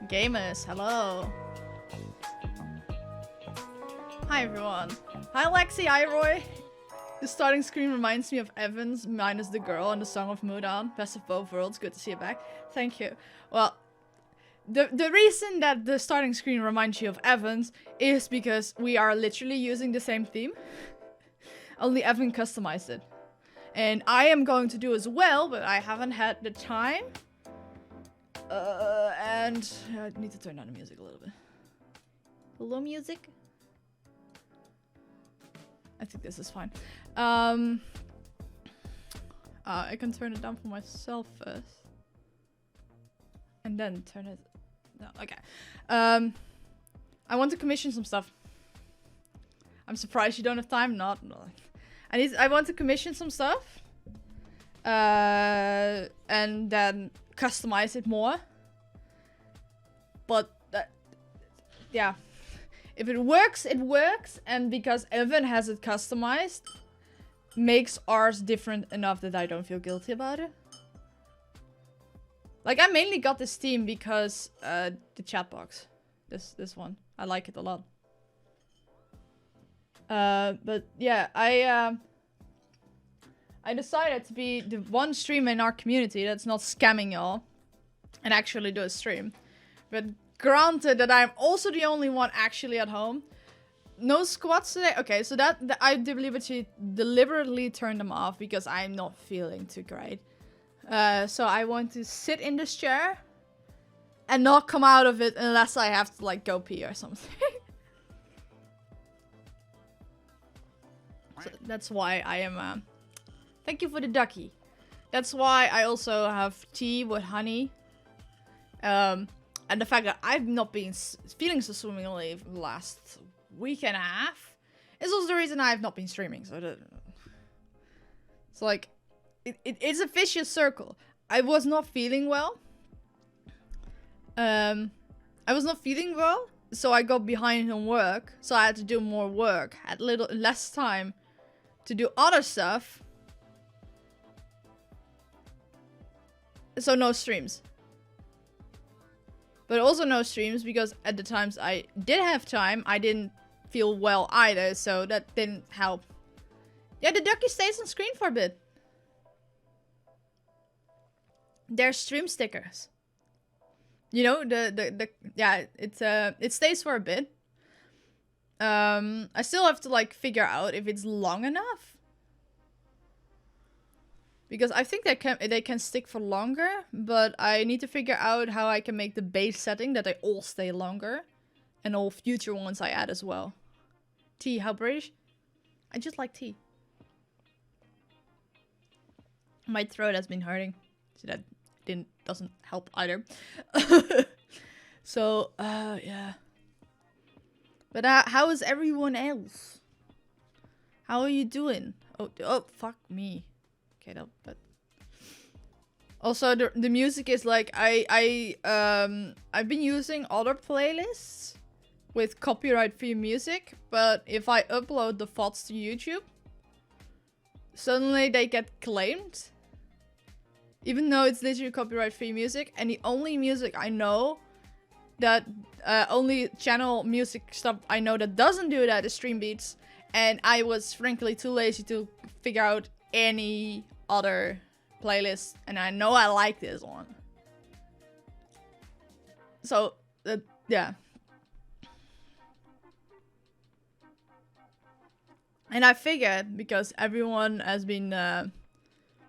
Gamers, hello. Hi everyone. Hi Lexi, hi Roy. The starting screen reminds me of Evans minus the girl and the Song of Mudan. Best of both worlds. Good to see you back. Thank you. Well, the reason that the starting screen reminds you of Evans is because we are literally using the same theme. Only Evan customized it. And I am going to do as well, but I haven't had the time. And I need to turn down the music a little bit. Hello, music? I think this is fine. I can turn it down for myself first. And then turn it down. Okay. I want to commission some stuff. I'm surprised you don't have time. Not. I want to commission some stuff. And then customize it more. But yeah. If it works, it works. And because Evan has it customized, makes ours different enough that I don't feel guilty about it. Like, I mainly got this theme because the chat box. This one. I like it a lot. But yeah, I decided to be the one streamer in our community that's not scamming y'all and actually do a stream. But granted that I'm also the only one actually at home. No squats today. Okay, so that I deliberately turned them off because I'm not feeling too great. So I want to sit in this chair and not come out of it unless I have to like go pee or something. So that's why I am. Thank you for the ducky. That's why I also have tea with honey. And the fact that I've not been feeling so swimmingly for the last week and a half is also the reason I've not been streaming. So it's like, it's a vicious circle. I was not feeling well. So I got behind on work. So I had to do more work. Had little less time to do other stuff. So no streams. But also no streams because at the times I did have time, I didn't feel well either, so that didn't help. Yeah, the ducky stays on screen for a bit. They're stream stickers. You know, yeah, it stays for a bit. I still have to like figure out if it's long enough. Because I think they can stick for longer, but I need to figure out how I can make the base setting that they all stay longer. And all future ones I add as well. Tea, how British? I just like tea. My throat has been hurting. So that doesn't help either. So, yeah. But how is everyone else? How are you doing? Oh, fuck me. But also the music is like I've been using other playlists with copyright-free music, but if I upload the VODs to YouTube, suddenly they get claimed, even though it's literally copyright-free music. And the only music I know that only channel music stuff I know that doesn't do that is Stream Beats, and I was frankly too lazy to figure out any other playlist, and I know I like this one. So, yeah. And I figured, because everyone has been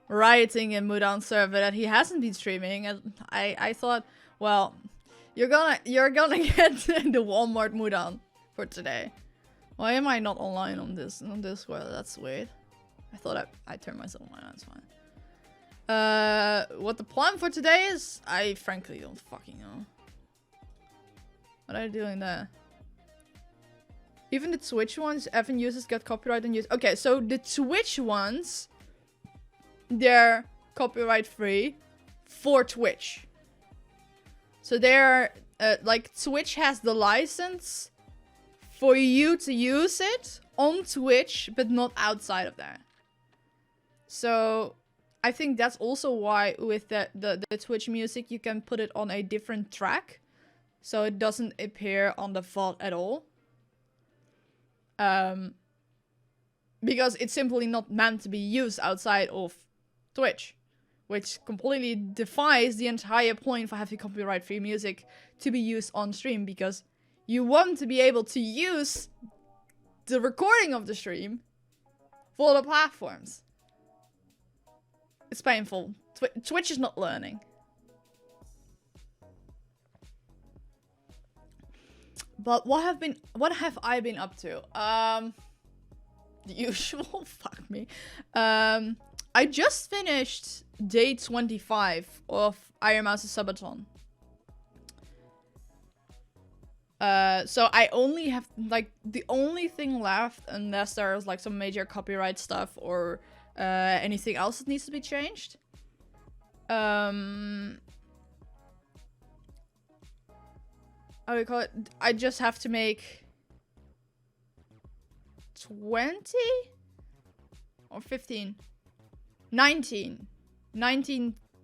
rioting in Mudan server that he hasn't been streaming, and I thought, well, you're gonna get the Walmart Mudan for today. Why am I not online on Discord? That's weird. I thought I turned myself on. That's fine. What the plan for today is, I frankly don't fucking know. What are you doing there? Even the Twitch ones Evan uses get copyright and use. Okay, so the Twitch ones, they're copyright free for Twitch. So they're like Twitch has the license for you to use it on Twitch, but not outside of that. So I think that's also why with the Twitch music you can put it on a different track so it doesn't appear on the VOD at all. Because it's simply not meant to be used outside of Twitch, which completely defies the entire point for having copyright-free music to be used on stream, because you want to be able to use the recording of the stream for the platforms. It's painful. Twitch is not learning. But what have I been up to? The usual. Fuck me. I just finished day 25 of Iron Mouse's Subathon. So I only have, like, the only thing left, unless there's, like, some major copyright stuff or anything else that needs to be changed. How do you call it? I just have to make 20? Or 15? 19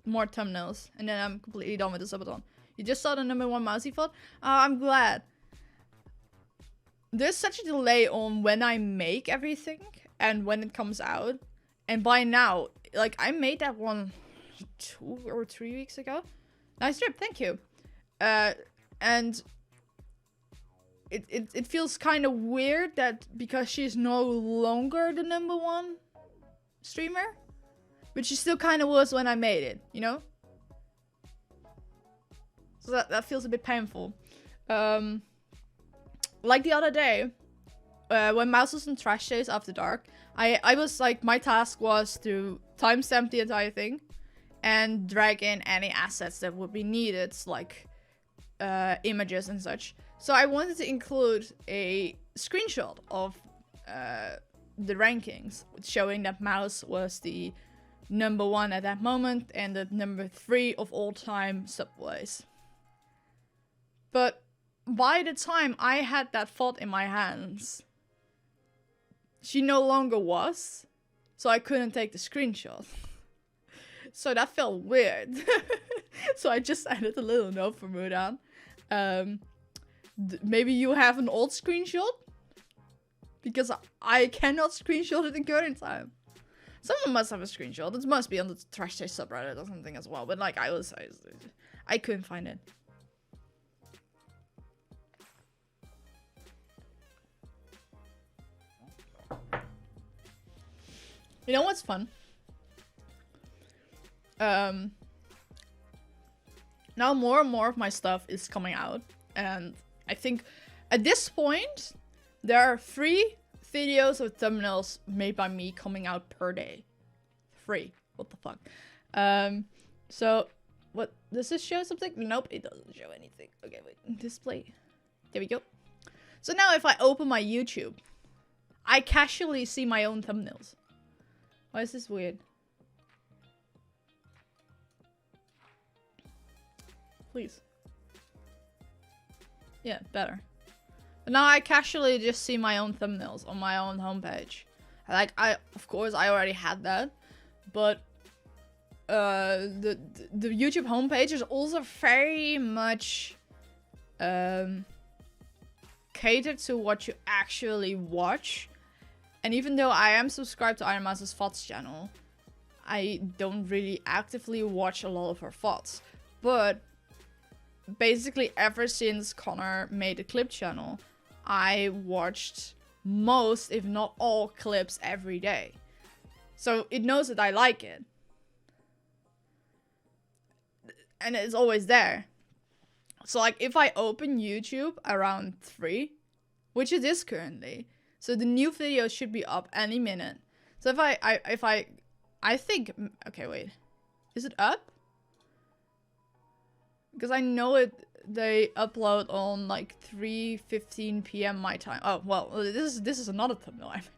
more thumbnails, and then I'm completely done with the subathon. You just saw the #1 mousey VOD? I'm glad. There's such a delay on when I make everything and when it comes out. And by now, like, I made that one 2 or 3 weeks ago. Nice trip, thank you. And it feels kind of weird that because she's no longer the #1 streamer, but she still kind of was when I made it, you know? So that feels a bit painful. Like the other day, when Mouse was in Trash Days After Dark, I was like, my task was to timestamp the entire thing and drag in any assets that would be needed, like images and such. So I wanted to include a screenshot of the rankings, showing that Mouse was the #1 at that moment and the #3 of all time Subways. But by the time I had that VOD in my hands, she no longer was, so I couldn't take the screenshot. So that felt weird. So I just added a little note for Mudan. Maybe you have an old screenshot? Because I cannot screenshot it in current time. Someone must have a screenshot. It must be on the Trash Day subreddit or something as well. But like, I couldn't find it. You know what's fun? Now more and more of my stuff is coming out, and I think at this point there are 3 videos with thumbnails made by me coming out per day. 3. What the fuck? So what, does this show something? Nope, it doesn't show anything. Okay, wait, display. There we go. So now if I open my YouTube, I casually see my own thumbnails. Why is this weird? Please. Yeah, better. But now I casually just see my own thumbnails on my own homepage. Like, of course I already had that, but the YouTube homepage is also very much catered to what you actually watch. And even though I am subscribed to Iron Mouse's VODs channel, I don't really actively watch a lot of her VODs. But basically ever since Connor made a clip channel, I watched most, if not all, clips every day. So it knows that I like it. And it's always there. So like, if I open YouTube around 3, which it is currently, so the new video should be up any minute. So if I think, okay, wait, is it up? Because I know they upload on like 3:15 p.m. my time. Oh, well, this is another thumbnail I made.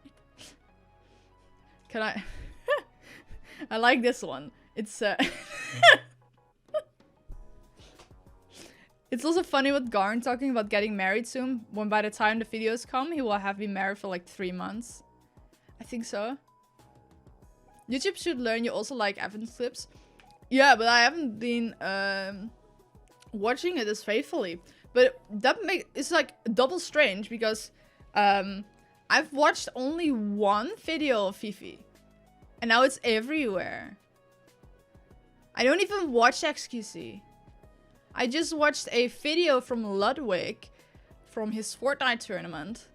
Can I? I like this one. It's It's also funny with Garn talking about getting married soon, when by the time the videos come, he will have been married for like 3 months. I think so. YouTube should learn you also like Evan's clips. Yeah, but I haven't been watching it as faithfully. But that it's like double strange because I've watched only one video of Fifi. And now it's everywhere. I don't even watch XQC. I just watched a video from Ludwig from his Fortnite tournament.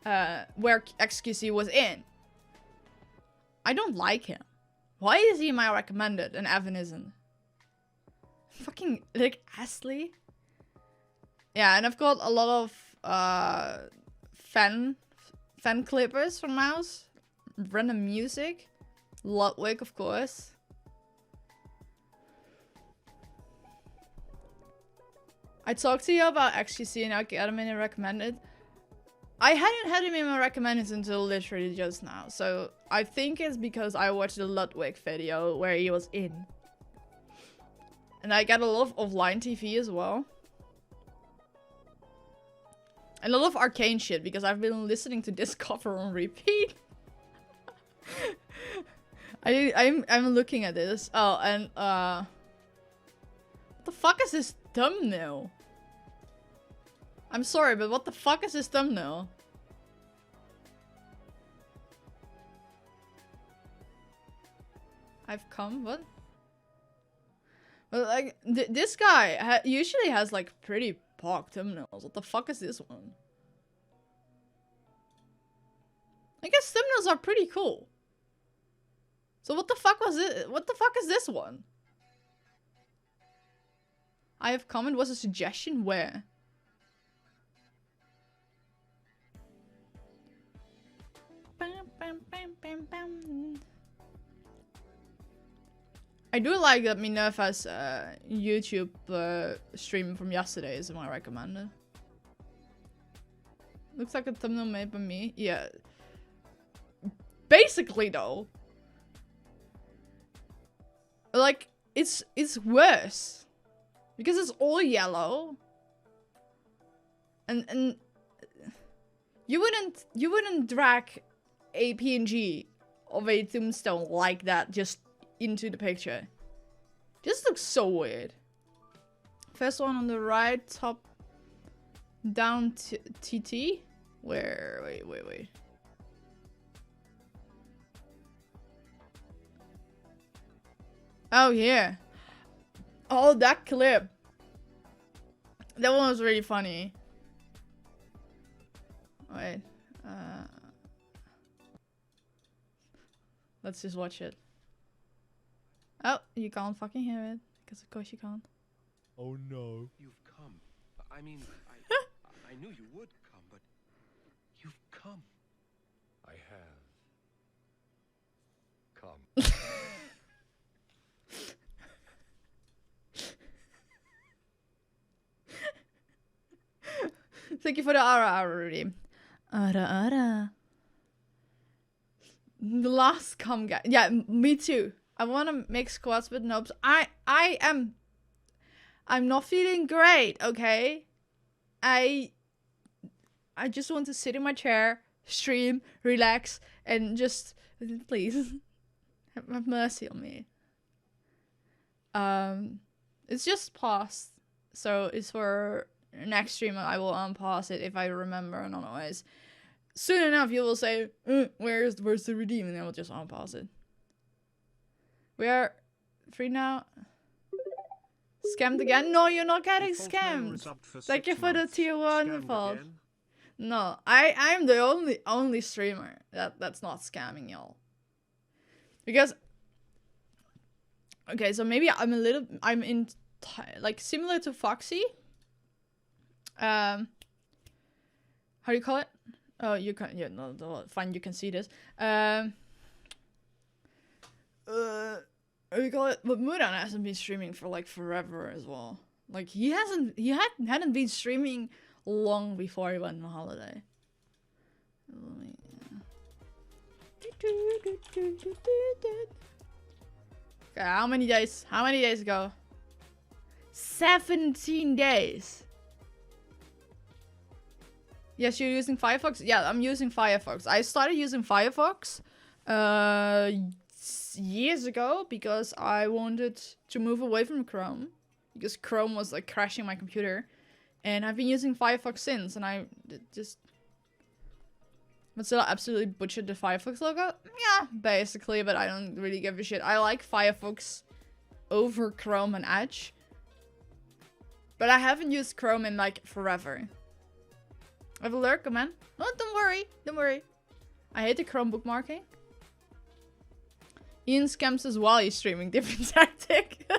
Where XQC was in. I don't like him. Why is he my recommended and Evan isn't? Fucking, like, Astley? Yeah, and I've got a lot of fan clippers from Mouse. Random music. Ludwig, of course. I talked to you about XQC and I got him in a recommended. I hadn't had him in my recommended until literally just now. So I think it's because I watched the Ludwig video where he was in. And I got a lot of offline TV as well. And a lot of arcane shit because I've been listening to this cover on repeat. I'm looking at this. Oh, and what the fuck is this thumbnail? I'm sorry, but what the fuck is this thumbnail? I've come, what? Well, like, this guy usually has, like, pretty pog thumbnails. What the fuck is this one? I guess thumbnails are pretty cool. So what the fuck was it? What the fuck is this one? I have comment was a suggestion where? I do like that Minerva's YouTube stream from yesterday is my recommended. Looks like a thumbnail made by me. Yeah. Basically though. Like, it's worse. Because it's all yellow. And you wouldn't drag a PNG of a tombstone like that just into the picture. Just looks so weird. First one on the right, top down TT. Where wait. Oh yeah. Oh, that clip. That one was really funny. Wait. Let's just watch it. Oh, you can't fucking hear it. Because of course you can't. Oh no. You've come. I mean, I knew you would come, but you've come. I have come. Thank you for the ara redeem. Ara. The last come guy. Yeah, me too. I want to make squats with nobs. I'm not feeling great, okay? I just want to sit in my chair, stream, relax, and just please have mercy on me. It's just paused, so it's for next stream. I will unpause it if I remember, and otherwise, soon enough you will say, "Where's the redeem?" and then we'll just unpause it. We are free now. Scammed again? No, you're not getting scammed. Thank you for the tier 1 fault. No, I'm the only streamer that's not scamming y'all. Because okay, so maybe I'm in like similar to Foxy. How do you call it? Oh, you can, yeah, no, fine, you can see this. How do you call it? But Muran hasn't been streaming for like forever as well. Like he hadn't been streaming long before he went on holiday. Okay, how many days? How many days ago? 17 days. Yes, you're using Firefox? Yeah, I'm using Firefox. I started using Firefox years ago because I wanted to move away from Chrome. because Chrome was like crashing my computer, and I've been using Firefox since, and I just. But still, absolutely butchered the Firefox logo? Yeah, basically, but I don't really give a shit. I like Firefox over Chrome and Edge. But I haven't used Chrome in, like, forever. Have a lurk, man. Oh, don't worry. Don't worry. I hate the Chrome bookmarking. Ian scams as well. He's streaming different tactic.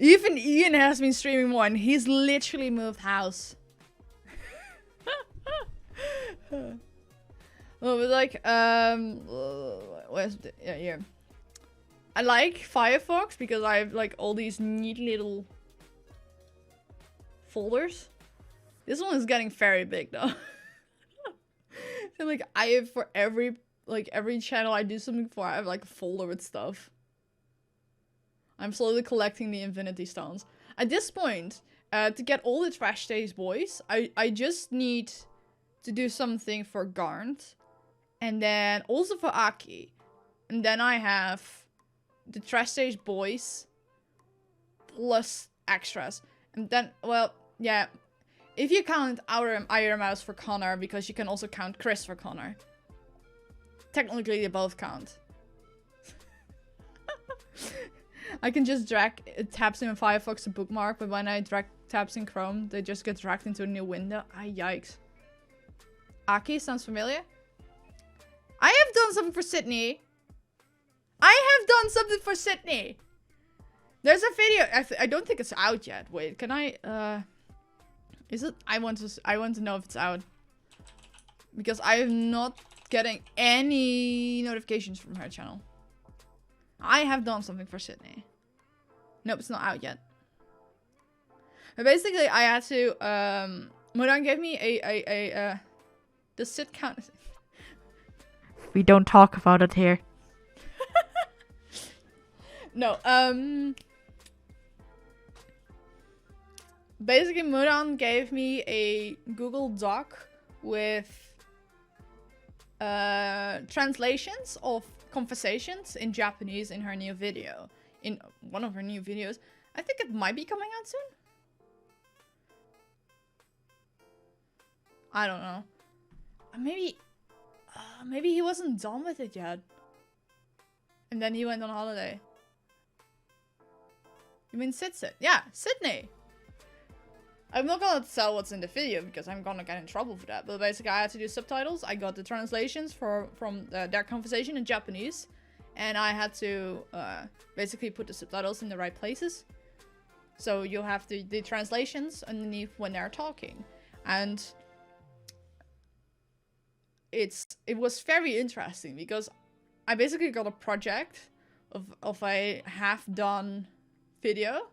Even Ian has been streaming one. He's literally moved house. Oh, but like, where's the, yeah, here. I like Firefox because I have like all these neat little folders. This one is getting very big though. So like I have for every channel I do something for, I have like a folder with stuff. I'm slowly collecting the Infinity Stones. At this point, to get all the Trash Days boys, I just need to do something for Garnt, and then also for Aki, and then I have the Trash Stage boys plus extras, and then, well, yeah, if you count Iron Mouse for Connor, because you can also count Chris for Connor, technically they both count. I can just drag tabs in Firefox to bookmark, but when I drag tabs in Chrome, they just get dragged into a new window. Ah, yikes. Aki sounds familiar. I have done something for Sydney. There's a video. I don't think it's out yet. Wait, can I? Is it? I want to know if it's out, because I am not getting any notifications from her channel. I have done something for Sydney. Nope, it's not out yet. But basically, I had to. Moran gave me the sit count. We don't talk about it here. No, basically Moran gave me a Google Doc with translations of conversations in Japanese in her new video. In one of her new videos. I think it might be coming out soon. I don't know. Maybe he wasn't done with it yet. And then he went on holiday. You mean Sit? Yeah, Sydney. I'm not gonna tell what's in the video because I'm gonna get in trouble for that. But basically I had to do subtitles. I got the translations from their conversation in Japanese. And I had to basically put the subtitles in the right places. So you'll have the translations underneath when they're talking. And it was very interesting because I basically got a project of a half-done video.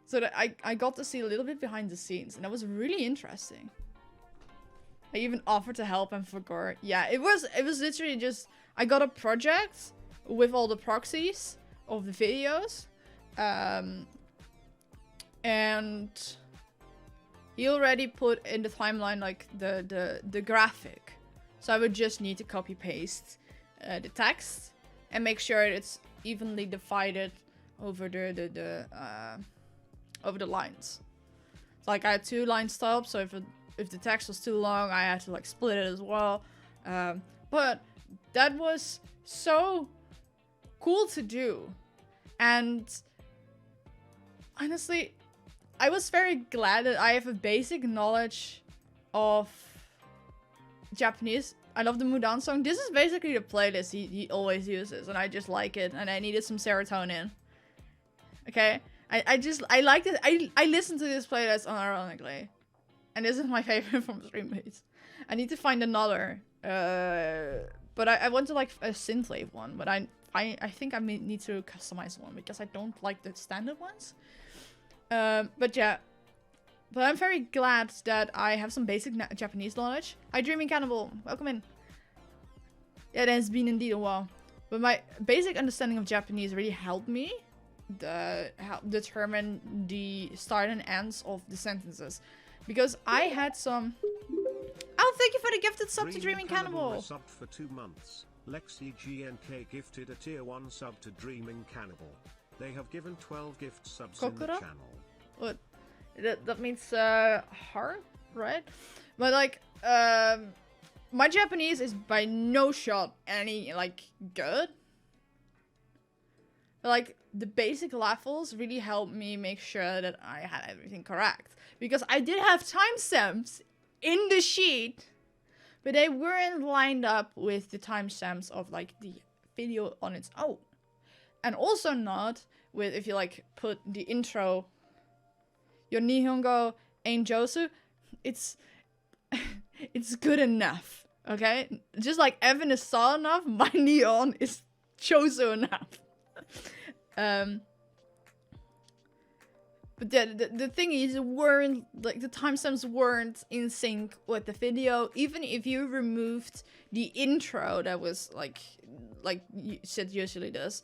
So that I got to see a little bit behind the scenes, and that was really interesting. I even offered to help and forgot. Yeah, it was literally just, I got a project with all the proxies of the videos. And he already put in the timeline like the graphic. So I would just need to copy paste the text and make sure it's evenly divided over the lines. So like I had 2 line stops, so if the text was too long, I had to like split it as well. But that was so cool to do. And honestly, I was very glad that I have a basic knowledge of Japanese. I love the Mudan song. This is basically the playlist he always uses, and I just like it, and I needed some serotonin. Okay? I liked it. I listen to this playlist unironically. And this is my favorite from Streammates. I need to find another. But I want to like a synthwave one, but I think I need to customize one because I don't like the standard ones. But yeah. But I'm very glad that I have some basic Japanese knowledge. Hi, Dreaming Cannibal. Welcome in. Yeah, it has been indeed a while. But my basic understanding of Japanese really helped me help determine the start and ends of the sentences. Because I had some... Oh, thank you for the gifted sub to Dreaming Cannibal. Subbed for 2 months. Lexi GNK gifted a tier 1 sub to Dreaming Cannibal. They have given 12 gift subs in the Kokoro? channel. What? That means heart, right? But like, my Japanese is by no shot any like good. Like the basic levels really helped me make sure that I had everything correct, because I did have timestamps in the sheet, but they weren't lined up with the timestamps of like the video on its own, and also not with if you like put the intro. Your Nihongo ain't Josu, it's it's good enough, okay? Just like Evan is solid enough, my Neon is Josu enough. But the thing is, it weren't like the timestamps weren't in sync with the video. Even if you removed the intro that was like Sid usually does,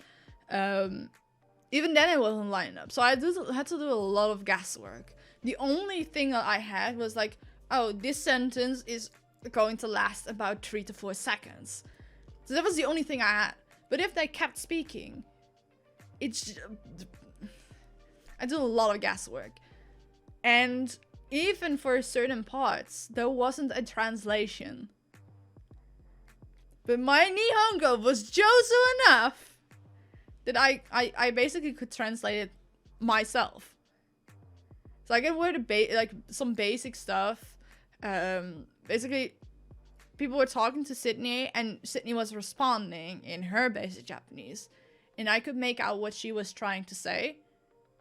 even then it wasn't lining up. So I had to do a lot of guesswork. The only thing that I had was like, oh, this sentence is going to last about 3 to 4 seconds. So that was the only thing I had. But if they kept speaking, I do a lot of guesswork. And even for certain parts, there wasn't a translation. But my Nihongo was Josu enough that I basically could translate it myself. So I can word like some basic stuff. Basically, people were talking to Sydney, and Sydney was responding in her basic Japanese, and I could make out what she was trying to say,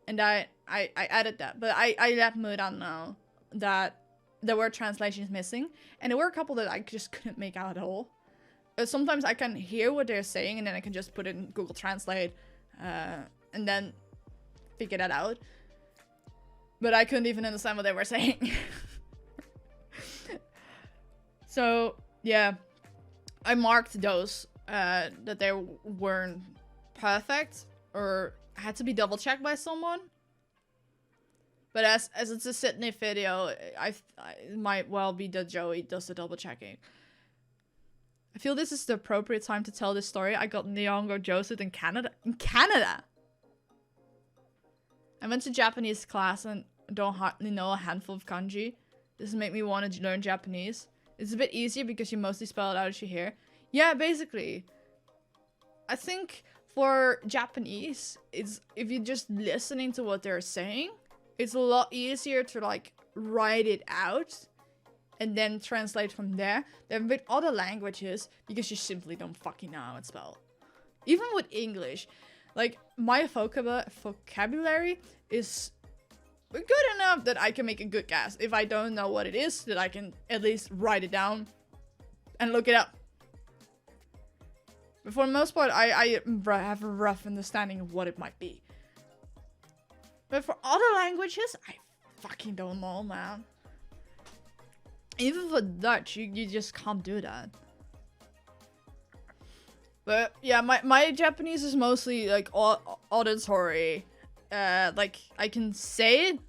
and I added that. But I let Muran know that there were translations missing, and there were a couple that I just couldn't make out at all. But sometimes I can hear what they're saying, and then I can just put it in Google Translate, and then figure that out. But I couldn't even understand what they were saying. So, yeah. I marked those that they weren't perfect or had to be double checked by someone. But as it's a Sydney video, it might well be that Joey does the double checking. I feel this is the appropriate time to tell this story. I got Nihongo Joseph in Canada. In Canada! I went to Japanese class and don't hardly know a handful of kanji. This made me want to learn Japanese. It's a bit easier because you mostly spell it out as you hear. Yeah, basically. I think for Japanese, it's if you're just listening to what they're saying, it's a lot easier to like write it out and then translate from there than with other languages, because you simply don't fucking know how it's spelled. Even with English, like my vocabulary is good enough that I can make a good guess. If I don't know what it is, that I can at least write it down and look it up. But for the most part, I have a rough understanding of what it might be. But for other languages, I fucking don't know, man. Even for Dutch, you just can't do that. But yeah, my Japanese is mostly like auditory. Like I can say it,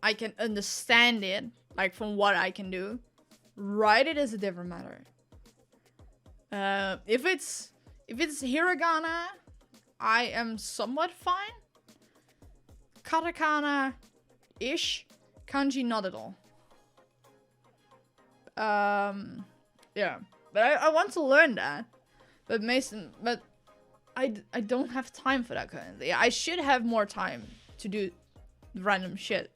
I can understand it, like from what I can do. Write it is a different matter. If it's hiragana, I am somewhat fine. Katakana-ish, kanji not at all. Yeah, but I want to learn that. But I don't have time for that currently. I should have more time to do random shit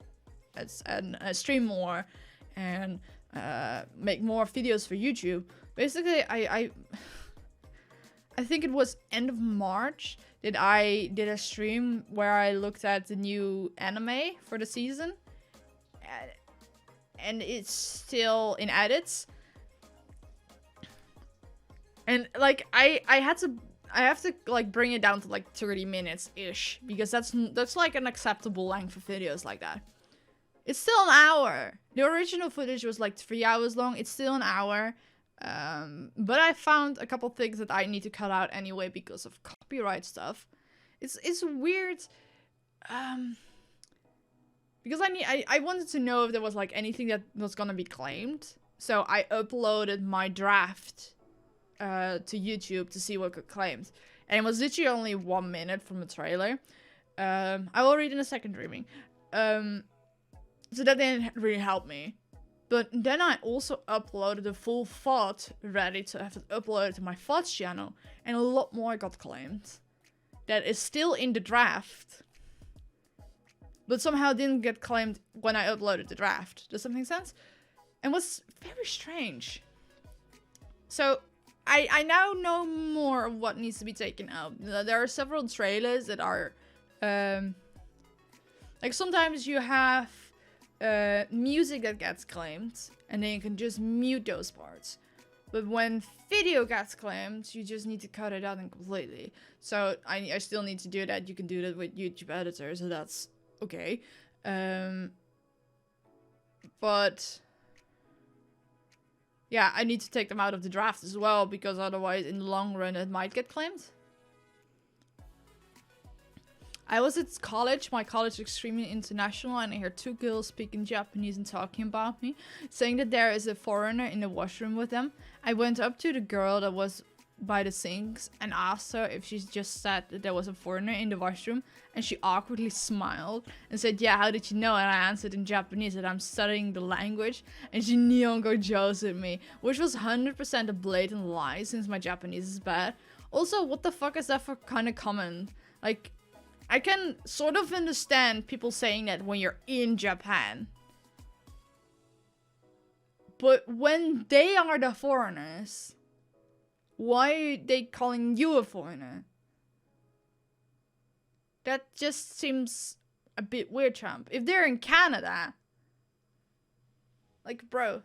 and stream more and make more videos for YouTube. Basically, I think it was end of March that I did a stream where I looked at the new anime for the season. And it's still in edits. And like I have to like bring it down to like 30 minutes ish, because that's like an acceptable length for videos like that. It's still an hour. The original footage was like 3 hours long. It's still an hour. But I found a couple things that I need to cut out anyway because of copyright stuff. It's weird. Because I wanted to know if there was like anything that was gonna be claimed. So I uploaded my draft to YouTube to see what got claimed. And it was literally only 1 minute from the trailer. I will read in a second, dreaming. So that didn't really help me. But then I also uploaded the full VOD ready to have it uploaded to my VOD channel. And a lot more got claimed. That is still in the draft. But somehow didn't get claimed when I uploaded the draft. Does that make sense? And was very strange. So I now know more of what needs to be taken out. There are several trailers that are like sometimes you have music that gets claimed and then you can just mute those parts. But when video gets claimed, you just need to cut it out and completely. So I still need to do that. You can do that with YouTube editor, so that's okay. But yeah, I need to take them out of the draft as well, because otherwise in the long run it might get claimed. I was at college. My college is extremely international, and I hear 2 girls speaking Japanese and talking about me, saying that there is a foreigner in the washroom with them. I went up to the girl that was by the sinks and asked her if she just said that there was a foreigner in the washroom, and she awkwardly smiled and said, "Yeah, how did you know?" And I answered in Japanese that I'm studying the language, and she nihongo jokes at me, which was 100% a blatant lie since my Japanese is bad. Also, what the fuck is that for kind of comment? Like, I can sort of understand people saying that when you're in Japan. But when they are the foreigners, why are they calling you a foreigner? That just seems a bit weird, champ. If they're in Canada, like, bro,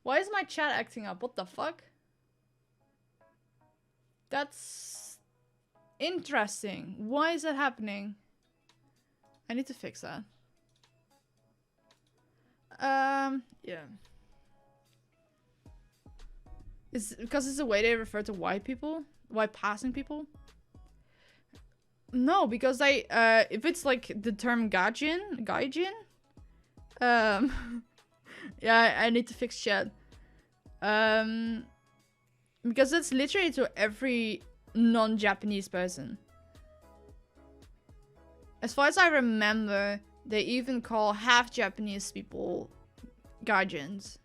why is my chat acting up? What the fuck? That's interesting. Why is that happening? I need to fix that. Yeah. Is it because it's the way they refer to white people? White passing people? No, because if it's like the term gaijin, yeah, I need to fix chat. Because it's literally to every non-Japanese person. As far as I remember, they even call half Japanese people gaijins.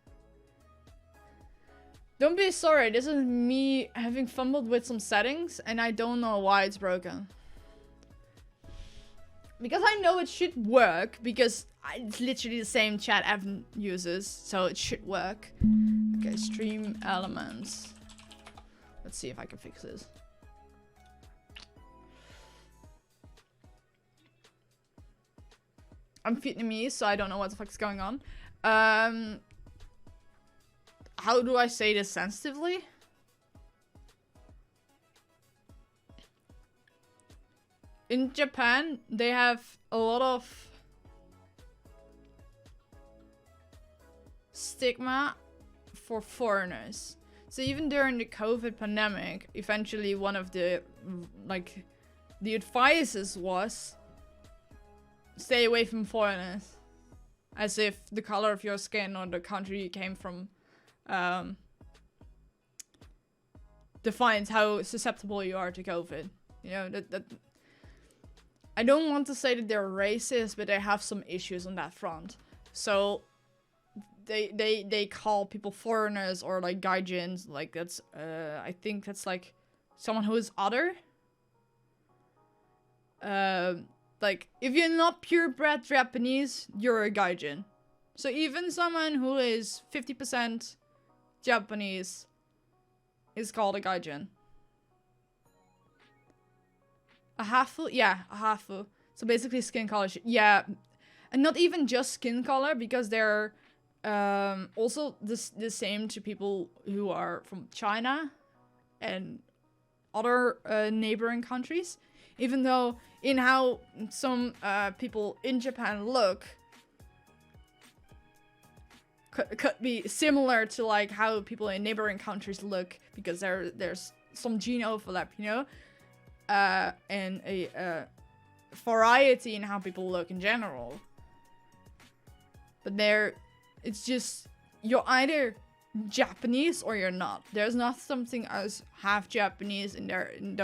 Don't be sorry, this is me having fumbled with some settings and I don't know why it's broken. Because I know it should work, because it's literally the same chat Evan uses, so it should work. Okay, stream elements. Let's see if I can fix this. I'm Vietnamese, so I don't know what the fuck is going on. How do I say this sensitively? In Japan, they have a lot of stigma for foreigners. So even during the COVID pandemic, eventually one of the, like, the advices was stay away from foreigners. As if the color of your skin or the country you came from defines how susceptible you are to COVID. You know, that I don't want to say that they're racist, but they have some issues on that front. So they call people foreigners or like gaijins, like that's I think that's like someone who is other. Like if you're not purebred Japanese, you're a gaijin. So even someone who is 50% Japanese is called a gaijin. A hafu? Yeah, a hafu. So basically skin color. Yeah, and not even just skin color, because they're also the same to people who are from China and other neighboring countries. Even though in how some people in Japan look could be similar to like how people in neighboring countries look, because there's some gene overlap, you know, and a variety in how people look in general. But it's just, you're either Japanese or you're not. There's not something as half Japanese in there in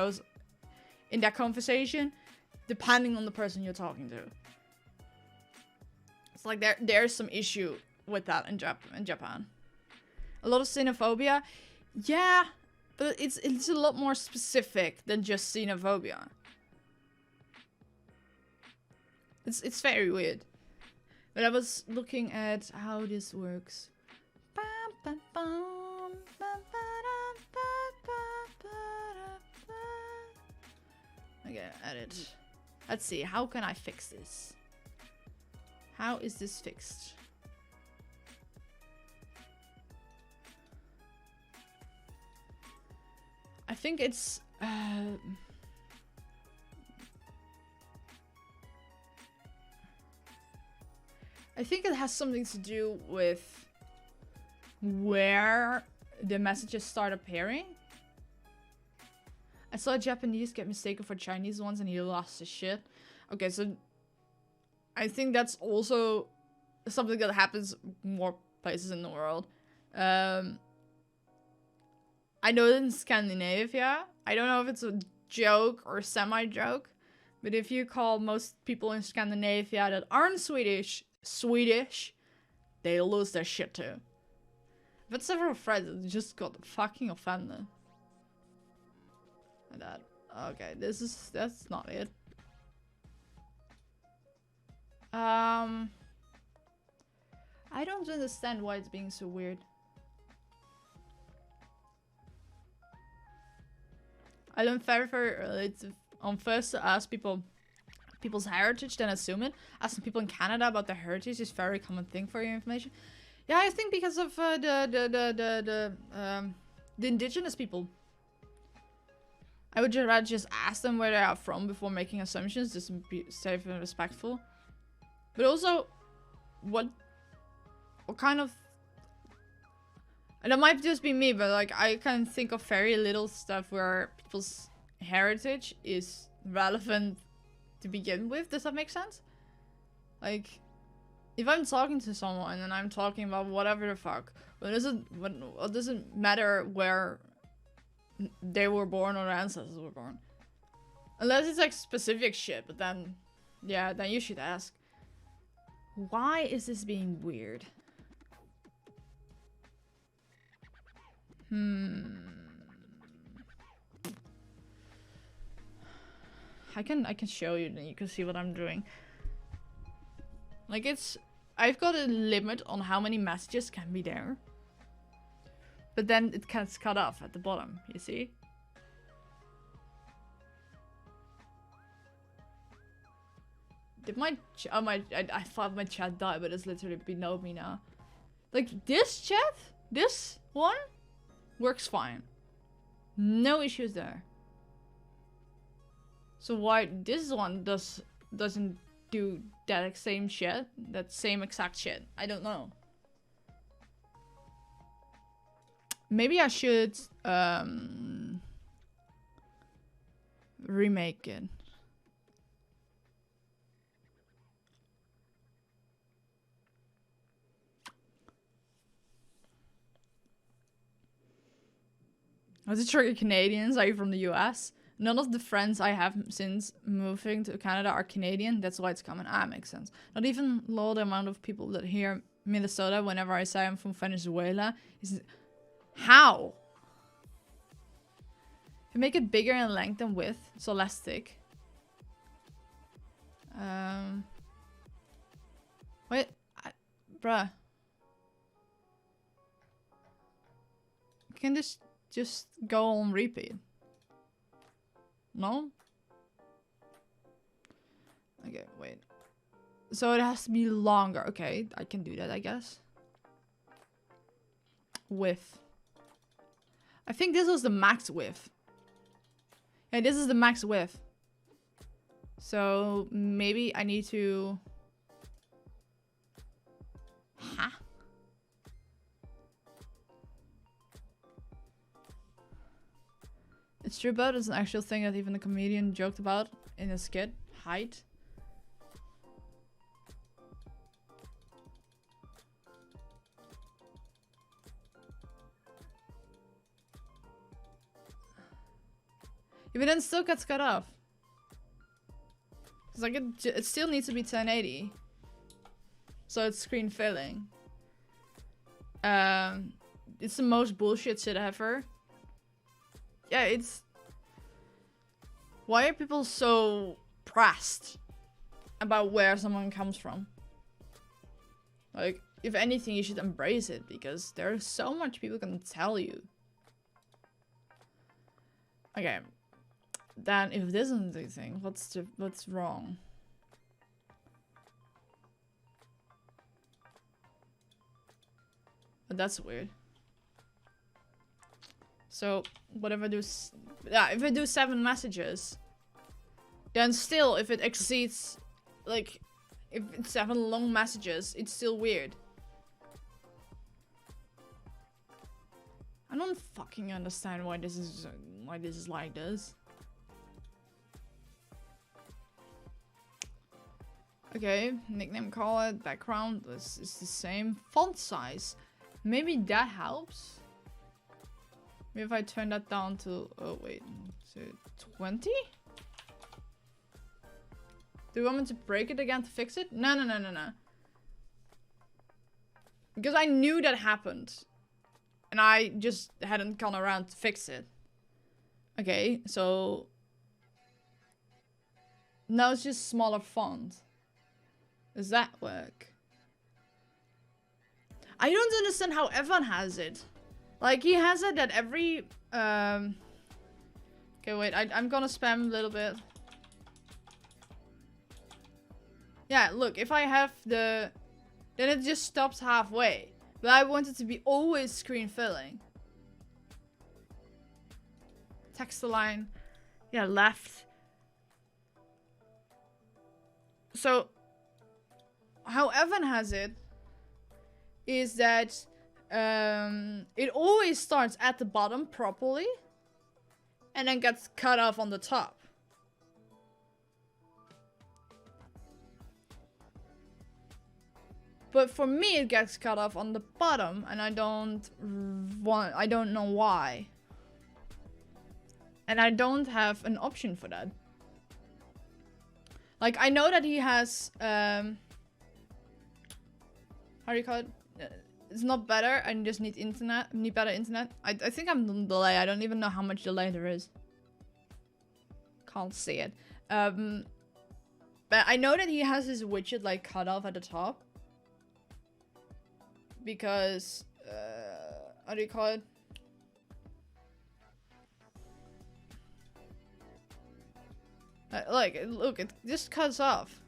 that conversation, depending on the person you're talking to. It's like there's some issue with that in Japan. A lot of xenophobia, yeah, but it's a lot more specific than just xenophobia. It's very weird. But I was looking at how this works. Okay, edit. Let's see, how can I fix this? How is this fixed? I think it's I think it has something to do with where the messages start appearing. I saw a Japanese get mistaken for Chinese ones and he lost his shit. Okay, so I think that's also something that happens more places in the world. I know in Scandinavia, I don't know if it's a joke or semi-joke, but if you call most people in Scandinavia that aren't Swedish, they lose their shit too. But several friends that just got fucking offended. Like that. Okay, that's not it. I don't understand why it's being so weird. I learned very early on first to ask people's heritage, then assume it. Asking people in Canada about their heritage is a very common thing for your information. Yeah, I think because of the indigenous people. I would rather just ask them where they are from before making assumptions, just to be safe and respectful. But also, what kind of... And that might just be me, but like I can think of very little stuff where people's heritage is relevant to begin with. Does that make sense? Like, if I'm talking to someone and I'm talking about whatever the fuck, what does it matter where they were born or their ancestors were born? Unless it's like specific shit, but then, yeah, then you should ask. Why is this being weird? I can show you, then you can see what I'm doing. Like I've got a limit on how many messages can be there. But then it gets cut off at the bottom, you see? Did I thought my chat died, but it's literally below me now. Like this chat, this one works fine. No issues there. So why this one doesn't do that same shit, that same exact shit? I don't know. Maybe I should remake it. How's it trigger Canadians? Are you from the US? None of the friends I have since moving to Canada are Canadian. That's why it's common. Ah, makes sense. Not even low the amount of people that hear Minnesota whenever I say I'm from Venezuela. How? If you make it bigger in length and width, so less thick. Wait, bruh. Can this just go on repeat? No? Okay, wait. So it has to be longer. Okay, I can do that, I guess. Width. I think this was the max width. Yeah, this is the max width. So maybe I need to... Huh? It's true, but it's an actual thing that even the comedian joked about in a skit. Height. Even then, it still gets cut off. It's like it still needs to be 1080. So it's screen filling. It's the most bullshit shit ever. Yeah, it's... Why are people so pressed about where someone comes from? Like, if anything, you should embrace it, because there's so much people can tell you. Okay. Then, if this isn't the thing, what's wrong? But that's weird. So, what if I do... Yeah, if I do 7 messages, then still, if it exceeds, like, if it's 7 long messages, it's still weird. I don't fucking understand why this is like this. Okay, nickname, call it, background, this is the same. Font size, maybe that helps. Maybe if I turn that down to, oh wait, to 20? Do you want me to break it again to fix it? No. Because I knew that happened. And I just hadn't gone around to fix it. Okay, so... Now it's just smaller font. Does that work? I don't understand how Evan has it. Like, he has it at every... Okay, wait, I'm gonna spam a little bit. Yeah, look, if I have the... Then it just stops halfway. But I want it to be always screen filling. Text align. Yeah, left. So, how Evan has it is that it always starts at the bottom properly and then gets cut off on the top. But for me, it gets cut off on the bottom, and I don't know why. And I don't have an option for that. Like, I know that he has, how do you call it? It's not better, I just need internet, need better internet. I think I'm on delay, I don't even know how much delay there is. Can't see it. But I know that he has his widget, like, cut off at the top. Because, how do you call it? Like, look, it just cuts off.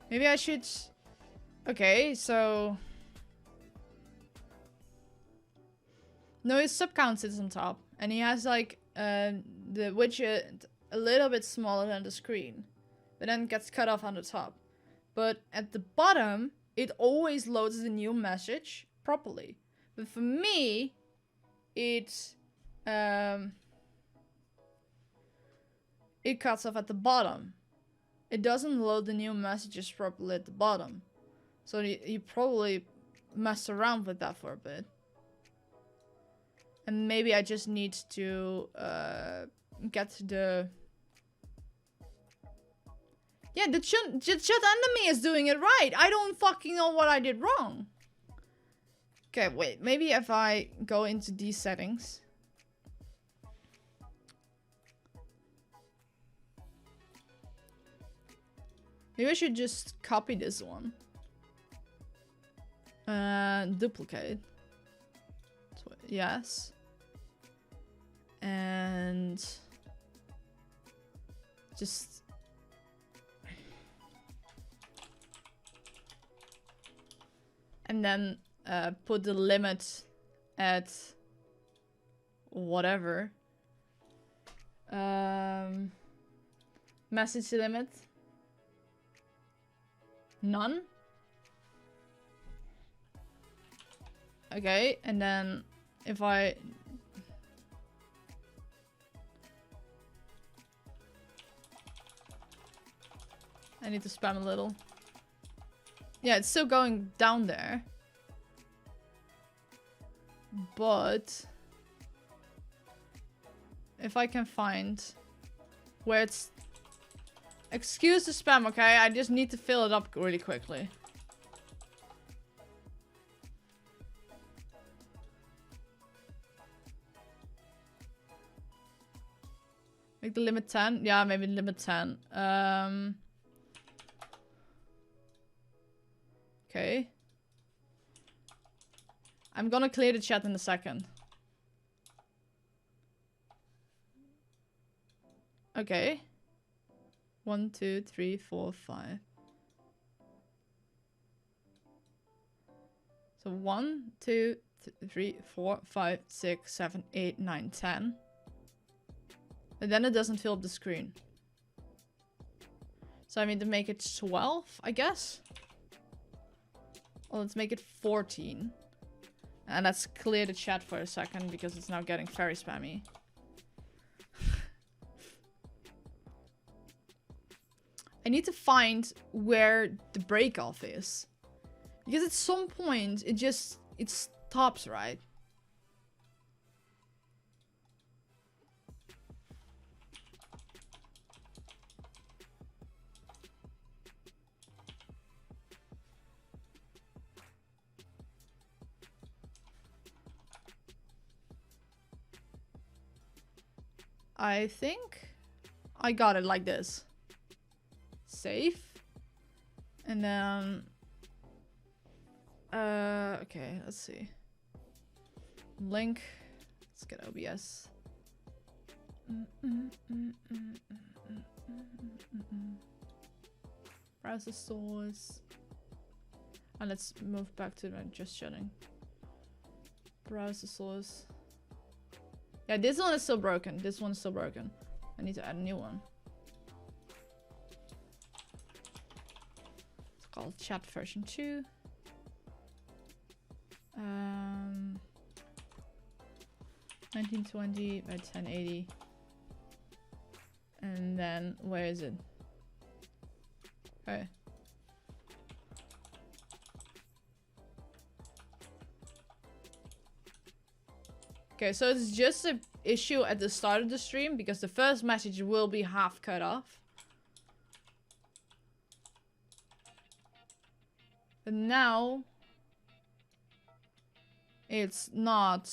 Maybe I should... Okay, so... No, his sub count sits on top. And he has, like, the widget a little bit smaller than the screen. But then it gets cut off on the top. But at the bottom, it always loads the new message properly. But for me, it cuts off at the bottom. It doesn't load the new messages properly at the bottom. So you probably messed around with that for a bit. And maybe I just need to get the... Yeah, the chat enemy is doing it right. I don't fucking know what I did wrong. Okay, wait. Maybe if I go into these settings. Maybe I should just copy this one. Duplicate. Yes. And... just... And then put the limit at whatever. Message limit. None. Okay, and then if I... I need to spam a little. Yeah, it's still going down there. But if I can find where it's... Excuse the spam, okay? I just need to fill it up really quickly. Make the limit 10? Yeah, maybe limit 10. Okay. I'm gonna clear the chat in a second. Okay. 1, 2, 3, 4, 5. So 1, 2, 3, 4, 5, 6, 7, 8, 9, 10. And then it doesn't fill up the screen. So I need to make it 12, I guess. Well, let's make it 14. And let's clear the chat for a second because it's now getting very spammy. I need to find where the break off is. Because at some point it stops, right? I think I got it like this. Save. And then... okay, let's see. Link. Let's get OBS. Browser source. And let's move back to just shutting. Browser source. Yeah, this one is still broken. This one is still broken. I need to add a new one. It's called chat version 2. 1920 by 1080. And then, where is it? Okay. Okay, so it's just an issue at the start of the stream because the first message will be half cut off. But now it's not.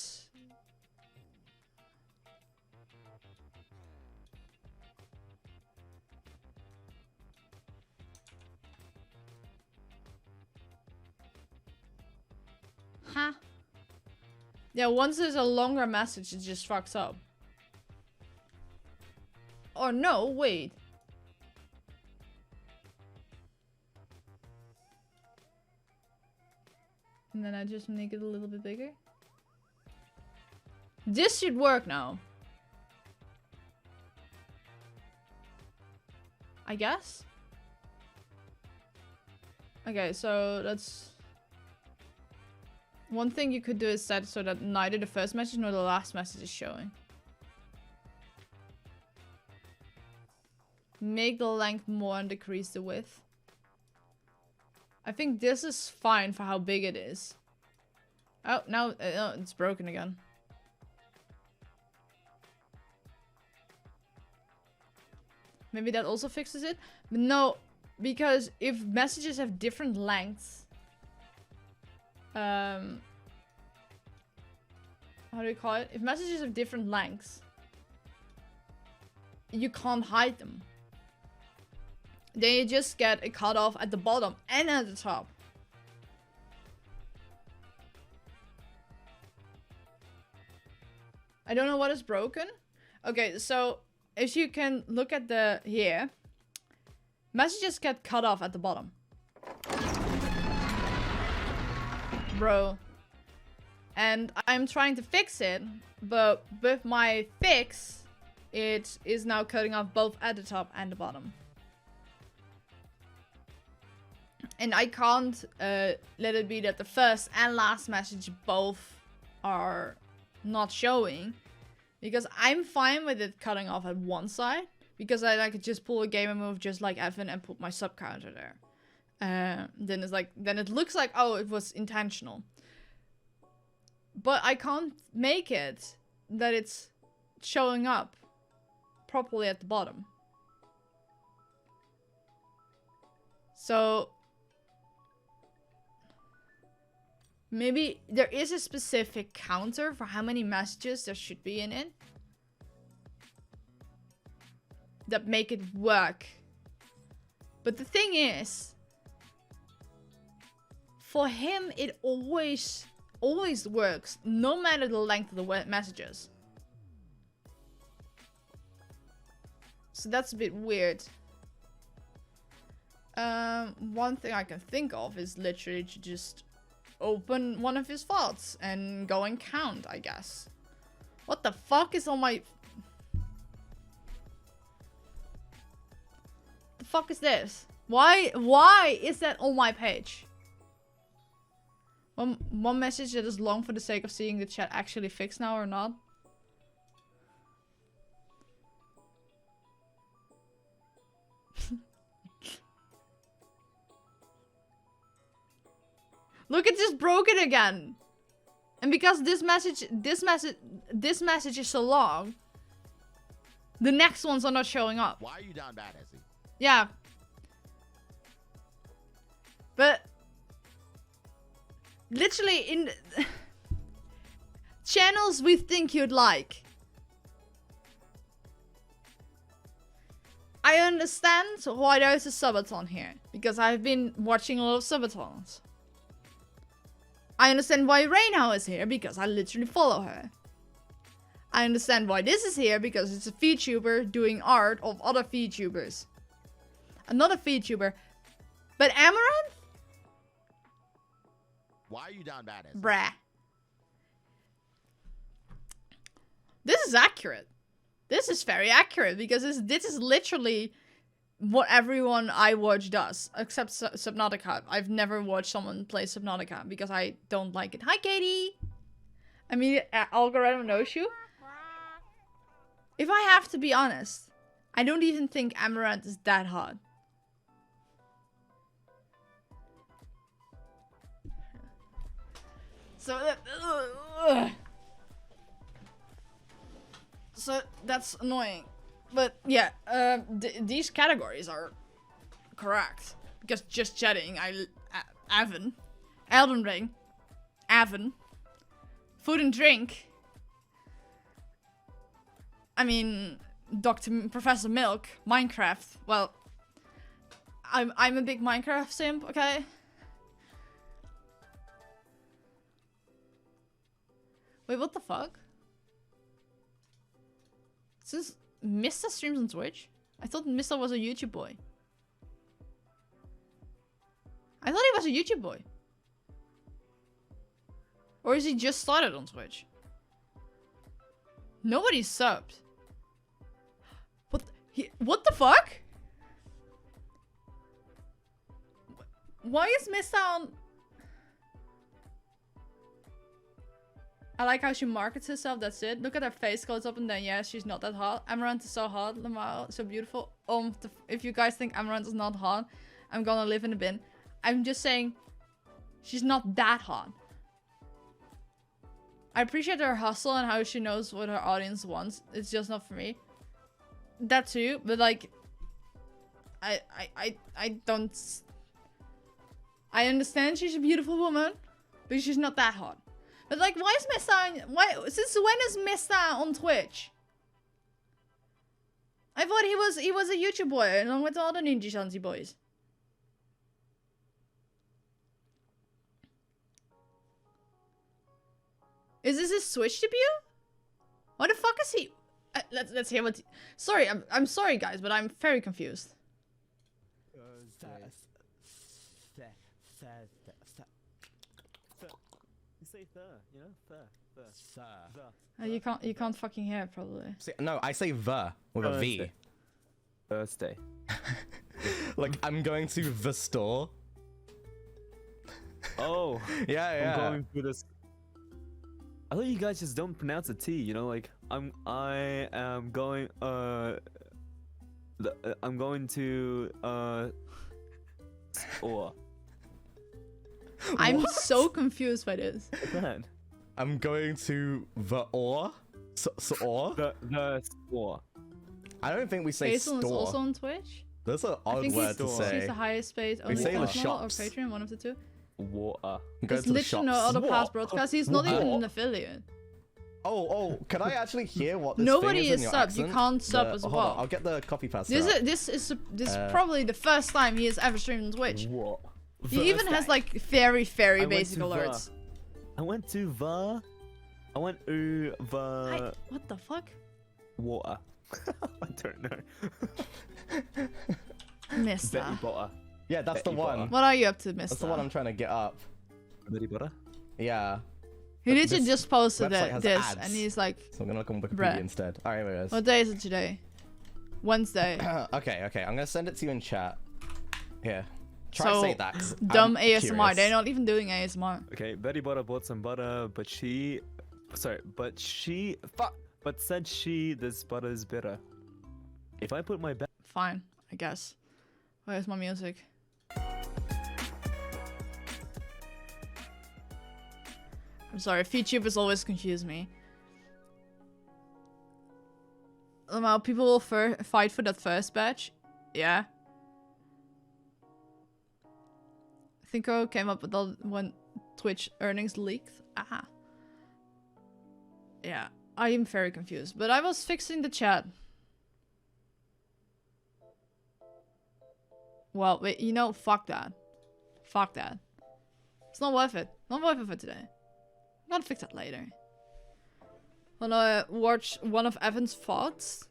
Huh? Yeah, once there's a longer message, it just fucks up. Or no, wait. And then I just make it a little bit bigger. This should work now. I guess? Okay, so that's... One thing you could do is set so that neither the first message nor the last message is showing. Make the length more and decrease the width. I think this is fine for how big it is. Oh, now it's broken again. Maybe that also fixes it? But no, because if messages have different lengths... how do you call it? If messages have different lengths, you can't hide them. They just get a cutoff at the bottom and at the top. I don't know what is broken. Okay, so if you can look at the here, messages get cut off at the bottom. Bro. And I'm trying to fix it, but with my fix, it is now cutting off both at the top and the bottom. And I can't let it be that the first and last message both are not showing. Because I'm fine with it cutting off at one side. Because I could just pull a gamer move just like Evan and put my sub counter there. Then it's like, then it looks like, oh, it was intentional. But I can't make it that it's showing up properly at the bottom. So maybe there is a specific counter for how many messages there should be in it that make it work. But the thing is, for him, it always works, no matter the length of the messages. So that's a bit weird. One thing I can think of is literally to just open one of his files and go and count, I guess. What the fuck is on my... The fuck is this? Why is that on my page? One message that is long for the sake of seeing the chat actually fixed now or not. Look, it just broke it again. And because this message is so long, the next ones are not showing up. Why are you down bad, Ezzy? Yeah. But literally in channels we think you'd like. I understand why there's a subathon here, because I've been watching a lot of subathons. I understand why Reynau is here, because I literally follow her. I understand why this is here, because it's a VTuber doing art of other VTubers. Another VTuber. But Amaranth? Why are you down bad, Ezzy? Bruh. This is accurate. This is very accurate, because this is literally what everyone I watch does, except Subnautica. I've never watched someone play Subnautica because I don't like it. Hi, Katie! I mean, algorithm knows you. If I have to be honest, I don't even think Amaranth is that hot. So that's annoying. But yeah, these categories are correct. Because just chatting, Avon, Elden Ring, Avon, food and drink. I mean, Professor Milk, Minecraft. Well, I'm a big Minecraft simp, okay? Wait, what the fuck? Since Mr. streams on Twitch? I thought Mr. was a YouTube boy. I thought he was a YouTube boy. Or is he just started on Twitch? Nobody subbed. What the fuck? Why is Mr. on... I like how she markets herself, that's it. Look at her face, goes up and down. Yeah, she's not that hot. Amaranth is so hot, Lamau, so beautiful. If you guys think Amaranth is not hot, I'm gonna live in a bin. I'm just saying, she's not that hot. I appreciate her hustle and how she knows what her audience wants. It's just not for me. That too, but like, I don't... I understand she's a beautiful woman, but she's not that hot. But like, why is Mista... Since when is Mista on Twitch? I thought he was a YouTube boy along with all the Ninja Shansi boys. Is this his Switch debut? Why the fuck is he... let's hear what... Sorry, I'm sorry guys, but I'm very confused. Say you know, You can't fucking hear it probably. No, I say the with a V. Thursday. Like I'm going to the store. Oh. Yeah. I'm going through this. I thought you guys just don't pronounce the T. You know, like I am going. I'm going to I'm What? so confused by this. Man. I'm going to the or. Or. The store. I don't think we say Hazel is store. also on Twitch. That's an I odd think word to he's say. the highest paid We say the OnlyFans model or shops. Patreon, one of the two. Water. Go There's to the literally no shops. other past broadcast. He's not even an affiliate. Oh, can I actually hear what this Nobody thing is in is your subbed. You accent? can't sub as hold well. on, I'll get the copy paste. This is probably the first time he has ever streamed on Twitch. What? He even has like very I went basic to alerts. I went to the. I went to the What the fuck? water. I don't know. Mister. Betty Butter. Yeah, that's the Betty one. Butter. What are you up to, mister? That's the one I'm trying to get up. Betty Butter. Yeah. He literally This just posted website has this, ads. and he's like, So I'm gonna look on Wikipedia Bruh. instead. Alright, here it is. what day is it today? Wednesday. Okay. I'm gonna send it to you in chat. Here. Try So, to say that. 'cause Dumb I'm ASMR. curious. They're not even doing ASMR. Okay, Betty Butter bought some butter, but said this butter is bitter. If I put my Fine, I guess. Where's my music? I'm sorry, VTubers always confuse me. Somehow people will fight for that first batch. Yeah. I think I came up with that when Twitch earnings leaked. Aha. Yeah, I am very confused. But I was fixing the chat. Well, wait, you know, fuck that. Fuck that. It's not worth it. Not worth it for today. I'm gonna fix that later. I'm gonna watch one of Evan's VODs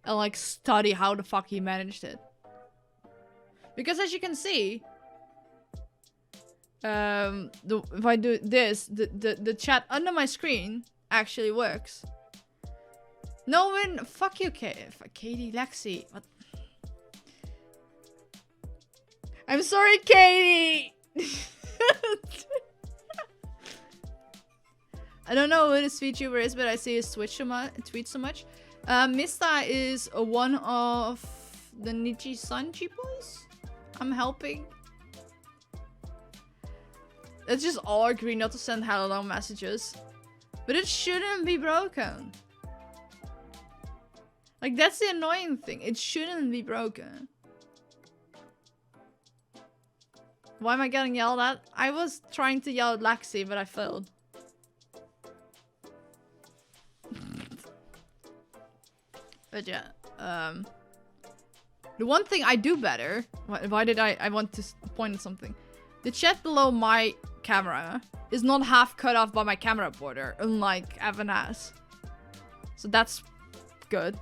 and like study how the fuck he managed it. Because as you can see, if I do this, the chat under my screen actually works. No one, fuck you, Katie, Lexi. What? I'm sorry, Katie. I don't know who this VTuber is, but I see his tweet so much. Mista is one of the Nichi Sanji boys. I'm helping. Let's just all agree not to send hello messages. But it shouldn't be broken. Like, that's the annoying thing. It shouldn't be broken. Why am I getting yelled at? I was trying to yell at Lexi, but I failed. But yeah, the one thing I do better, why did I want to point at something? The chat below my camera is not half cut off by my camera border, unlike Evan has. So that's good.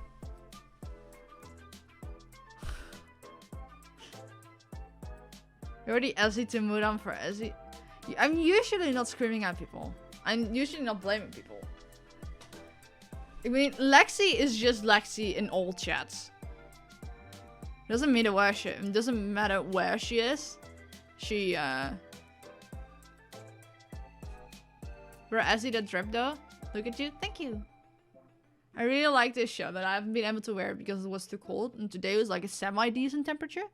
You're already Ezzy to Muram for Ezzy. I'm usually not screaming at people. I'm usually not blaming people. I mean, Lexi is just Lexi in all chats. Doesn't matter where she. It doesn't matter where she is. She Bro, Ezzy that drip though. Look at you. Thank you. I really like this shirt, but I haven't been able to wear it because it was too cold. And today was like a semi-decent temperature.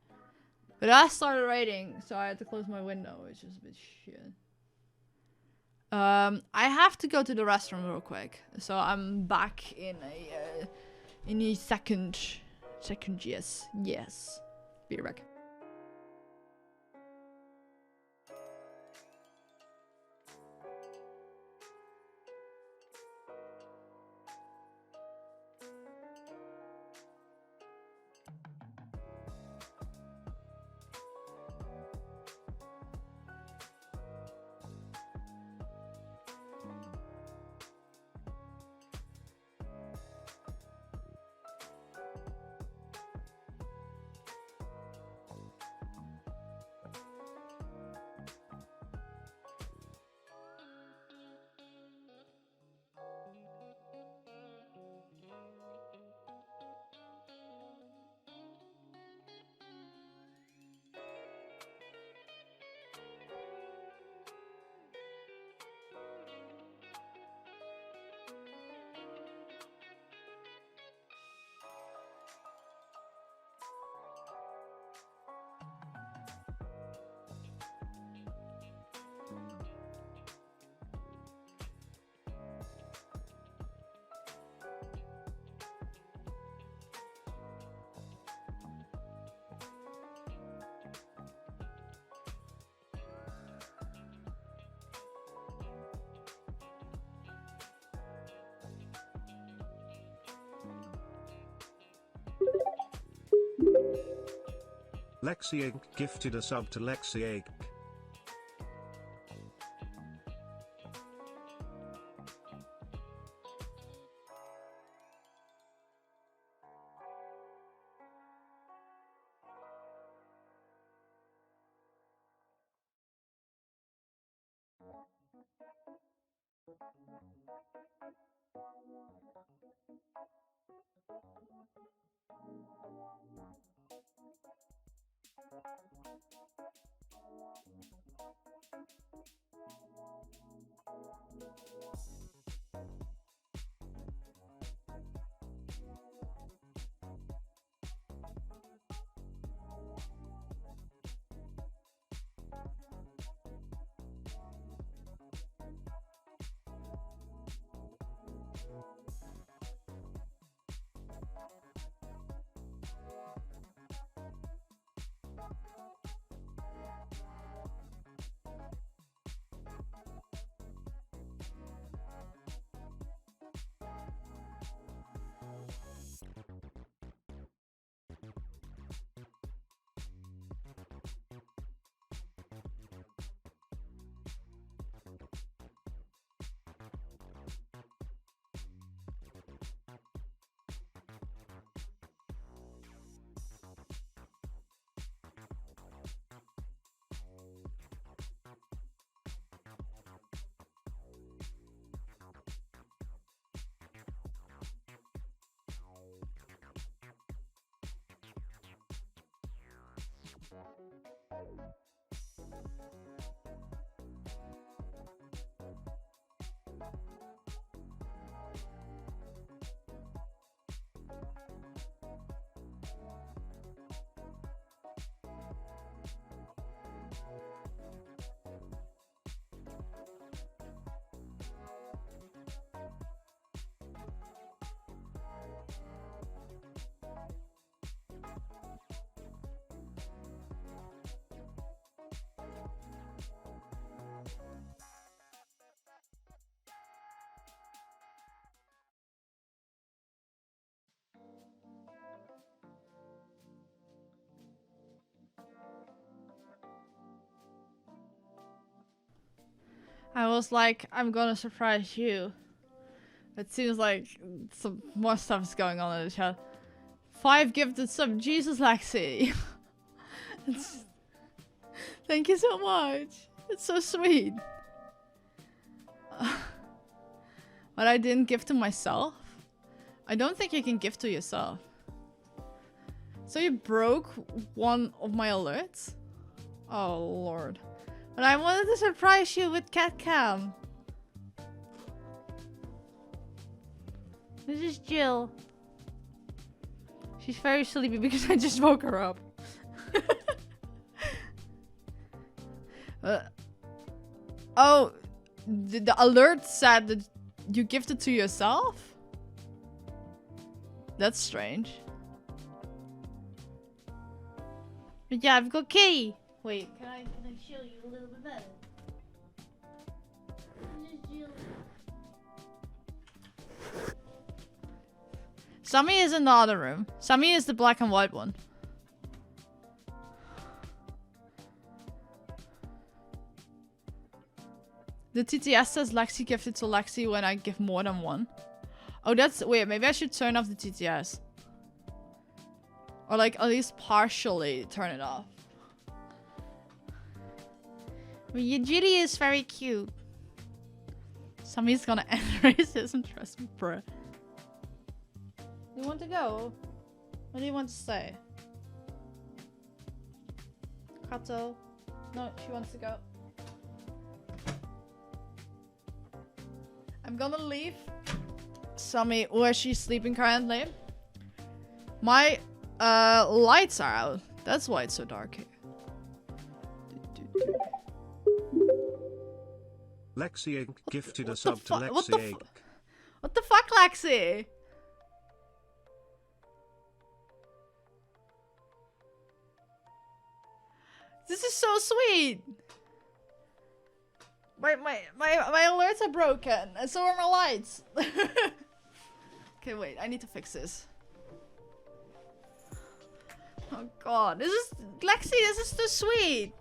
But I started raining, so I had to close my window, which is a bit shit. I have to go to the restroom real quick, so I'm back in a second. Yes. Be right back. Lexi Inc. gifted a sub to Lexi Inc. I was like, I'm gonna surprise you. It seems like some more stuff is going on in the chat. 5 gifted sub. Jesus, Lexi. Thank you so much. It's so sweet. But I didn't give to myself. I don't think you can give to yourself. So you broke one of my alerts? Oh lord. But I wanted to surprise you with cat cam. This is Jill. She's very sleepy because I just woke her up. Oh, the alert said that you gifted to yourself? That's strange. But yeah, I've got key. Wait, can I show you a little bit better? Sammy is in the other room. Sammy is the black and white one. The TTS says Lexi gifted to Lexi when I give more than one. Oh, that's weird. Maybe I should turn off the TTS. Or like at least partially turn it off. But your Judy is very cute. Sammy's gonna end racism, trust me, bruh. You want to go? What do you want to say? Kato? No, she wants to go. I'm gonna leave Sammy where she's sleeping currently. My lights are out. That's why it's so dark here. Lexi Inc. gifted a sub to Lexi Inc. What the fuck, Lexi? This is so sweet. My alerts are broken, and so are my lights. Okay, wait. I need to fix this. Oh god, Lexi, this is too sweet.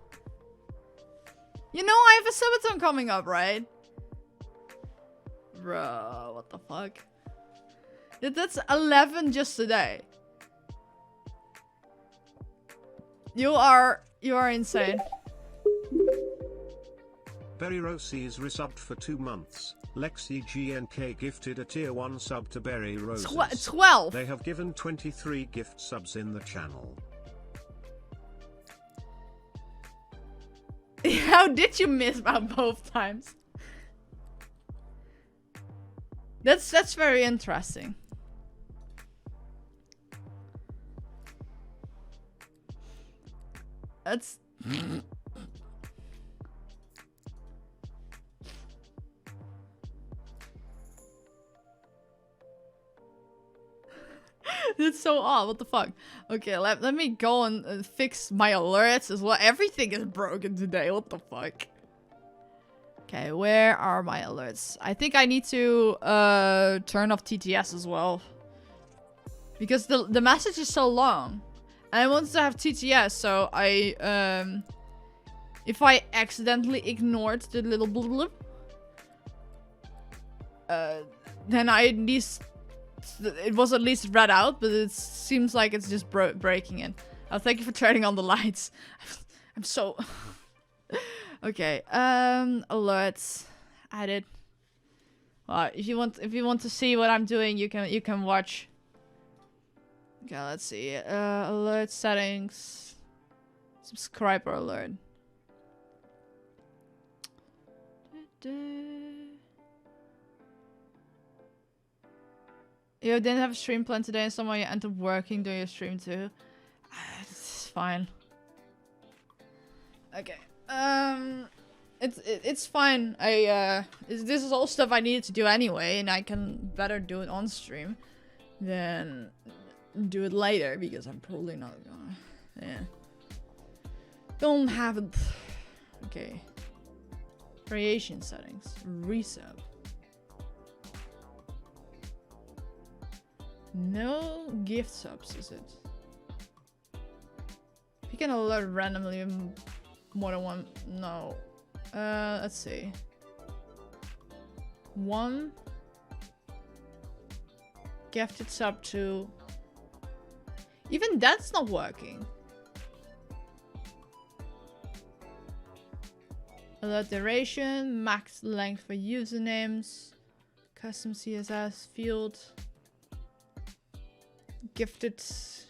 You know I have a subathon coming up, right? Bro, what the fuck? That's 11 just today. You are insane. Berry Rossi is resubbed for 2 months. Lexi GNK gifted a tier 1 sub to Berry Roses. 12. They have given 23 gift subs in the channel. How did you miss out both times? That's very interesting. That's That's so odd. What the fuck? Okay, let me go and fix my alerts as well. Everything is broken today. What the fuck? Okay, where are my alerts? I think I need to turn off TTS as well. Because the message is so long. And I wanted to have TTS, so I if I accidentally ignored the little blip, then I at least it was at least read out, but it seems like it's just breaking in. Oh, thank you for turning on the lights. I'm so okay. Alerts added. Well, if you want to see what I'm doing, you can watch. Okay, let's see. Alert settings. Subscriber alert. You didn't have a stream plan today and somehow you end up working during your stream too. It's fine. Okay. It's fine. This is all stuff I needed to do anyway, and I can better do it on stream than do it later because I'm probably not gonna. Yeah. Don't have it. Okay. Variation settings. Resub. No gift subs, is it? You can alert randomly more than one. No. Let's see. 1 gifted sub to. Even that's not working. Alert duration, max length for usernames, custom CSS field. Gifted subs.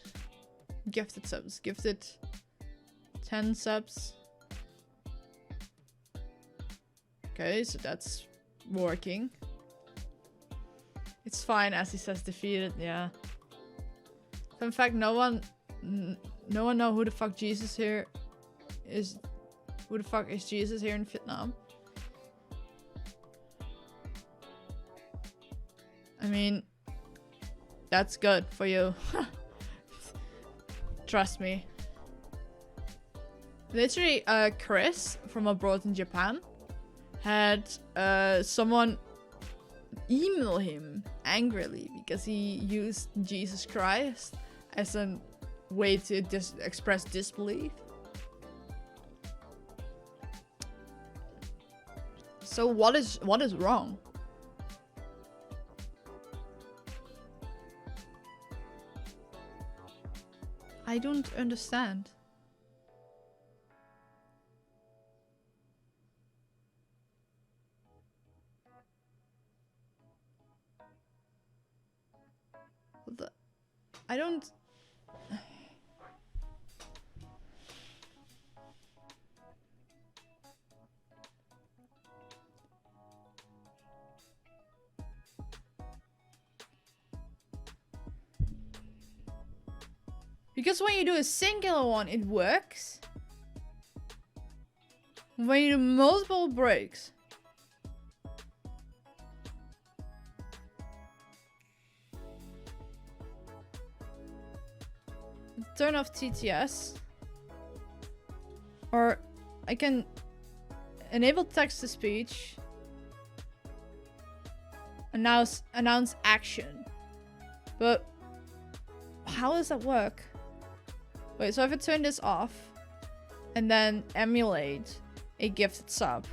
Gifted 10 subs. Okay, so that's working. It's fine, as he says, defeated. Yeah. In fact, no one know who the fuck Jesus here is. Who the fuck is Jesus here in Vietnam? I mean, that's good for you. Trust me. Literally, Chris from abroad in Japan had someone email him angrily because he used Jesus Christ as a way to express disbelief. So what is wrong? I don't understand. I don't. Because when you do a singular one, it works. When you do multiple breaks. Turn off TTS. Or I can enable text-to-speech. Announce action. But how does that work? Wait, so if I turn this off and then emulate a gifted sub.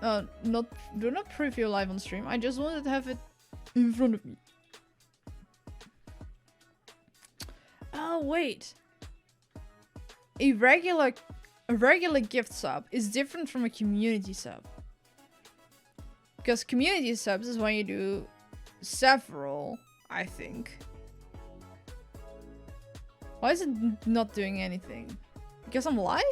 Do not preview live on stream. I just wanted to have it in front of me. Oh wait. A regular gift sub is different from a community sub. Because community subs is when you do several, I think. Why is it not doing anything? Because I'm live?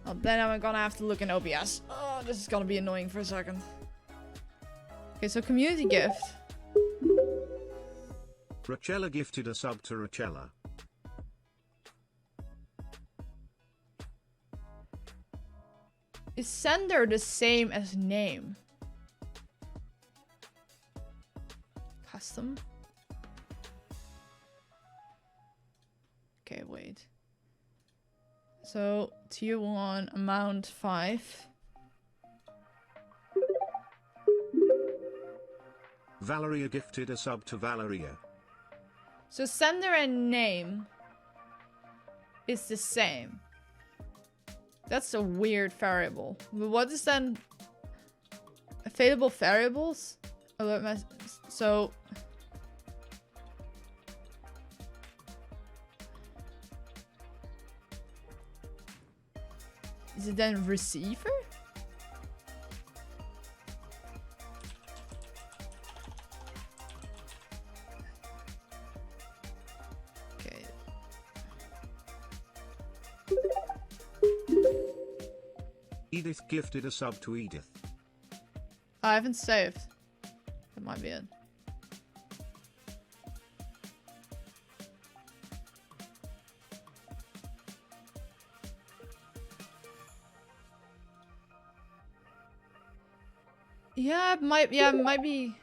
Oh, then I'm gonna have to look in OBS. Oh, this is gonna be annoying for a second. Okay, so community gift. Rachella gifted a sub to Rachella. Is sender the same as name? Custom? Okay, wait. So, tier 1, amount 5. Valeria gifted a sub to Valeria. So sender and name is the same. That's a weird variable. But what is then available variables? So is it then receiver? Okay. Edith gifted a sub to Edith. I haven't saved. That might be it. Yeah, it might be.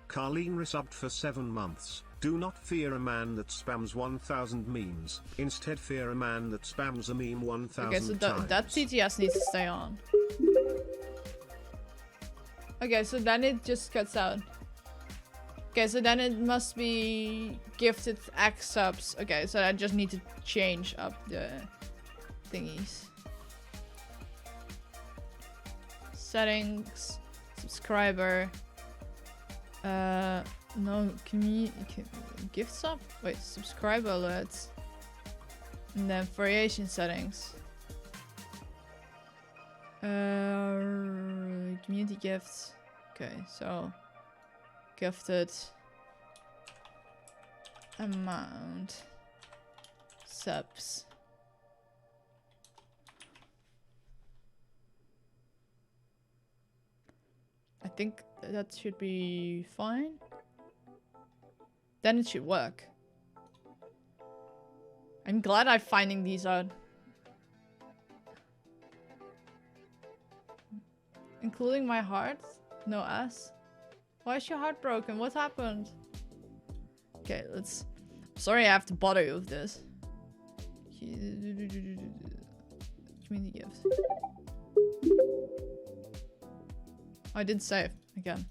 Carlene resubbed for 7 months. Do not fear a man that spams 1,000 memes. Instead fear a man that spams a meme 1,000 Okay, so times. that TTS needs to stay on. Okay, so then it just cuts out. Okay, so then it must be gifted X subs. Okay, so I just need to change up the thingies. Settings, subscriber. No, gift sub? Wait, subscriber alerts. And then variation settings. Community gifts. Okay, so gifted amount subs. I think that should be fine. Then it should work. I'm glad I'm finding these out. Including my heart? No S? Why is your heart broken? What happened? Okay, let's... Sorry I have to bother you with this. Community gifts. I did save again.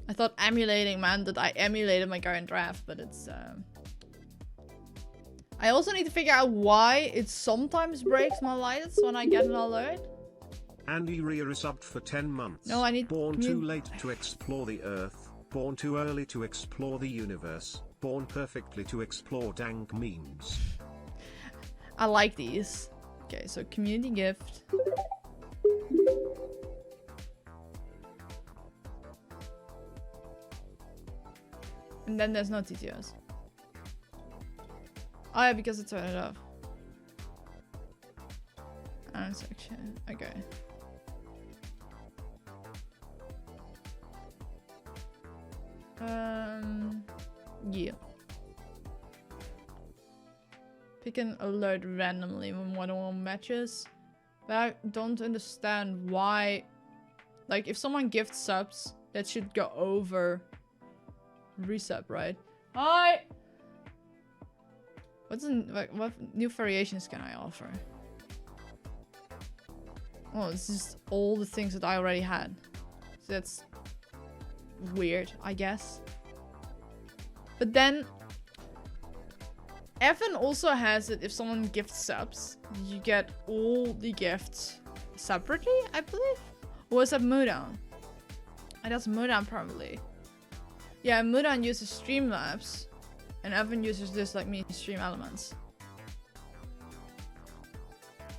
I thought emulating meant that I emulated my current draft, but it's I also need to figure out why it sometimes breaks my lights when I get an alert. Andy Ria resubbed for 10 months. No, I need Born too late to explore the earth. Born too early to explore the universe. Born perfectly to explore dank memes. I like these. Okay, so community gift. And then there's no TTS. Oh yeah, because I turned it off. Section. Okay. Yeah. Pick an alert randomly when one-on-one matches. But I don't understand why. Like, if someone gifts subs, that should go over resub, right? Hi! What new variations can I offer? Oh, it's just all the things that I already had. So that's weird, I guess. But then Evan also has it if someone gifts subs, you get all the gifts separately, I believe? Or is that Mudan? And that's Mudan probably. Yeah, Mudan uses Streamlabs, and Evan uses this like me, Stream Elements.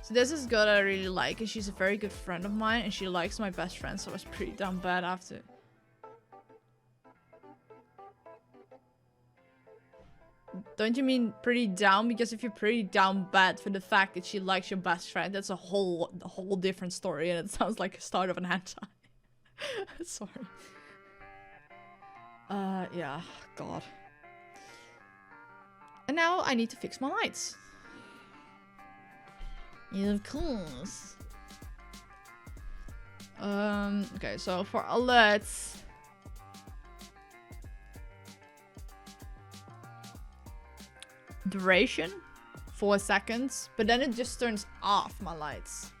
So this is girl that I really like, and she's a very good friend of mine, and she likes my best friend, so I was pretty damn bad after. Don't you mean pretty down? Because if you're pretty down bad for the fact that she likes your best friend, that's a whole different story, and it sounds like a start of an hentai. Sorry. Yeah, God. And now I need to fix my lights. Yeah, of course. Okay, so for alerts. Duration 4 seconds, but then it just turns off my lights.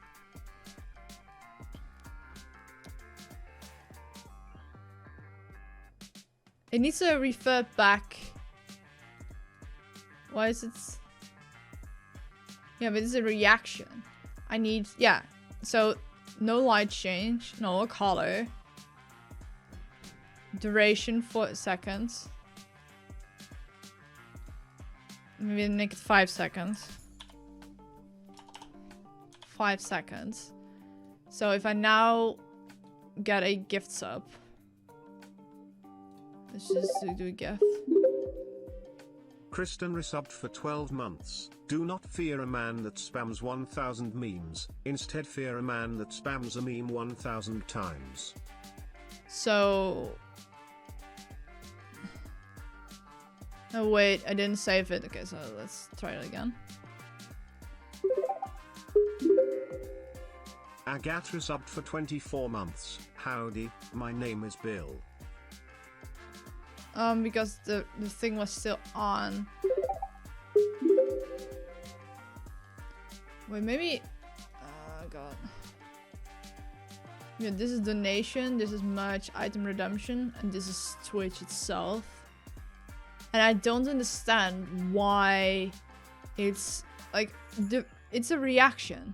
It needs to revert back. Why is it? Yeah, but it's a reaction. I need, yeah. So no light change, no color. Duration 4 seconds. Maybe make it 5 seconds. 5 seconds. So if I now get a gift sub. Let's just do a gift. Kristen resubbed for 12 months. Do not fear a man that spams 1000 memes. Instead fear a man that spams a meme 1000 times. So... Oh wait, I didn't save it. Okay, so let's try it again. Agatha subbed for 24 months. Howdy, my name is Bill. Because the thing was still on. Wait, maybe... Oh god. Yeah, this is donation, this is merch, item redemption, and this is Twitch itself. And I don't understand why it's like it's a reaction.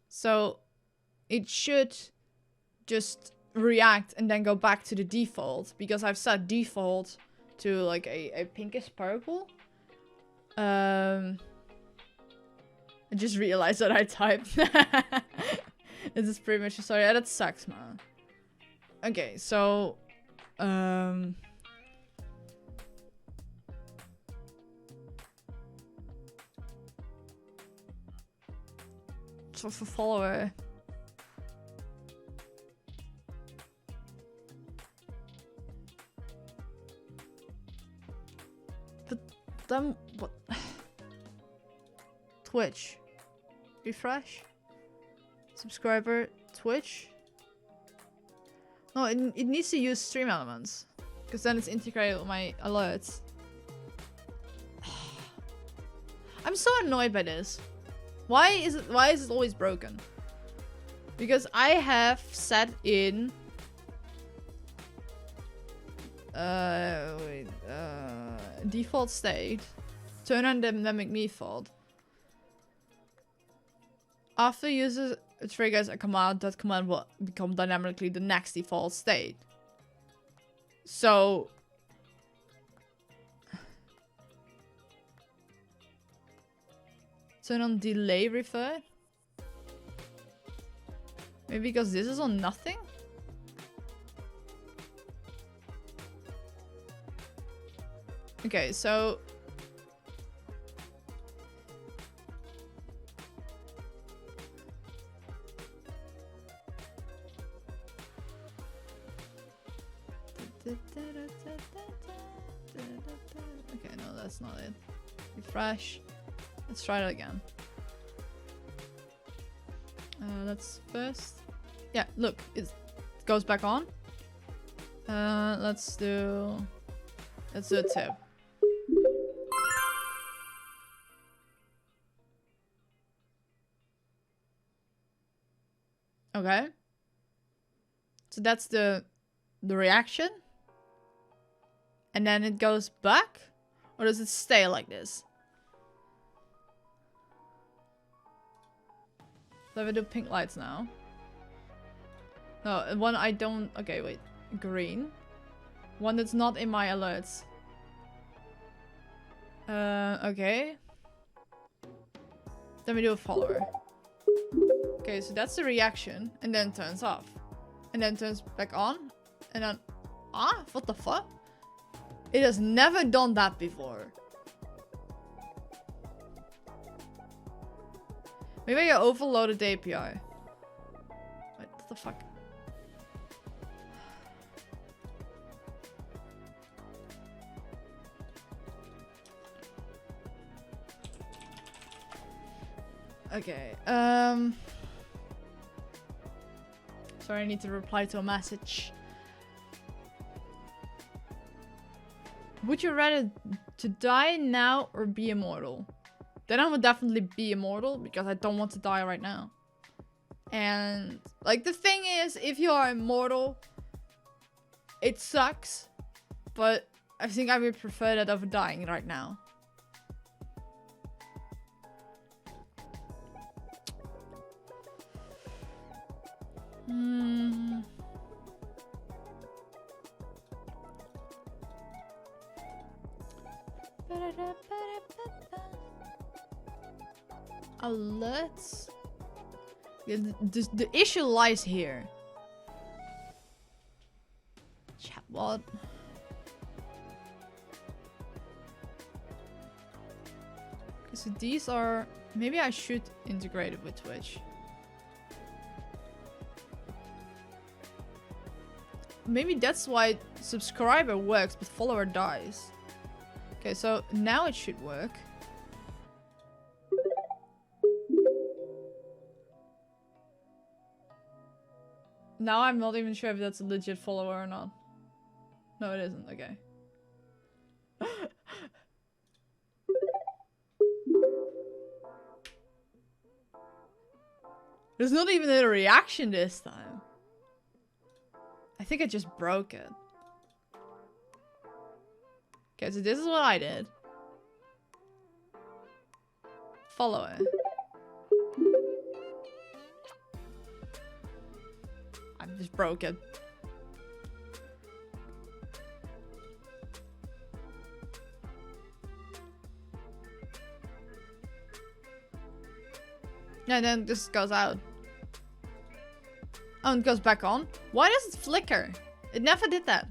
So it should just react and then go back to the default, because I've set default to like a pinkish purple. I just realized that I typed. This is pretty much sorry. Yeah, that sucks, man. Okay, so so for follower. But then what? Twitch. Refresh. Subscriber. Twitch. No, it needs to use Stream Elements, because then it's integrated with my alerts. I'm so annoyed by this. Why is it always broken? Because I have set in default state, turn on dynamic default. After user triggers a command, that command will become dynamically the next default state. So turn on delay refer. Maybe because this is on nothing? Okay, so okay, no, that's not it. Refresh. Let's try it again. Let's first... Yeah, look, it goes back on. Let's do a tip. Okay. So that's the reaction. And then it goes back? Or does it stay like this? So if I do pink lights now. No, one I don't... Okay, wait. Green. One that's not in my alerts. Okay. Then we do a follower. Okay, so that's the reaction. And then turns off. And then turns back on. And then... Ah, what the fuck? It has never done that before. Maybe I overloaded the API. Wait, what the fuck? Okay, sorry, I need to reply to a message. Would you rather to die now or be immortal? Then I would definitely be immortal because I don't want to die right now. And like the thing is, if you are immortal, it sucks. But I think I would prefer that over dying right now. Alerts. Yeah, the issue lies here. Chatbot. Okay, so these are... Maybe I should integrate it with Twitch. Maybe that's why subscriber works, but follower dies. Okay, so now it should work. Now I'm not even sure if that's a legit follower or not. No, it isn't. Okay. There's not even a reaction this time. I think I just broke it. Okay, so this is what I did. Follow it. I just broke it. Yeah, then this goes out. Oh, and it goes back on. Why does it flicker? It never did that.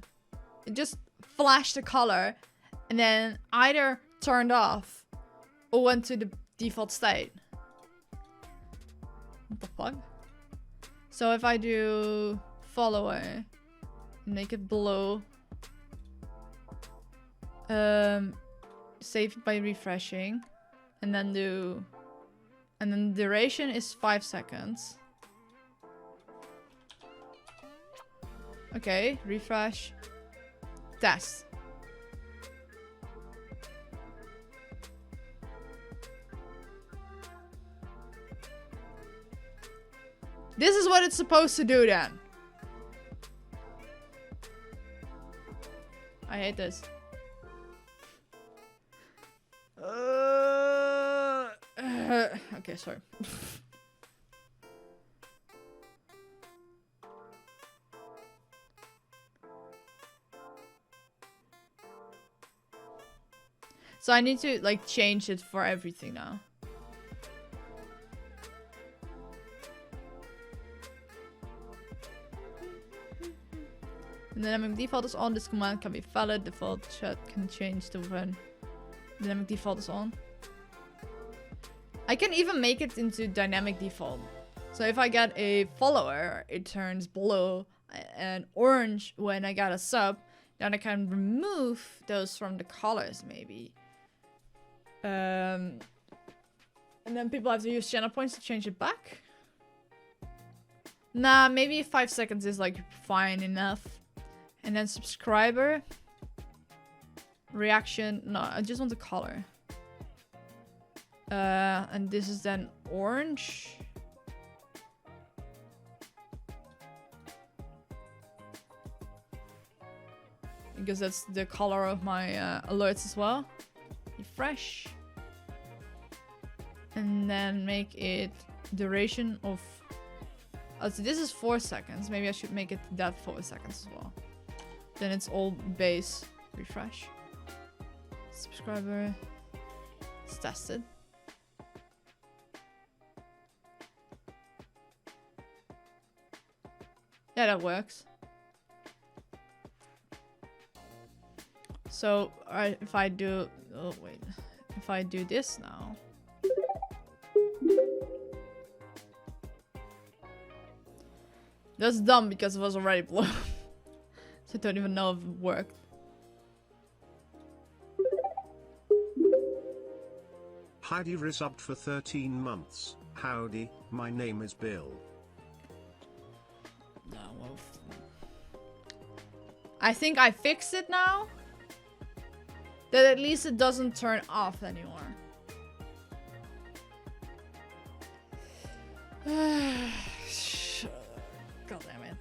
It just flashed a color and then either turned off or went to the default state. What the fuck? So if I do follower, make it blue, save it by refreshing, and then the duration is 5 seconds. Okay, refresh, test. This is what it's supposed to do then. I hate this. Okay, sorry. So I need to like change it for everything now. Dynamic default is on. This command can be valid. Default chat can change to when dynamic default is on. I can even make it into dynamic default. So if I get a follower, it turns blue and orange when I got a sub. Then I can remove those from the colors maybe. And then people have to use channel points to change it back. Nah, maybe 5 seconds is like fine enough. And then subscriber. Reaction. No, I just want the color. And this is then orange. because that's the color of my alerts as well. Refresh. And then make it duration of... Oh, so this is 4 seconds. Maybe I should make it that 4 seconds as well. Then it's all base. Refresh. Subscriber. It's tested. Yeah, that works. So, if I do... Oh, wait. If I do this now... That's dumb because it was already blown. So I don't even know if it worked. Heidi resubbed for 13 months. Howdy, my name is Bill. No, well, I think I fixed it now. That at least it doesn't turn off anymore. God damn it.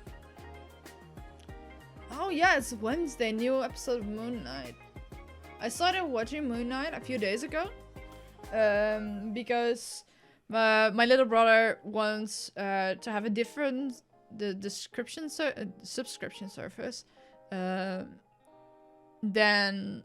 Oh yeah, it's Wednesday, new episode of Moon Knight. I started watching Moon Knight a few days ago. Because my little brother wants to have a different subscription service than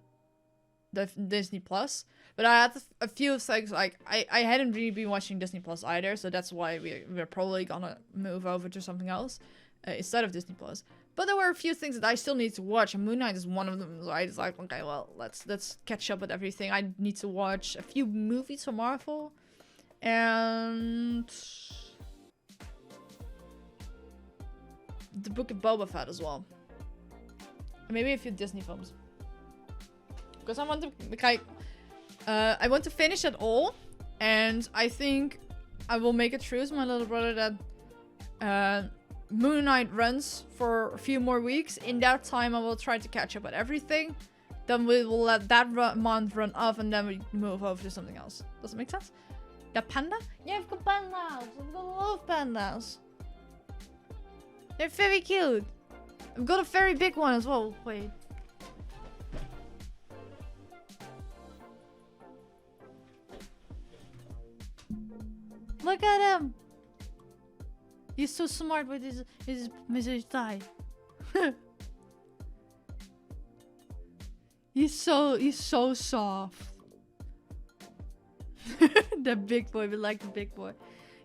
the Disney Plus. But I had a few things, like I hadn't really been watching Disney Plus either, so that's why we're probably gonna move over to something else instead of Disney Plus. But there were a few things that I still need to watch, and Moon Knight is one of them. So I was like, okay, well, let's catch up with everything. I need to watch a few movies from Marvel, and the Book of Boba Fett as well, and maybe a few Disney films. Because I want to, like, I want to finish it all, and I think I will make it truce, my little brother, that Moon Knight runs for a few more weeks. In that time, I will try to catch up with everything. Then we will let that month run off, and then we move over to something else. Does it make sense? The panda? Yeah, I've got pandas. I've got a lot of pandas. They're very cute. I've got a very big one as well. Wait. Look at him. He's so smart with his tie. He's so soft. The big boy, we like the big boy.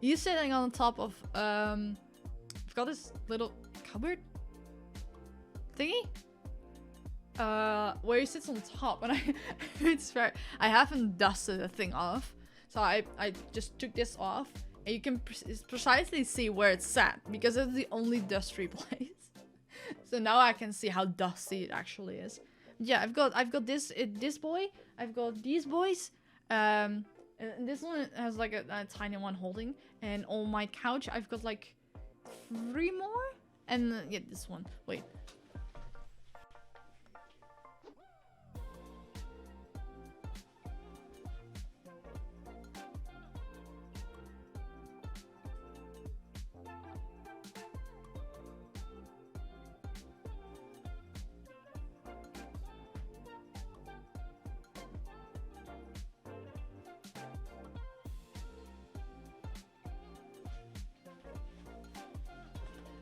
He's sitting on top of I've got this little cupboard thingy. Where he sits on top, and I haven't dusted the thing off. So I just took this off. And you can precisely see where it's sat, because it's the only dust-free place. So now I can see how dusty it actually is. Yeah, I've got this boy. I've got these boys. And this one has like a tiny one holding. And on my couch, I've got like 3 more. And yeah, this one. Wait.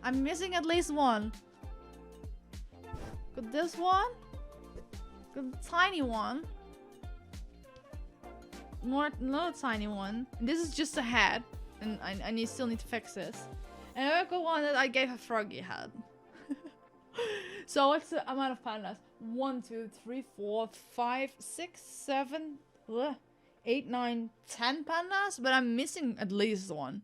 I'm missing at least one. Got this one. Got a tiny one. Another tiny one. And this is just a head. And I still need to fix this. And I got one that I gave a froggy head. So what's the amount of pandas? 1, 2, 3, 4, 5, 6, 7, 8, 9, 10 pandas? But I'm missing at least one.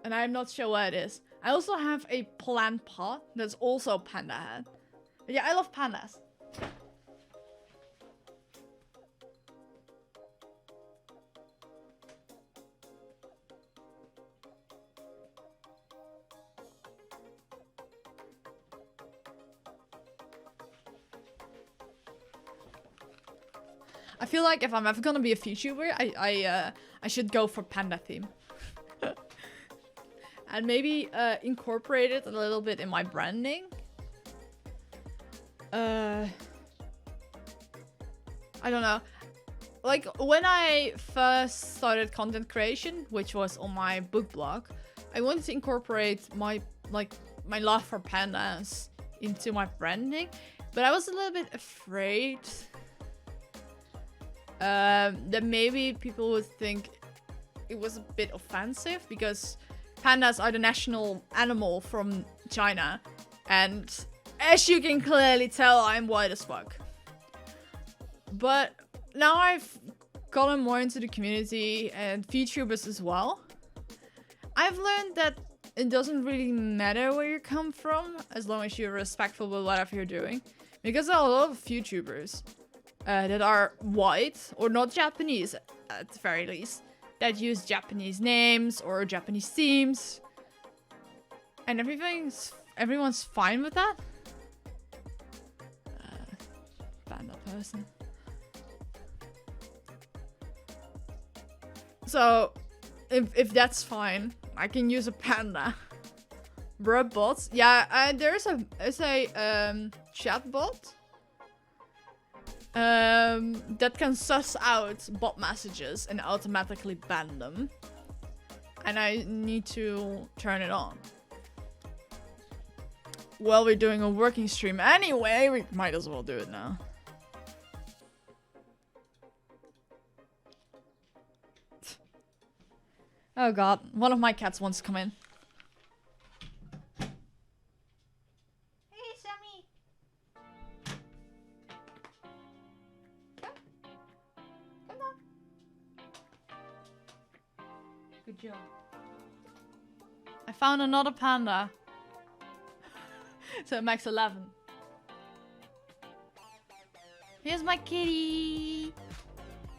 And I'm not sure where it is. I also have a plant pot that's also panda head. But yeah, I love pandas. I feel like if I'm ever gonna be a VTuber, I should go for panda theme. And maybe incorporate it a little bit in my branding. I don't know. Like, when I first started content creation, which was on my book blog, I wanted to incorporate my love for pandas into my branding, but I was a little bit afraid that maybe people would think it was a bit offensive, because pandas are the national animal from China, and as you can clearly tell, I'm white as fuck. But now I've gotten more into the community and VTubers as well. I've learned that it doesn't really matter where you come from, as long as you're respectful with whatever you're doing. Because there are a lot of VTubers that are white, or not Japanese at the very least, that use Japanese names or Japanese themes. And everyone's fine with that. Panda person. So, if that's fine, I can use a panda. Bruh bots. Yeah, there's a chat bot that can suss out bot messages and automatically ban them. And I need to turn it on. Well, we're doing a working stream anyway, we might as well do it now. Oh god, one of my cats wants to come in. Hey, Sammy. Come on. Good job. I found another panda. So it makes 11. Here's my kitty.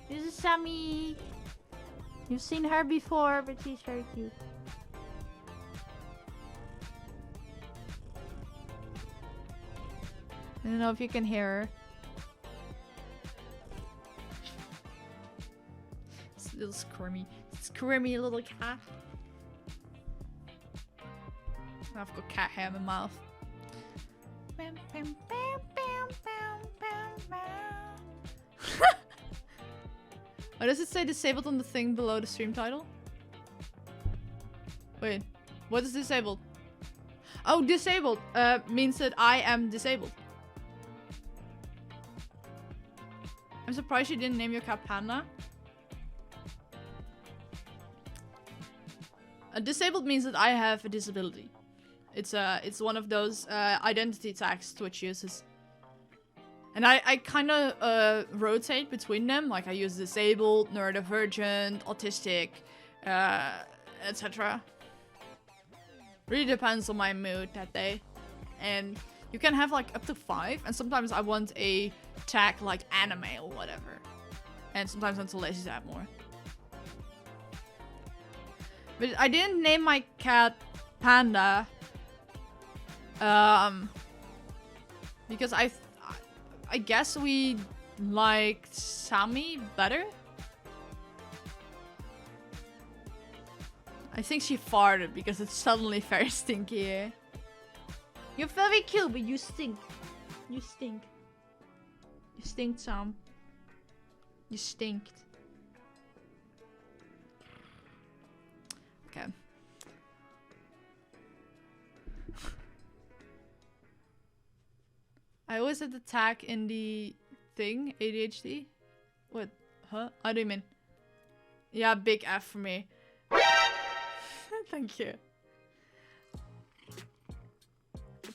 This is Sammy. You've seen her before, but she's very cute. I don't know if you can hear her. It's a little squirmy little cat. I've got cat hair in my mouth. Oh, does it say disabled on the thing below the stream title? Wait, what is disabled? Oh, disabled means that I am disabled. I'm surprised you didn't name your cat Panda. Disabled means that I have a disability. It's one of those identity tags Twitch uses. And I kind of rotate between them. Like I use disabled, neurodivergent, autistic, etc. Really depends on my mood that day. And you can have like up to 5. And sometimes I want a tag like anime or whatever. And sometimes I'm too lazy to add more. But I didn't name my cat Panda. Because I guess we liked Sammy better. I think she farted because it's suddenly very stinky here. You're very cute, but you stink. You stink. You stink, Sam. You stinked. Okay. I always have the tag in the thing, ADHD. What? Huh? How do you mean? Yeah, big F for me. Thank you.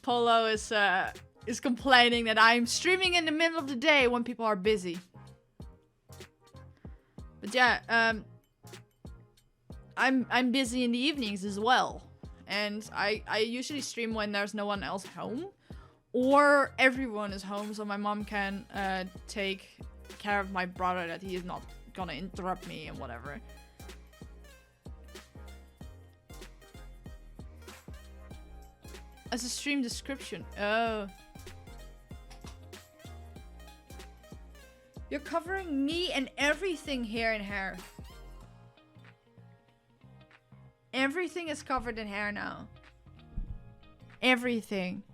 Polo is complaining that I'm streaming in the middle of the day when people are busy. But yeah, I'm busy in the evenings as well. And I usually stream when there's no one else home. Or everyone is home, so my mom can take care of my brother, that he is not gonna interrupt me and whatever. As a stream description. Oh. You're covering me and everything here in hair. Everything is covered in hair now. Everything.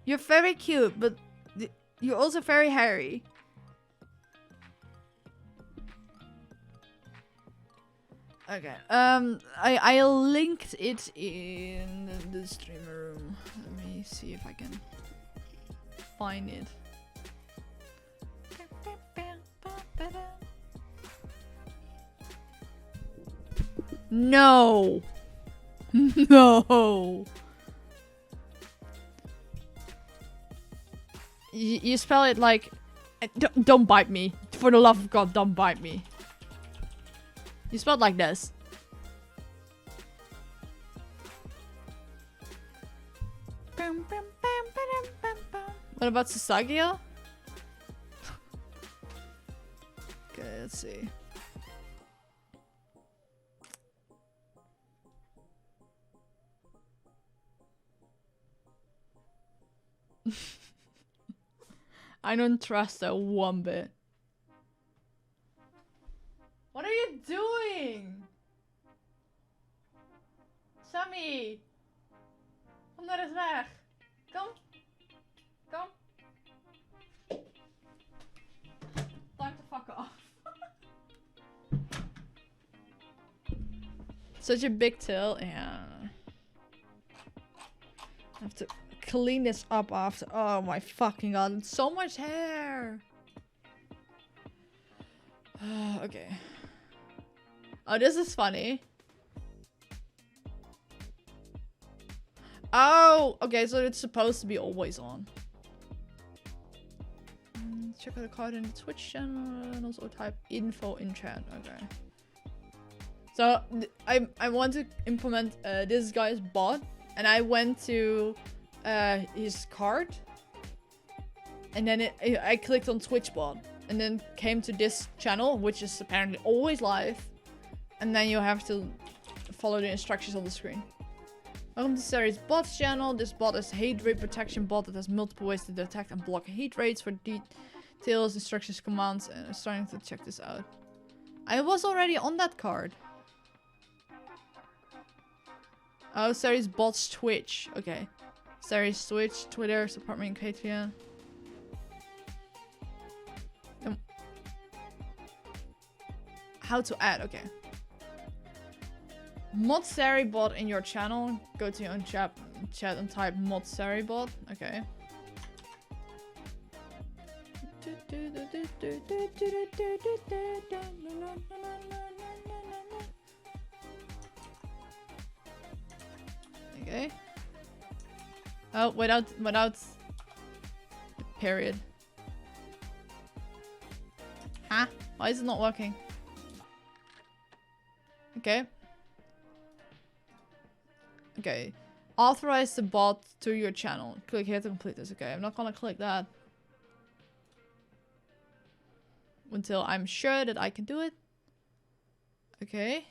You're very cute, but you're also very hairy. Okay. I linked it in the streamer room. Let me see if I can find it. No. No. You spell it like... Don't bite me. For the love of God, don't bite me. You spell it like this. What about Sasagio? Okay, let's see. I don't trust her one bit. What are you doing? Sammy! Kom daar eens weg. Kom. Kom. Time to fuck off. Such a big tail. Yeah. I have to clean this up after. Oh my fucking god. It's so much hair. Okay. Oh, this is funny. Oh, okay, so it's supposed to be always on. Check out the card in the Twitch channel and also type info in chat. Okay. So I want to implement this guy's bot, and I went to his card, and then I clicked on Twitch bot, and then came to this channel, which is apparently always live, and then you have to follow the instructions on the screen. Welcome to Series Bots channel. This bot is a hate rate protection bot that has multiple ways to detect and block hate rates. For details, instructions, commands, and I'm starting to check this out. I was already on that card. Oh, Series Bots Twitch. Okay. Series Twitch, Twitter, support me in Patreon. How to add, okay. Mod Seribot in your channel. Go to your own chat and type Mod Seribot. Okay. Okay. Oh, without the period. Huh? Why is it not working? Okay. Okay. Authorize the bot to your channel. Click here to complete this. Okay, I'm not gonna click that until I'm sure that I can do it. Okay.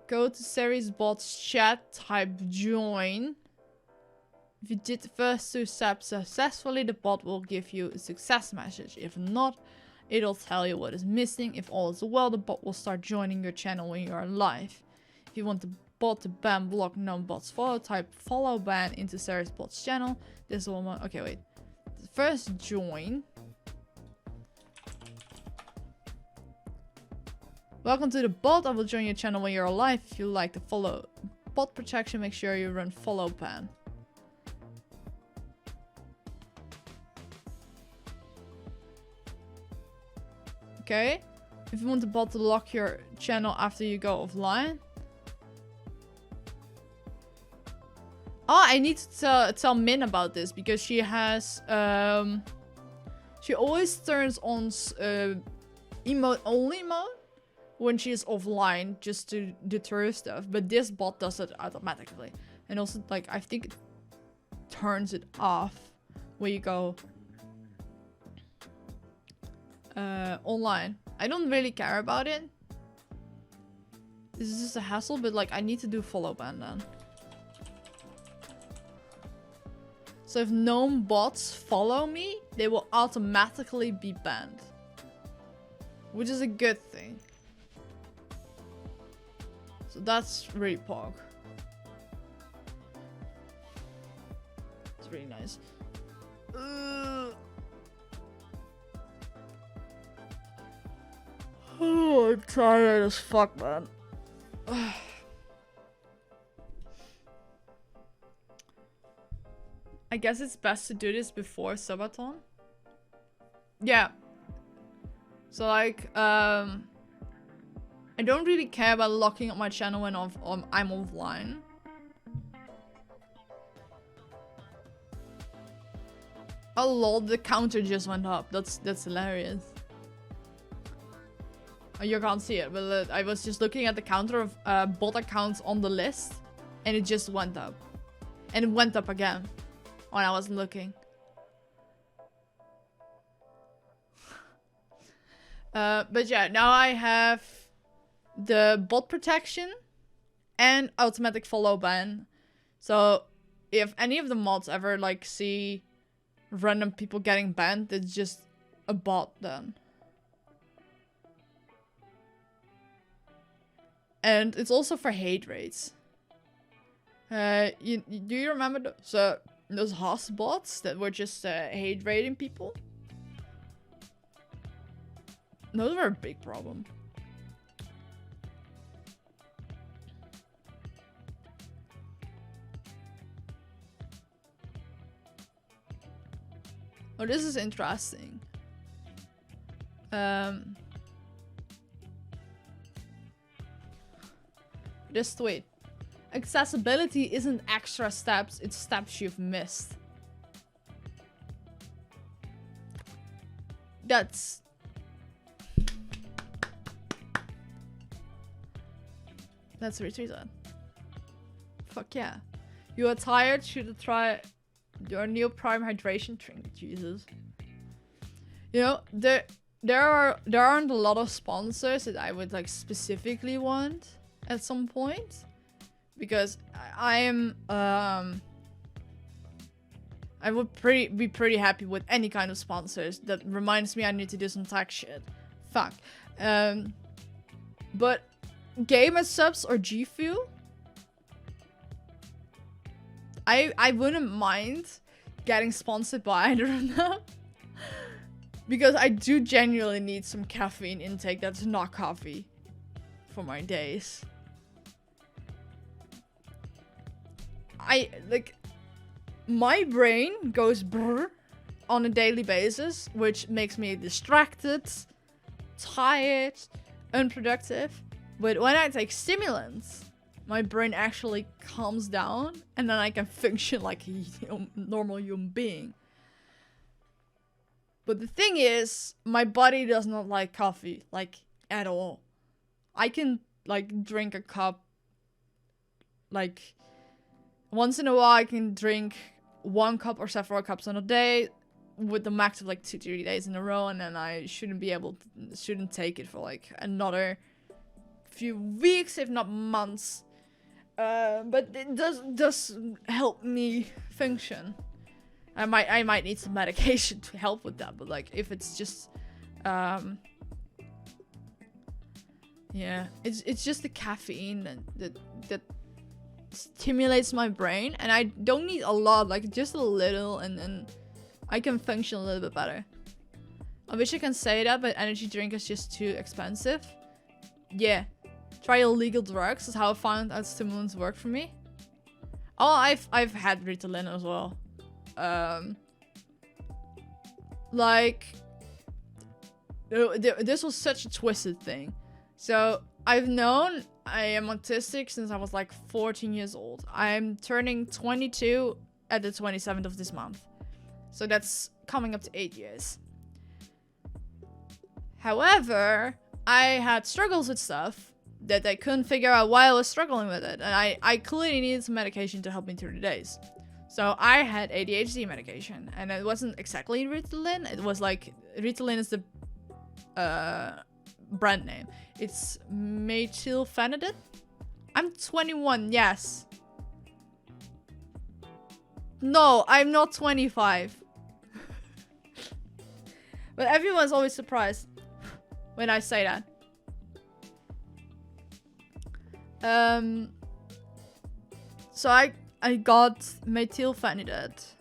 Go to Series Bots chat, type join. If you did the first two steps successfully, the bot will give you a success message. If not, it'll tell you what is missing. If all is well, the bot will start joining your channel when you are live. If you want the bot to ban, block, non-bots follow, type follow ban into Series Bots channel. This one, okay, wait. First join. Welcome to the bot. I will join your channel when you're live. If you like to follow bot protection, make sure you run follow ban. Okay. If you want the bot to lock your channel after you go offline. Oh, I need to tell Min about this because she has she always turns on emote only mode when she is offline just to deter stuff, but this bot does it automatically. And also, like, I think it turns it off when you go online. I don't really care about it. This is just a hassle, but like I need to do follow ban then. So if gnome bots follow me, they will automatically be banned. Which is a good thing. So that's really pog. really nice. Oh, I'm tired as fuck, man. I guess it's best to do this before subathon. Yeah. So like, I don't really care about locking up my channel when I'm offline. Oh lol, the counter just went up. That's hilarious. Oh, you can't see it, but I was just looking at the counter of bot accounts on the list, and it just went up. And it went up again when I wasn't looking. But yeah, now I have the bot protection and automatic follow ban. So if any of the mods ever like see random people getting banned, it's just a bot then. And it's also for hate rates. Do you remember those host bots that were just hate rating people? Those were a big problem. Oh, this is interesting. This tweet. Accessibility isn't extra steps, it's steps you've missed. Let's retweet that. Fuck yeah. You are tired? Should try your new Prime hydration drink. Jesus. You know, there aren't a lot of sponsors that I would like specifically want at some point, because I would be pretty happy with any kind of sponsors that reminds me I need to do some tech shit. Fuck. But gamer subs or G Fuel, I wouldn't mind getting sponsored by either of them. Because I do genuinely need some caffeine intake that's not coffee for my days. My brain goes brr on a daily basis, which makes me distracted, tired, unproductive. But when I take stimulants, my brain actually calms down, and then I can function like a normal human being. But the thing is, my body does not like coffee, like, at all. I can, like, drink a cup, like, once in a while I can drink 1 cup or several cups on a day, with the max of, like, 2-3 days in a row, and then I shouldn't take it for, like, another few weeks, if not months. But it does help me function. I might need some medication to help with that, but like if it's just yeah, it's just the caffeine that stimulates my brain, and I don't need a lot, like just a little, and then I can function a little bit better. I wish I can say that, but energy drink is just too expensive. Yeah. Try illegal drugs is how I found out stimulants work for me. Oh, I've had Ritalin as well. Like, this was such a twisted thing. So I've known I am autistic since I was like 14 years old. I'm turning 22 at the 27th of this month. So that's coming up to 8 years. However, I had struggles with stuff that I couldn't figure out why I was struggling with it. And I clearly needed some medication to help me through the days. So I had ADHD medication, and it wasn't exactly Ritalin. It was like, Ritalin is the brand name. It's methylphenidate. I'm 21, yes. No, I'm not 25. But everyone's always surprised when I say that. So I got methylphenidate,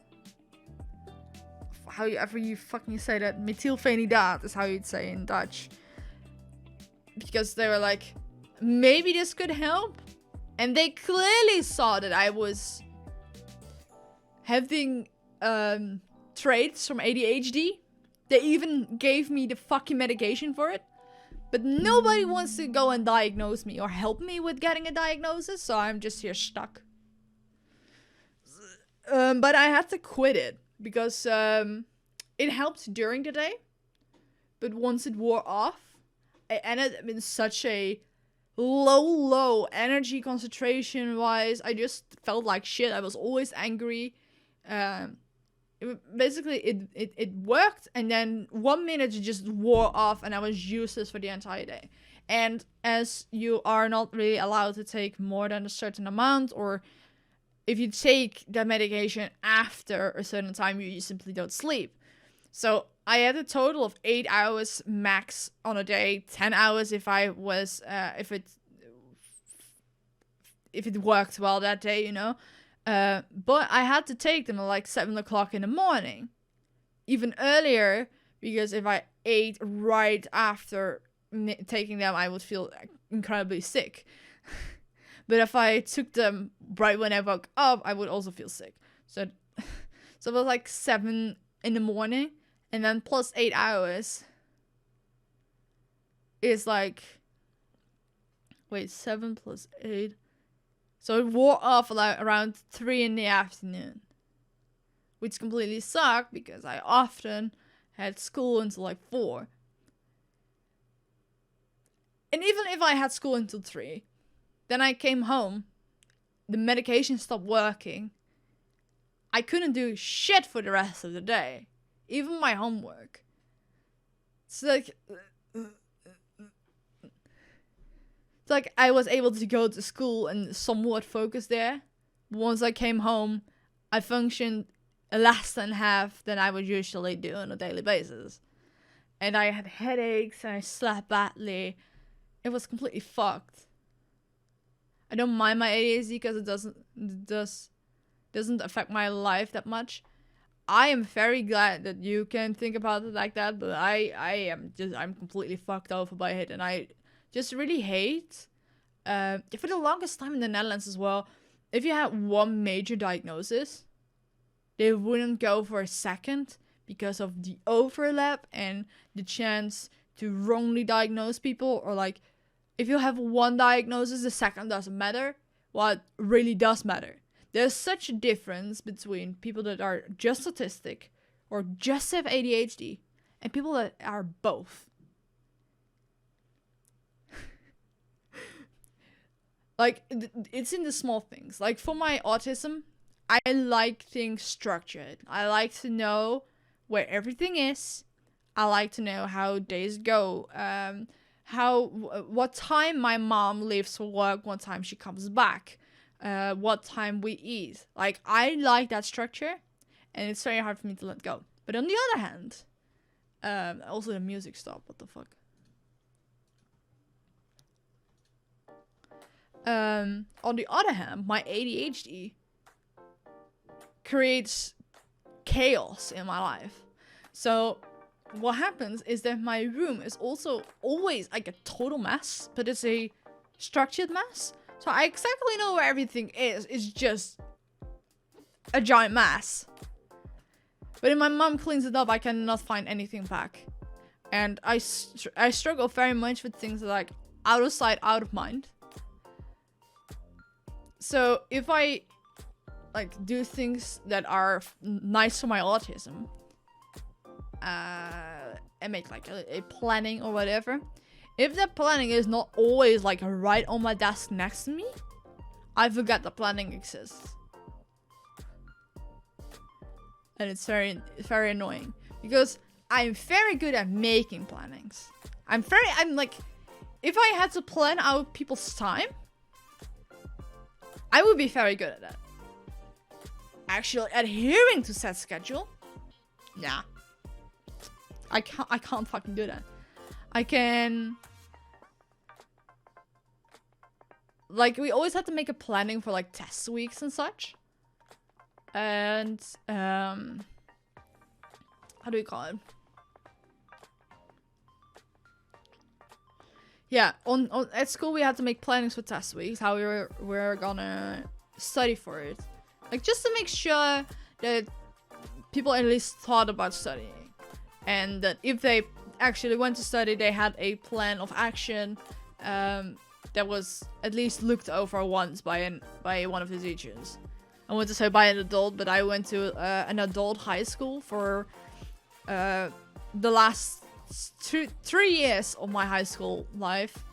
however you fucking say that. Methylphenidate is how you'd say in Dutch. Because they were like, maybe this could help. And they clearly saw that I was having traits from ADHD. They even gave me the fucking medication for it. But nobody wants to go and diagnose me or help me with getting a diagnosis. So I'm just here stuck. But I had to quit it. Because it helped during the day. But once it wore off, I ended up in such a low energy concentration wise. I just felt like shit. I was always angry. Basically, it worked, and then 1 minute it just wore off, and I was useless for the entire day. And as you are not really allowed to take more than a certain amount, or if you take the medication after a certain time, you simply don't sleep. So I had a total of 8 hours max on a day, 10 hours if I was, if it worked well that day, you know. But I had to take them at like 7 o'clock in the morning, even earlier, because if I ate right after taking them, I would feel incredibly sick. But if I took them right when I woke up, I would also feel sick. So it was like 7 in the morning. And then plus 8 hours is like... Wait, 7 plus 8... So it wore off like around 3 in the afternoon. Which completely sucked because I often had school until like 4. And even if I had school until 3, then I came home, the medication stopped working. I couldn't do shit for the rest of the day. Even my homework. It's like I was able to go to school and somewhat focus there. Once I came home, I functioned less than half than I would usually do on a daily basis. And I had headaches and I slept badly. It was completely fucked. I don't mind my ADHD because it doesn't affect my life that much. I am very glad that you can think about it like that, but I'm completely fucked over by it, and I just really hate, for the longest time in the Netherlands as well, if you had one major diagnosis, they wouldn't go for a second because of the overlap and the chance to wrongly diagnose people, or like, if you have one diagnosis, the second doesn't matter. What really does matter. There's such a difference between people that are just autistic or just have ADHD and people that are both. Like, it's in the small things. Like, for my autism, I like things structured. I like to know where everything is. I like to know how days go. What time my mom leaves for work, what time she comes back. What time we eat. Like, I like that structure, and it's very hard for me to let go. But on the other hand, also the music stopped. What the fuck? On the other hand, my ADHD creates chaos in my life. So what happens is that my room is also always like a total mess, but it's a structured mess. So I exactly know where everything is. It's just a giant mess. But if my mom cleans it up, I cannot find anything back. And I struggle very much with things like out of sight, out of mind. So if I like do things that are nice for my autism, and make like a planning or whatever, if the planning is not always like right on my desk next to me, I forget the planning exists. And it's very annoying because I'm very good at making plannings. I'm like, if I had to plan out people's time, I would be very good at that. Actually adhering to set schedule, nah. I can't fucking do that. I can... Like, we always had to make a planning for, like, test weeks and such. And, how do you call it? Yeah, at school we had to make plannings for test weeks, how we're gonna study for it. Like, just to make sure that people at least thought about studying. And that if they actually went to study, they had a plan of action that was at least looked over once by one of the teachers. I want to say by an adult, but I went to an adult high school for the last 3 years of my high school life.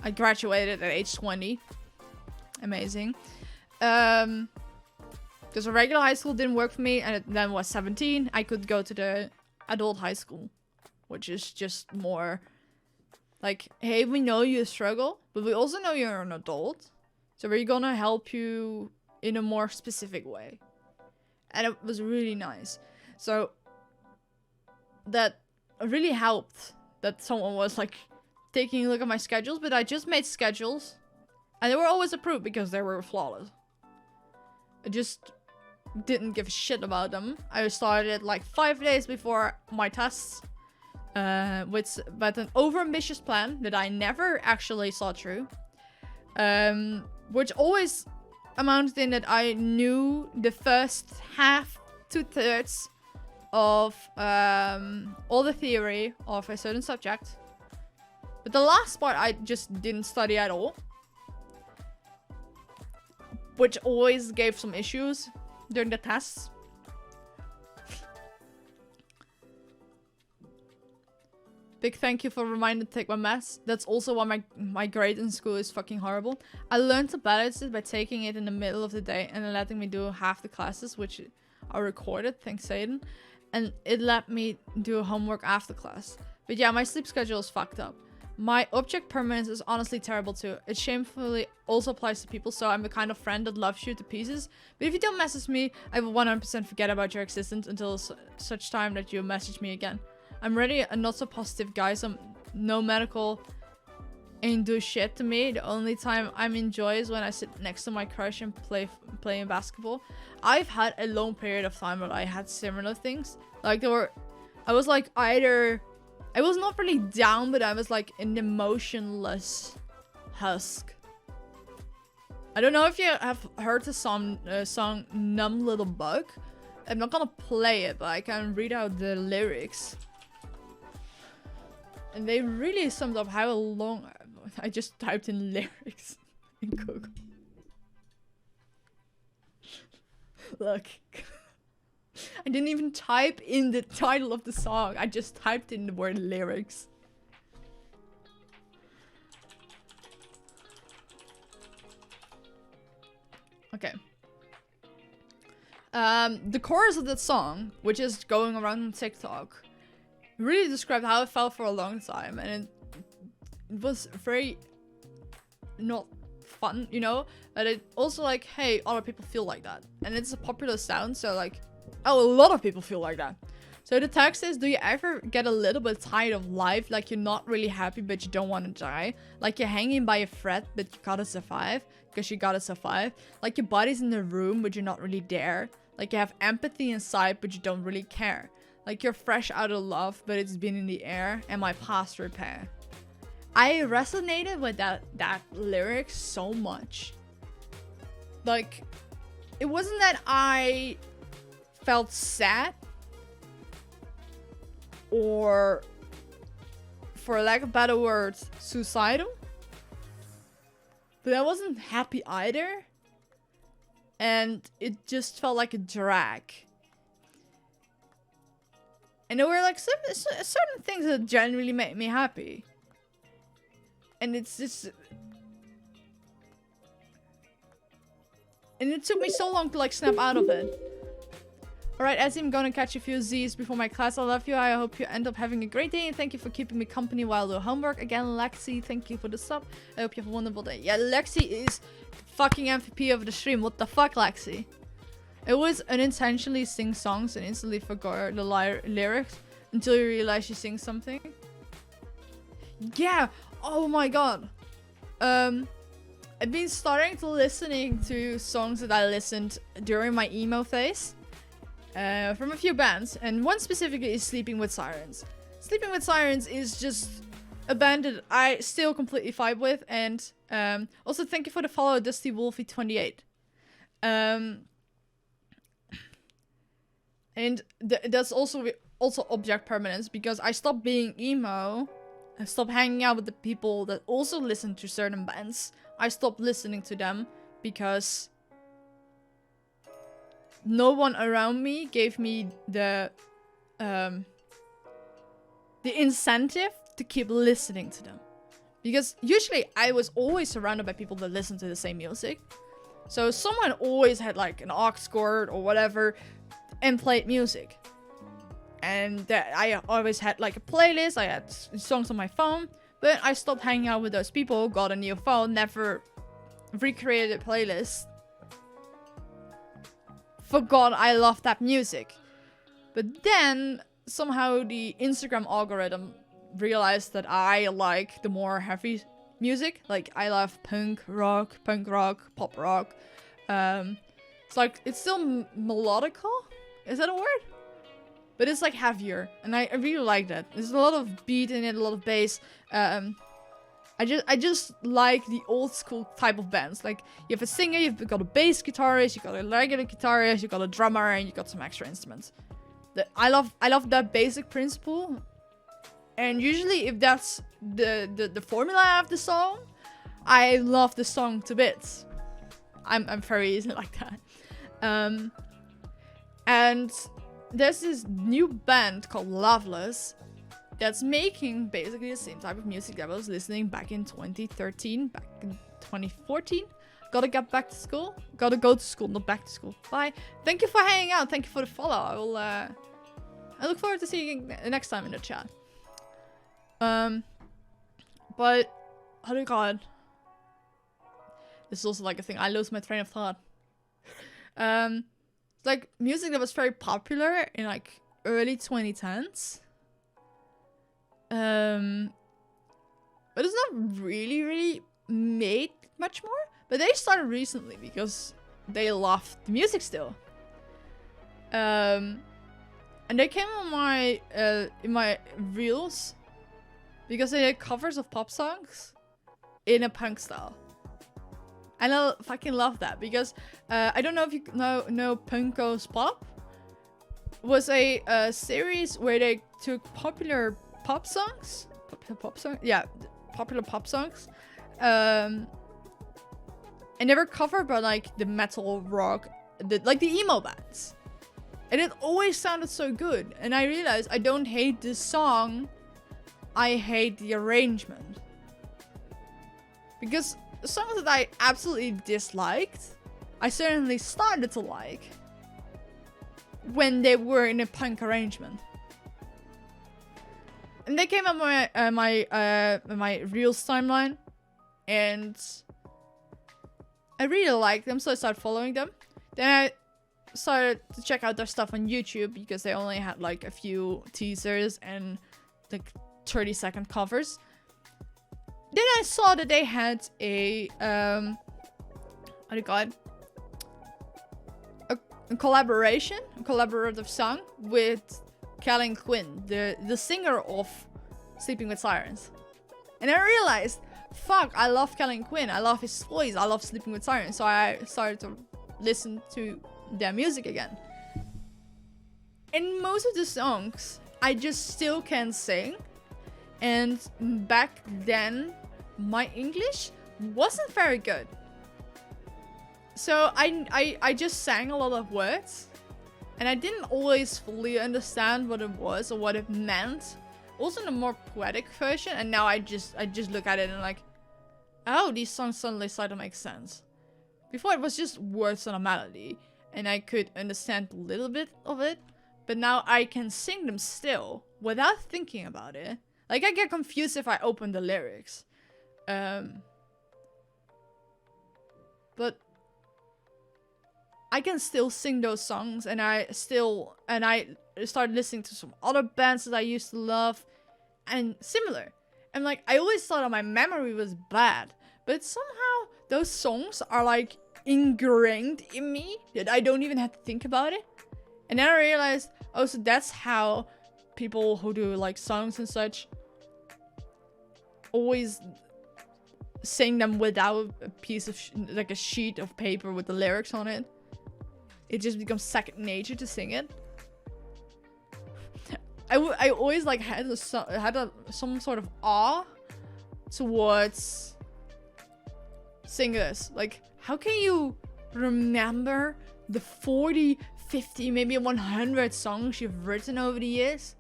I graduated at age 20. Amazing. Because a regular high school didn't work for me, and then was 17. I could go to the adult high school, which is just more like, hey, we know you struggle, but we also know you're an adult, so we're gonna help you in a more specific way. And it was really nice. So that really helped that someone was like taking a look at my schedules, but I just made schedules and they were always approved because they were flawless. I just didn't give a shit about them. I started like 5 days before my tests but an overambitious plan that I never actually saw through, which always amounted in that I knew the first half, 2/3 of all the theory of a certain subject, but the last part I just didn't study at all, which always gave some issues during the tests. Big thank you for reminding to take my meds. That's also why my grade in school is fucking horrible. I learned to balance it by taking it in the middle of the day and then letting me do half the classes, which are recorded, thanks Satan. And it let me do homework after class. But yeah, my sleep schedule is fucked up. My object permanence is honestly terrible too. It shamefully also applies to people, so I'm the kind of friend that loves you to pieces. But if you don't message me, I will 100% forget about your existence until such time that you message me again. I'm really a not so positive guy, so no medical ain't do shit to me. The only time I'm in joy is when I sit next to my crush and playing basketball. I've had a long period of time where I had similar things. Like I was like either, I was not really down, but I was like an emotionless husk. I don't know if you have heard the song Numb Little Bug. I'm not gonna play it, but I can read out the lyrics. And they really summed up how long... I just typed in lyrics in Google. Look. I didn't even type in the title of the song. I just typed in the word lyrics. Okay. The chorus of that song, which is going around on TikTok, really described how I felt for a long time, and it was very not fun, you know? But it also like, hey, other people feel like that, and it's a popular sound, so like, oh, a lot of people feel like that. So the text is, do you ever get a little bit tired of life, like you're not really happy but you don't want to die, like you're hanging by a thread but you gotta survive because you gotta survive, like your body's in the room but you're not really there, like you have empathy inside but you don't really care, like you're fresh out of love, but it's been in the air and my past repair. I resonated with that lyric so much. Like, it wasn't that I felt sad or, for lack of better words, suicidal. But I wasn't happy either. And it just felt like a drag. And there were like certain things that genuinely made me happy. And it's just... And it took me so long to like snap out of it. Alright, Ezzy, I'm gonna catch a few Z's before my class. I love you. I hope you end up having a great day. And thank you for keeping me company while I do homework. Again, Lexi, thank you for the sub. I hope you have a wonderful day. Yeah, Lexi is fucking MVP of the stream. What the fuck, Lexi? It was unintentionally sing songs and instantly forgot the lyrics until you realize you sing something. Yeah. Oh my god. I've been starting to listening to songs that I listened during my emo phase. from a few bands, and one specifically is Sleeping with Sirens. Sleeping with Sirens is just a band that I still completely vibe with, and also thank you for the follow, Dusty Wolfie 28. And that's also object permanence, because I stopped being emo. I stopped hanging out with the people that also listen to certain bands. I stopped listening to them because no one around me gave me the incentive to keep listening to them. Because usually I was always surrounded by people that listen to the same music. So someone always had like an aux cord or whatever and played music. And I always had like a playlist, I had songs on my phone, but I stopped hanging out with those people, got a new phone, never recreated a playlist. Forgot I loved that music. But then somehow the Instagram algorithm realized that I like the more heavy music. Like I love punk rock, pop rock. It's like, it's still melodical? Is that a word? But it's like heavier, and I really like that. There's a lot of beat in it, a lot of bass. I just like the old school type of bands. Like you have a singer, you've got a bass guitarist, you got a regular guitarist, you got a drummer, and you got some extra instruments. I love that basic principle. And usually, if that's the formula of the song, I love the song to bits. I'm very easy like that. And there's this new band called Loveless that's making basically the same type of music that I was listening back in 2013, back in 2014. Gotta get back to school. Gotta go to school, not back to school. Bye. Thank you for hanging out. Thank you for the follow. I look forward to seeing you next time in the chat. But how do you call it? This is also like a thing. I lose my train of thought. It's like music that was very popular in like early 2010s. But it's not really made much more. But they started recently because they loved the music still. And they came on my in my reels because they did covers of pop songs in a punk style. And I fucking love that because I don't know if you know Punk Goes Pop. Was a series where they took popular pop songs, popular pop songs, and they were covered by like the metal rock, like the emo bands, and it always sounded so good. And I realized I don't hate this song, I hate the arrangement, because songs that I absolutely disliked, I certainly started to like when they were in a punk arrangement. And they came on my Reels timeline, and I really liked them, so I started following them. Then I started to check out their stuff on YouTube because they only had like a few teasers and like 30-second covers. Then I saw that they had a what do you call it? A collaboration, a collaborative song with Callan Quinn, the singer of Sleeping with Sirens. And I realized, fuck, I love Callan Quinn, I love his voice, I love Sleeping with Sirens. So I started to listen to their music again. And most of the songs, I just still can't sing. And back then, my English wasn't very good. So I just sang a lot of words. And I didn't always fully understand what it was or what it meant. Also in a more poetic version. And now I just look at it and like, oh, these songs suddenly start to make sense. Before it was just words on a melody. And I could understand a little bit of it. But now I can sing them still without thinking about it. Like, I get confused if I open the lyrics. But I can still sing those songs, and I started listening to some other bands that I used to love, and similar. And like, I always thought that my memory was bad, but somehow those songs are like ingrained in me that I don't even have to think about it. And then I realized, oh, so that's how people who do like songs and such always sing them without a piece of like a sheet of paper with the lyrics on it. It just becomes second nature to sing it. I always like had some sort of awe towards singers. Like, how can you remember the 40, 50, maybe 100 songs you've written over the years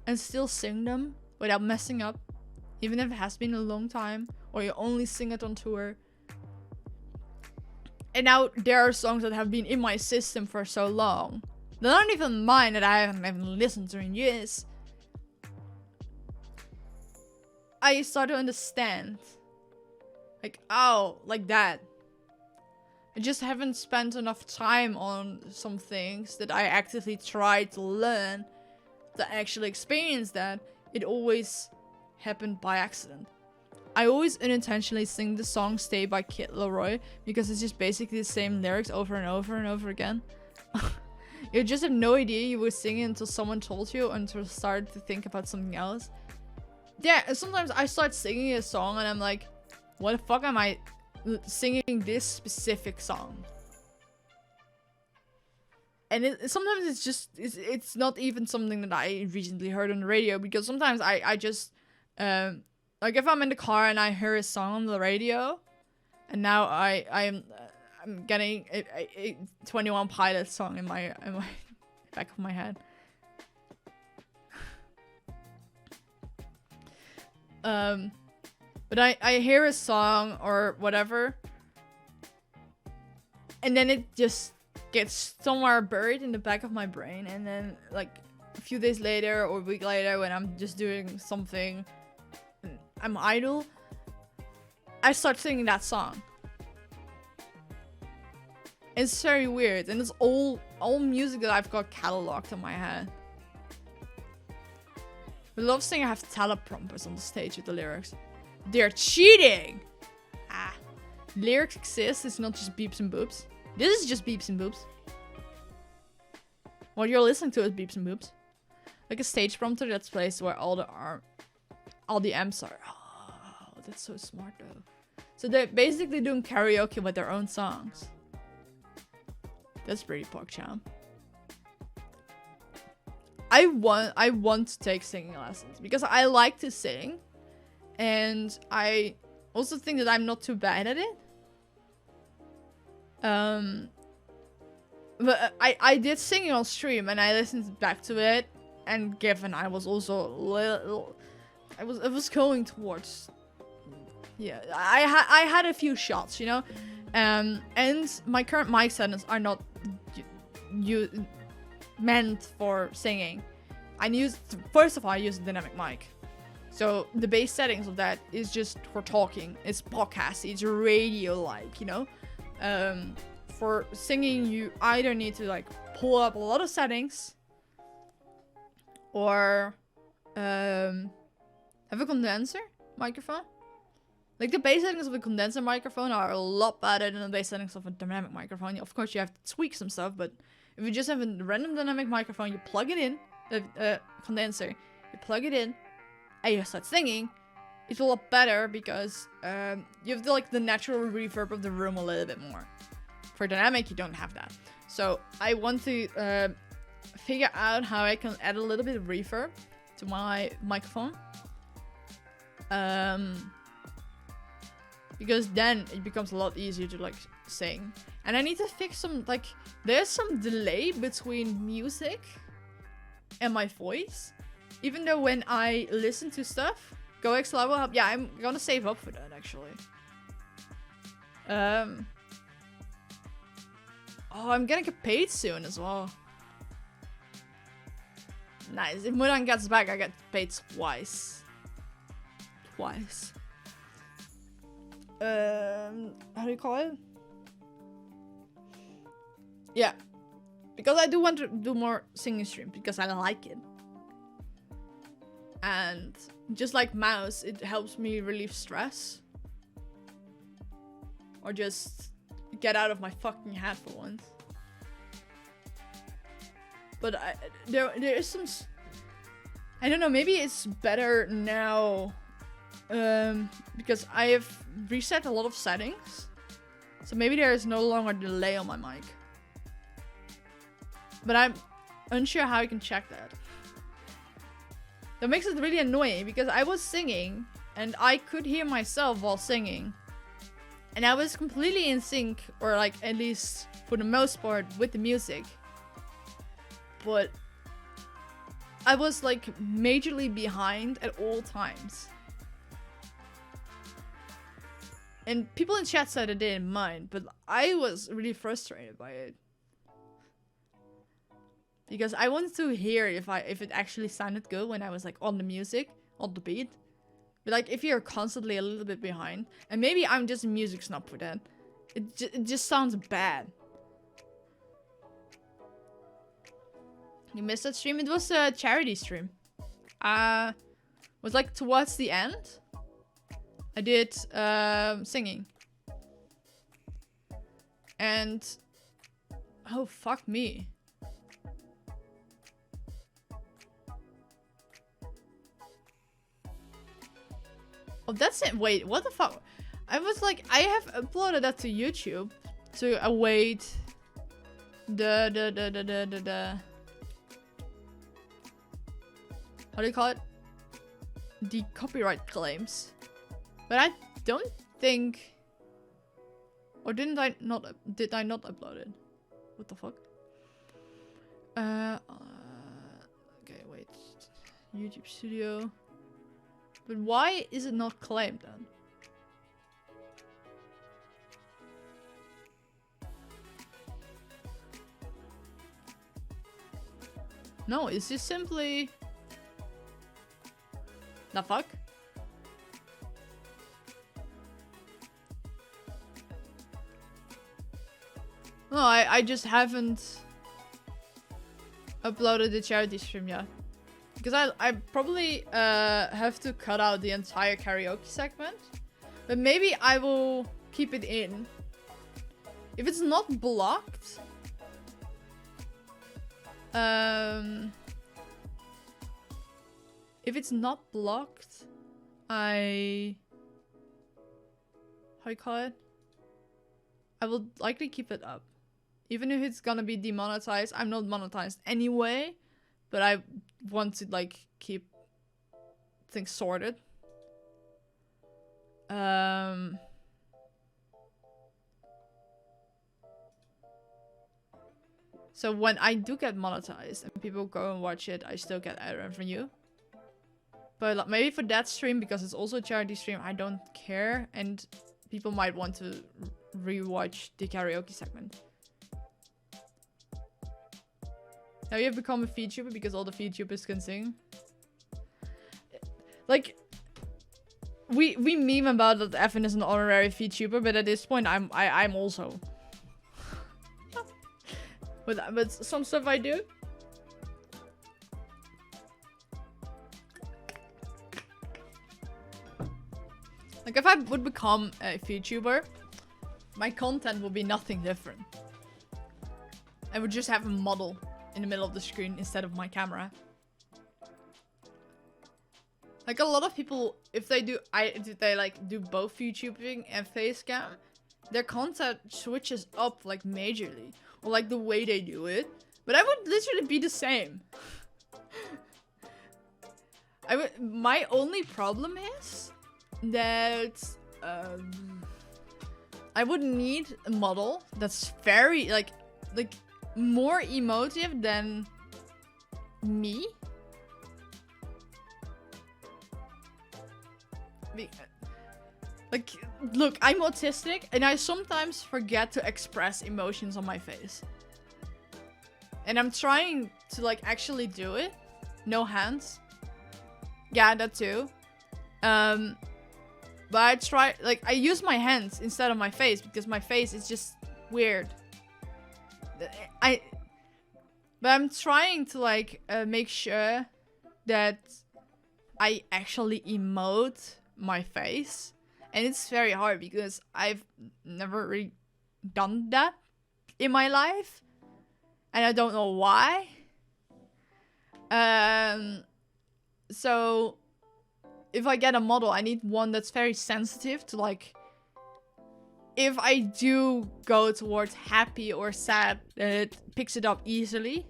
and still sing them without messing up, even if it has been a long time, or you only sing it on tour? And now there are songs that have been in my system for so long. They're not even mine, that I haven't even listened to in years. I start to understand. Like, oh, like that. I just haven't spent enough time on some things that I actively try to learn to actually experience that. It always happened by accident. I always unintentionally sing the song Stay by Kid Laroi because it's just basically the same lyrics over and over and over again. You just have no idea you were singing until someone told you, until you started to think about something else. Yeah, and sometimes I start singing a song and I'm like, what the fuck am I singing this specific song? And sometimes it's just, it's not even something that I recently heard on the radio, because sometimes I just, like if I'm in the car and I hear a song on the radio, and now I'm getting a 21 Pilots song in my back of my head. But I hear a song or whatever, and then it just gets somewhere buried in the back of my brain, and then like a few days later or a week later, when I'm just doing something, I'm idle, I start singing that song. It's very weird, and it's all music that I've got cataloged in my head. The love singer have teleprompters on the stage with the lyrics. They're cheating! Ah. Lyrics exist, it's not just beeps and boops. This is just beeps and boops. What you're listening to is beeps and boops. Like a stage prompter that's placed where all the amps are. Oh, that's so smart though. So they're basically doing karaoke with their own songs. That's pretty PogChamp. I want to take singing lessons because I like to sing, and I also think that I'm not too bad at it. But I did singing on stream, and I listened back to it, and given I was also I was going towards, yeah, I had a few shots, you know, and my current mic settings are not meant for singing. First of all, I use a dynamic mic, so the base settings of that is just for talking. It's podcast, it's radio like, you know. For singing, you either need to like pull up a lot of settings, or have a condenser microphone. Like the bass settings of a condenser microphone are a lot better than the bass settings of a dynamic microphone. Of course, you have to tweak some stuff, but if you just have a random dynamic microphone, you plug it in, condenser, you plug it in, and you start singing, it's a lot better because you have the natural reverb of the room a little bit more. For dynamic, you don't have that. So I want to figure out how I can add a little bit of reverb to my microphone. Because then it becomes a lot easier to like sing. And I need to fix some, like, there's some delay between music and my voice. Even though when I listen to stuff, Go X will help. Yeah, I'm gonna save up for that actually. Oh, I'm gonna get paid soon as well. Nice. If Mudan gets back, I get paid twice. Twice. How do you call it? Yeah. Because I do want to do more singing streams because I like it. And just like mouse, it helps me relieve stress. Or just get out of my fucking head for once. But there is some. I don't know. Maybe it's better now, because I have reset a lot of settings, so maybe there is no longer delay on my mic. But I'm unsure how I can check that. That makes it really annoying because I was singing and I could hear myself while singing. And I was completely in sync, or like at least for the most part, with the music. But I was like majorly behind at all times. And people in chat said it didn't mind, but I was really frustrated by it. Because I wanted to hear if it actually sounded good when I was like on the music, on the beat. But like if you're constantly a little bit behind, and maybe I'm just a music snob for that, it just sounds bad. You missed that stream? It was a charity stream. Was like towards the end. I did singing. And oh fuck me. Oh, that's it. Wait, what the fuck? I was like, I have uploaded that to YouTube to await the how do you call it? The copyright claims. But I don't think, or did I not upload it? What the fuck? Okay, wait. YouTube Studio. But why is it not claimed then? No, it's just simply... The fuck? No, I just haven't uploaded the charity stream yet. Because I probably have to cut out the entire karaoke segment. But maybe I will keep it in. If it's not blocked... if it's not blocked, how do you call it? I will likely keep it up. Even if it's gonna be demonetized. I'm not monetized anyway. But I want to like keep things sorted. So when I do get monetized and people go and watch it, I still get ad revenue. But like, maybe for that stream, because it's also a charity stream, I don't care. And people might want to rewatch the karaoke segment. Now you have become a VTuber because all the VTubers can sing. Like, we meme about that Evan is an honorary VTuber, but at this point I'm also. But some stuff I do. Like if I would become a VTuber, my content would be nothing different. I would just have a model in the middle of the screen instead of my camera. Like a lot of people, if they do both YouTubing and facecam, their content switches up like majorly, or like the way they do it. But I would literally be the same. My only problem is that I would need a model that's very like more emotive than me. Like, look, I'm autistic and I sometimes forget to express emotions on my face. And I'm trying to like actually do it. No hands. Yeah, that too. But I try, like, I use my hands instead of my face because my face is just weird. But I'm trying to like make sure that I actually emote my face, and it's very hard because I've never really done that in my life, and I don't know why. So if I get a model, I need one that's very sensitive to like, if I do go towards happy or sad, it picks it up easily.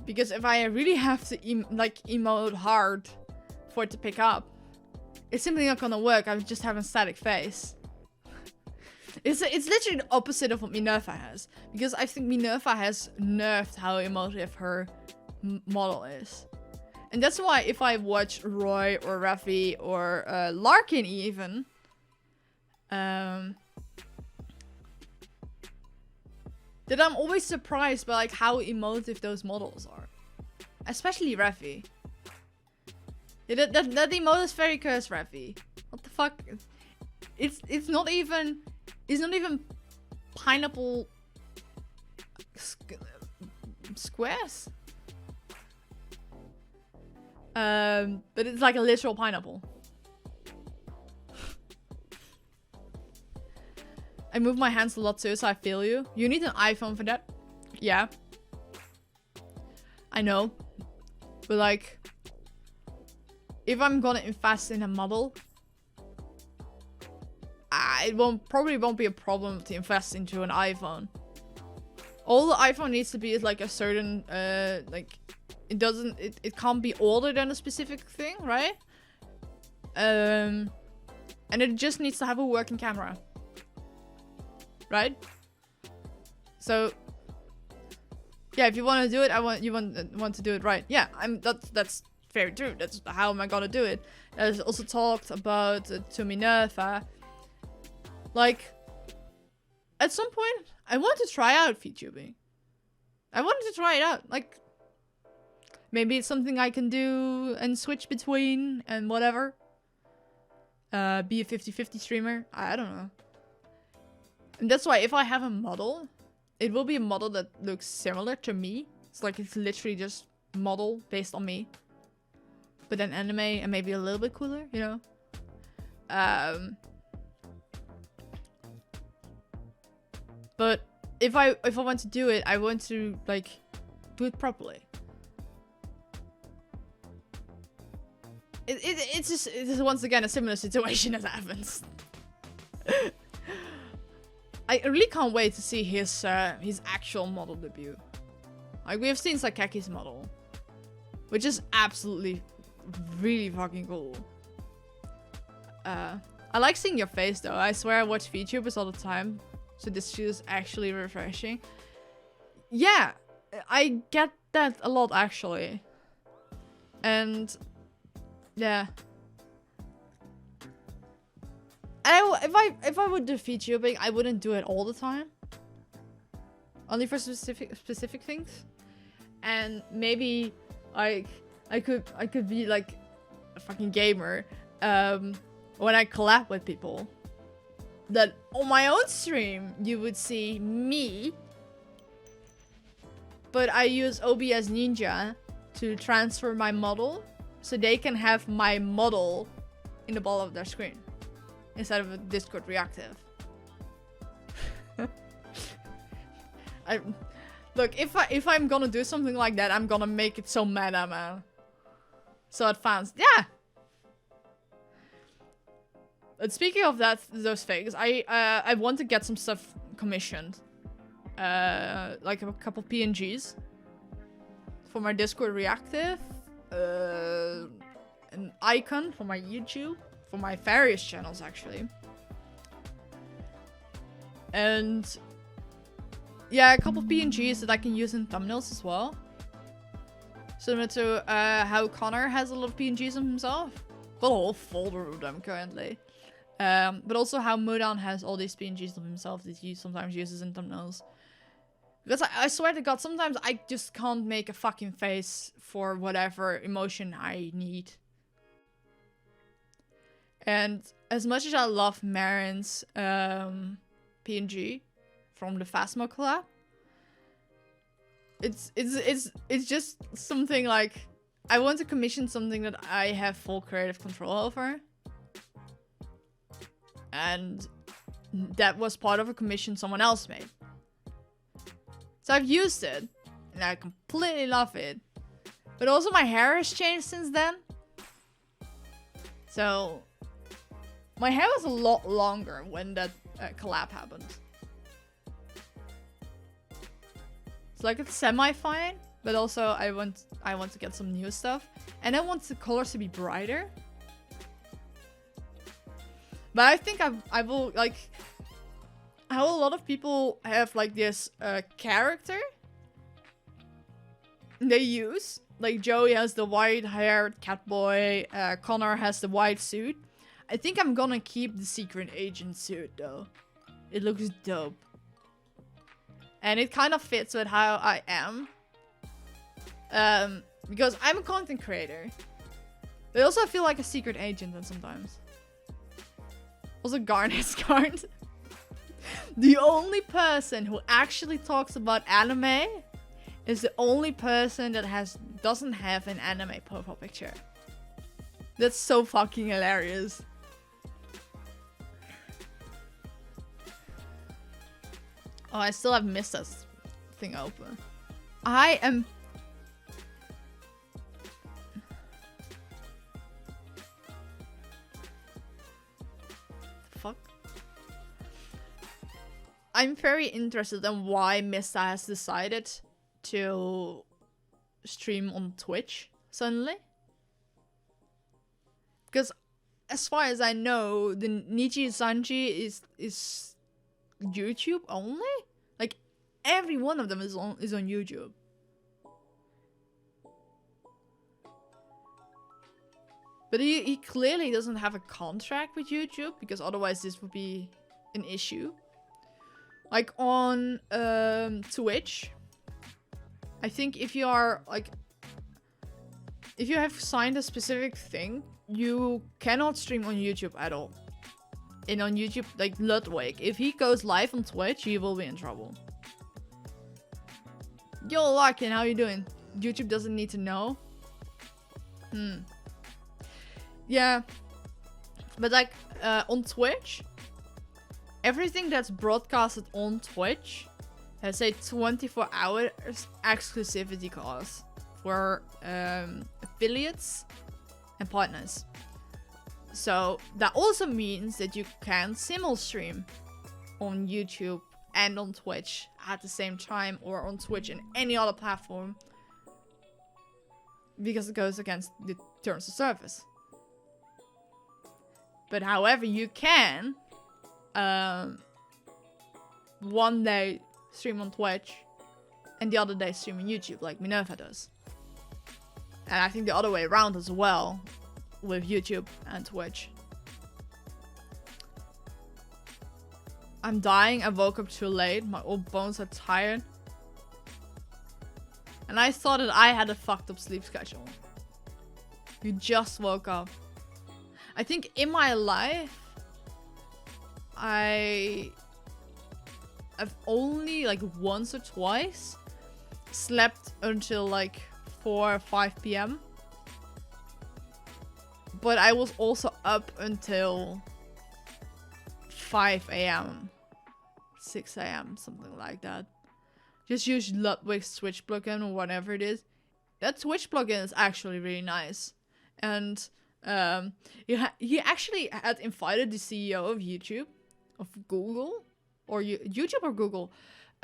Because if I really have to emote hard for it to pick up, it's simply not gonna work. I just have a static face. It's literally the opposite of what Minerva has. Because I think Minerva has nerfed how emotive her model is. And that's why if I watch Roy or Raffi or Larkin even, that I'm always surprised by like how emotive those models are. Especially Raffi. Yeah, that emote is very cursed, Raffi. What the fuck? It's not even pineapple squares. But it's like a literal pineapple. I move my hands a lot too, so I feel you. You need an iPhone for that. Yeah. I know. But like, if I'm gonna invest in a model, it probably won't be a problem to invest into an iPhone. All the iPhone needs to be is like a certain, like, it can't be older than a specific thing, right? And it just needs to have a working camera. Right? So yeah, if you want to do it, you want to do it right. Yeah, that's very true. That's how am I gonna do it. There's also talked about to Minerva. Like, at some point, I want to try out VTubing. I wanted to try it out. Like, maybe it's something I can do and switch between and whatever. Be a 50-50 streamer. I don't know. And that's why if I have a model, it will be a model that looks similar to me. It's like it's literally just model based on me. But then anime and maybe a little bit cooler, you know? But if I want to do it, I want to like do it properly. It's just once again a similar situation as happens. I really can't wait to see his actual model debut. Like, we have seen Sakaki's model, which is absolutely really fucking cool. I like seeing your face though. I swear I watch VTubers all the time, so this feels actually refreshing. Yeah, I get that a lot actually. And yeah. If I would do VTubing, I wouldn't do it all the time. Only for specific things. And maybe like I could be like a fucking gamer when I collab with people. That on my own stream you would see me, but I use OBS Ninja to transfer my model so they can have my model in the bottom of their screen. Instead of a Discord reactive. Look, if I'm gonna do something like that, I'm gonna make it so meta, man. So advanced. Yeah! But speaking of those things, I want to get some stuff commissioned. Like a couple PNGs. For my Discord reactive. An icon for my YouTube. For my various channels, actually. And yeah, a couple PNGs that I can use in thumbnails as well. Similar to how Connor has a lot of PNGs of himself. Got a whole folder of them currently. But also how Mudan has all these PNGs of himself that he sometimes uses in thumbnails. Because I swear to God, sometimes I just can't make a fucking face for whatever emotion I need. And as much as I love Marin's PNG from the Phasmo collab, it's just something like I want to commission something that I have full creative control over. And that was part of a commission someone else made. So I've used it and I completely love it. But also my hair has changed since then. So my hair was a lot longer when that collab happened. It's like it's semi-fine, but also I want to get some new stuff, and I want the colors to be brighter. But I think I will, like, how a lot of people have like this character they use. Like Joey has the white-haired catboy, Connor has the white suit. I think I'm gonna keep the secret agent suit though. It looks dope. And it kind of fits with how I am. Because I'm a content creator. But I also feel like a secret agent then sometimes. Also, Garnet's card. The only person who actually talks about anime is the only person that doesn't have an anime profile picture. That's so fucking hilarious. Oh, I still have Mista's thing open. I am... Fuck. I'm very interested in why Mista has decided to stream on Twitch suddenly. Because as far as I know, the Nichi Sanji is YouTube only? Like every one of them is on YouTube. But he clearly doesn't have a contract with YouTube, because otherwise this would be an issue. Like on Twitch, I think if you are like, if you have signed a specific thing, you cannot stream on YouTube at all. And on YouTube, like Ludwig, if he goes live on Twitch, he will be in trouble. Yo, Larkin, how you doing? YouTube doesn't need to know. Yeah. But like, on Twitch, everything that's broadcasted on Twitch has a 24 hours exclusivity clause for affiliates and partners. So that also means that you can simul stream on YouTube and on Twitch at the same time, or on Twitch and any other platform, because it goes against the terms of service. But however, you can one day stream on Twitch and the other day stream on YouTube, like Minerva does. And I think the other way around as well, with YouTube and Twitch. I'm dying. I woke up too late. My old bones are tired. And I thought that I had a fucked up sleep schedule. You just woke up. I think in my life, I've only like once or twice slept until like 4 or 5 p.m. But I was also up until 5 a.m. 6 a.m. something like that. Just use Ludwig's Twitch plugin or whatever it is. That Twitch plugin is actually really nice. And he actually had invited the CEO of YouTube, of Google, or YouTube or Google,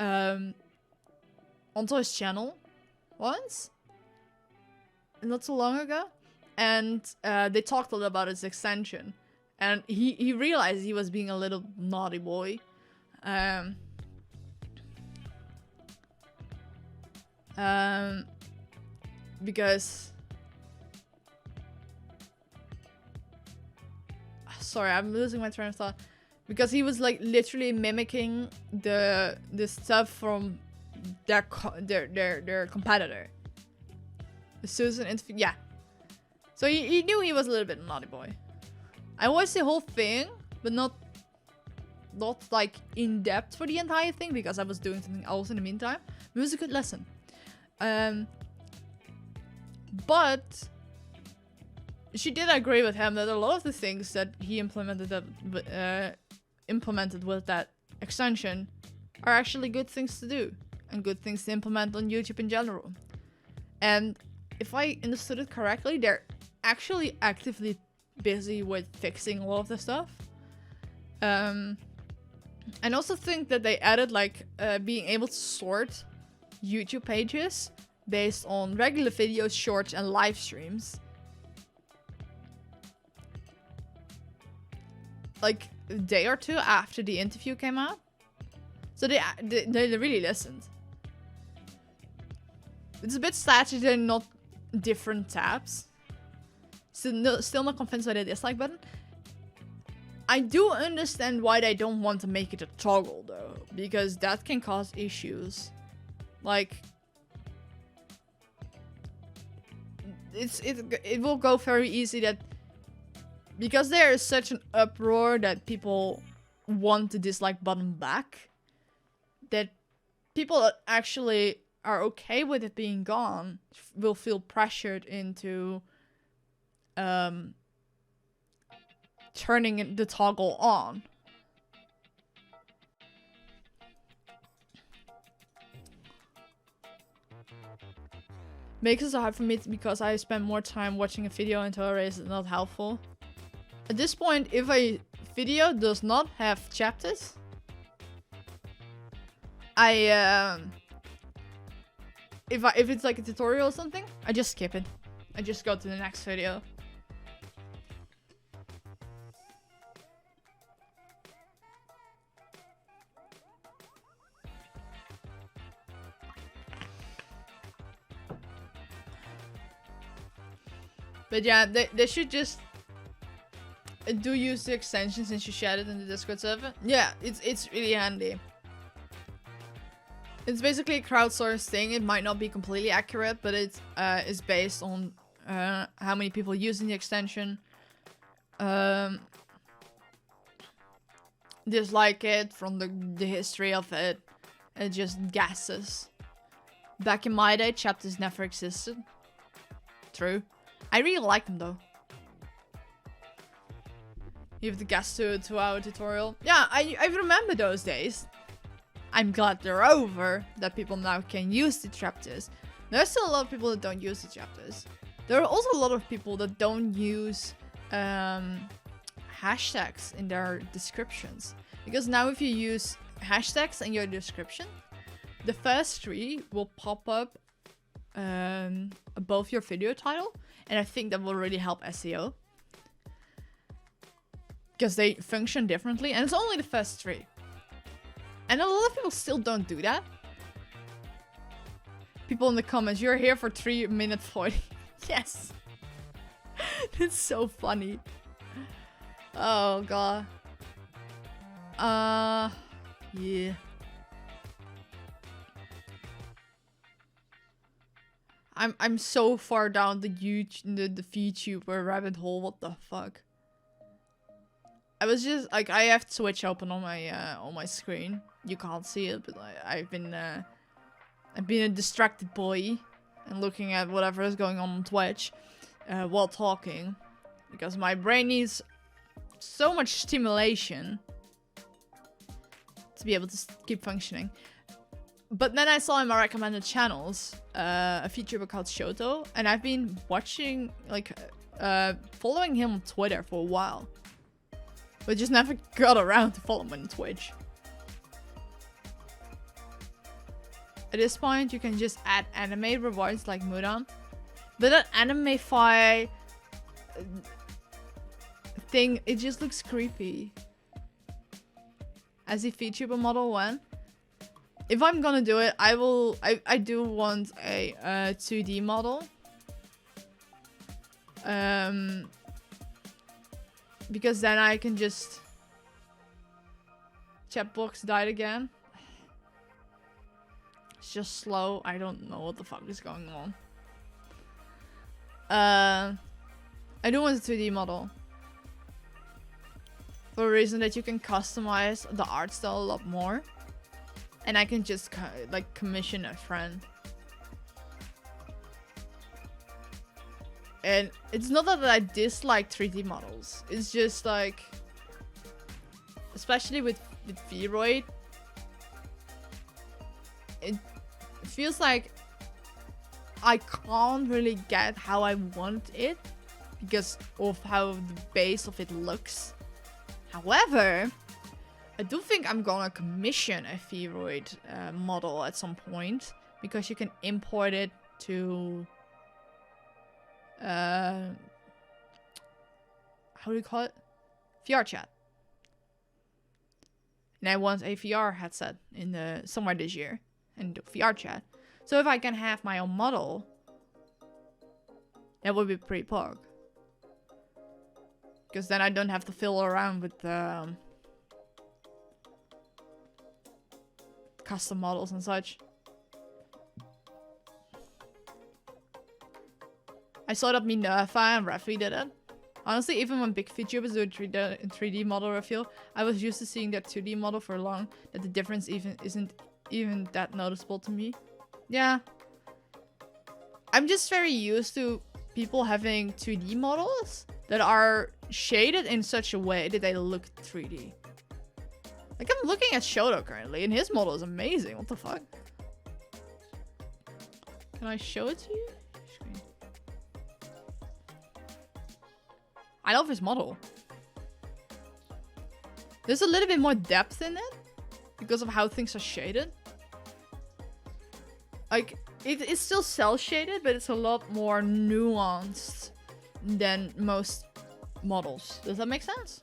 onto his channel once, not so long ago. And they talked a lot about his extension. And he realized he was being a little naughty boy. Because... Sorry, I'm losing my train of thought. Because he was like literally mimicking the stuff from their competitor. The Susan interview. Yeah. So he knew he was a little bit a naughty boy. I watched the whole thing, but not like in depth for the entire thing, because I was doing something else in the meantime. It was a good lesson. But she did agree with him that a lot of the things that he implemented with that extension are actually good things to do. and good things to implement on YouTube in general. And if I understood it correctly, they're actually actively busy with fixing a lot of the stuff. And also think that they added like being able to sort YouTube pages based on regular videos, shorts, and live streams. Like a day or two after the interview came out. So they really listened. It's a bit sad that they're not different tabs. Still not convinced by the dislike button. I do understand why they don't want to make it a toggle though, because that can cause issues. Like, it will go very easy that because there is such an uproar that people want the dislike button back, that people that actually are okay with it being gone will feel pressured into turning the toggle on. Makes it so hard for me because I spend more time watching a video and tolerance is not helpful. At this point, if a video does not have chapters, if it's like a tutorial or something, I just skip it. I just go to the next video. But yeah, they should just do use the extension since you shared it in the Discord server. Yeah, it's really handy. It's basically a crowdsourced thing. It might not be completely accurate, but it's based on how many people using the extension. Dislike it from the history of it. It just guesses. Back in my day, chapters never existed. True. I really like them though. You have to guess to a 2-hour tutorial. Yeah, I remember those days. I'm glad they're over, that people now can use the chapters. There's still a lot of people that don't use the chapters. There are also a lot of people that don't use hashtags in their descriptions. Because now if you use hashtags in your description, the first 3 will pop up above your video title. And I think that will really help SEO. Because they function differently. And it's only the first 3. And a lot of people still don't do that. People in the comments, you're here for 3 minutes 40. Yes. It's so funny. Oh god. Yeah. I'm so far down the VTuber rabbit hole. What the fuck? I was just like, I have Twitch open on my screen. You can't see it, but I've been a distracted boy and looking at whatever is going on Twitch while talking, because my brain needs so much stimulation to be able to keep functioning. But then I saw in my recommended channels a VTuber called Shoto, and I've been watching, like, following him on Twitter for a while. But just never got around to follow him on Twitch. At this point, you can just add anime rewards like Mudan. But that anime-fi thing, it just looks creepy. As a VTuber model 1. If I'm gonna do it, I do want a 2D model. Because then I can just... Chat box died again. It's just slow. I don't know what the fuck is going on. I do want a 2D model. For a reason that you can customize the art style a lot more. And I can just like commission a friend. And it's not that I dislike 3D models. It's just like, especially with Vroid, it feels like I can't really get how I want it because of how the base of it looks. However, I do think I'm gonna commission a Feroid model at some point because you can import it to how do you call it? VR chat. And I want a VR headset in the somewhere this year and do VR chat. So if I can have my own model, that would be pretty pog. Because then I don't have to fiddle around with custom models and such. I saw that Minerva and Refi did it. Honestly, even when big VTubers do a 3D model reveal, I was used to seeing that 2D model for long, that the difference isn't even that noticeable to me. Yeah. I'm just very used to people having 2D models that are shaded in such a way that they look 3D. Like, I'm looking at Shoto currently, and his model is amazing. What the fuck? Can I show it to you? Screen. I love his model. There's a little bit more depth in it because of how things are shaded. Like, it's still cell shaded, but it's a lot more nuanced than most models. Does that make sense?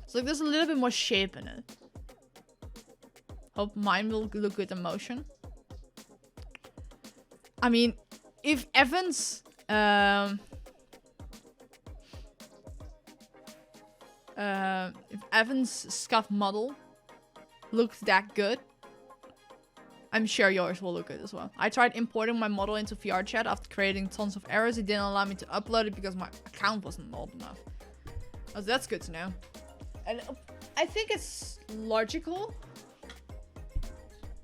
It's like there's a little bit more shape in it. Hope mine will look good in motion. I mean, if Evan's scuff model looked that good, I'm sure yours will look good as well. I tried importing my model into VR chat after creating tons of errors. It didn't allow me to upload it because my account wasn't old enough. Oh, that's good to know. And I think it's logical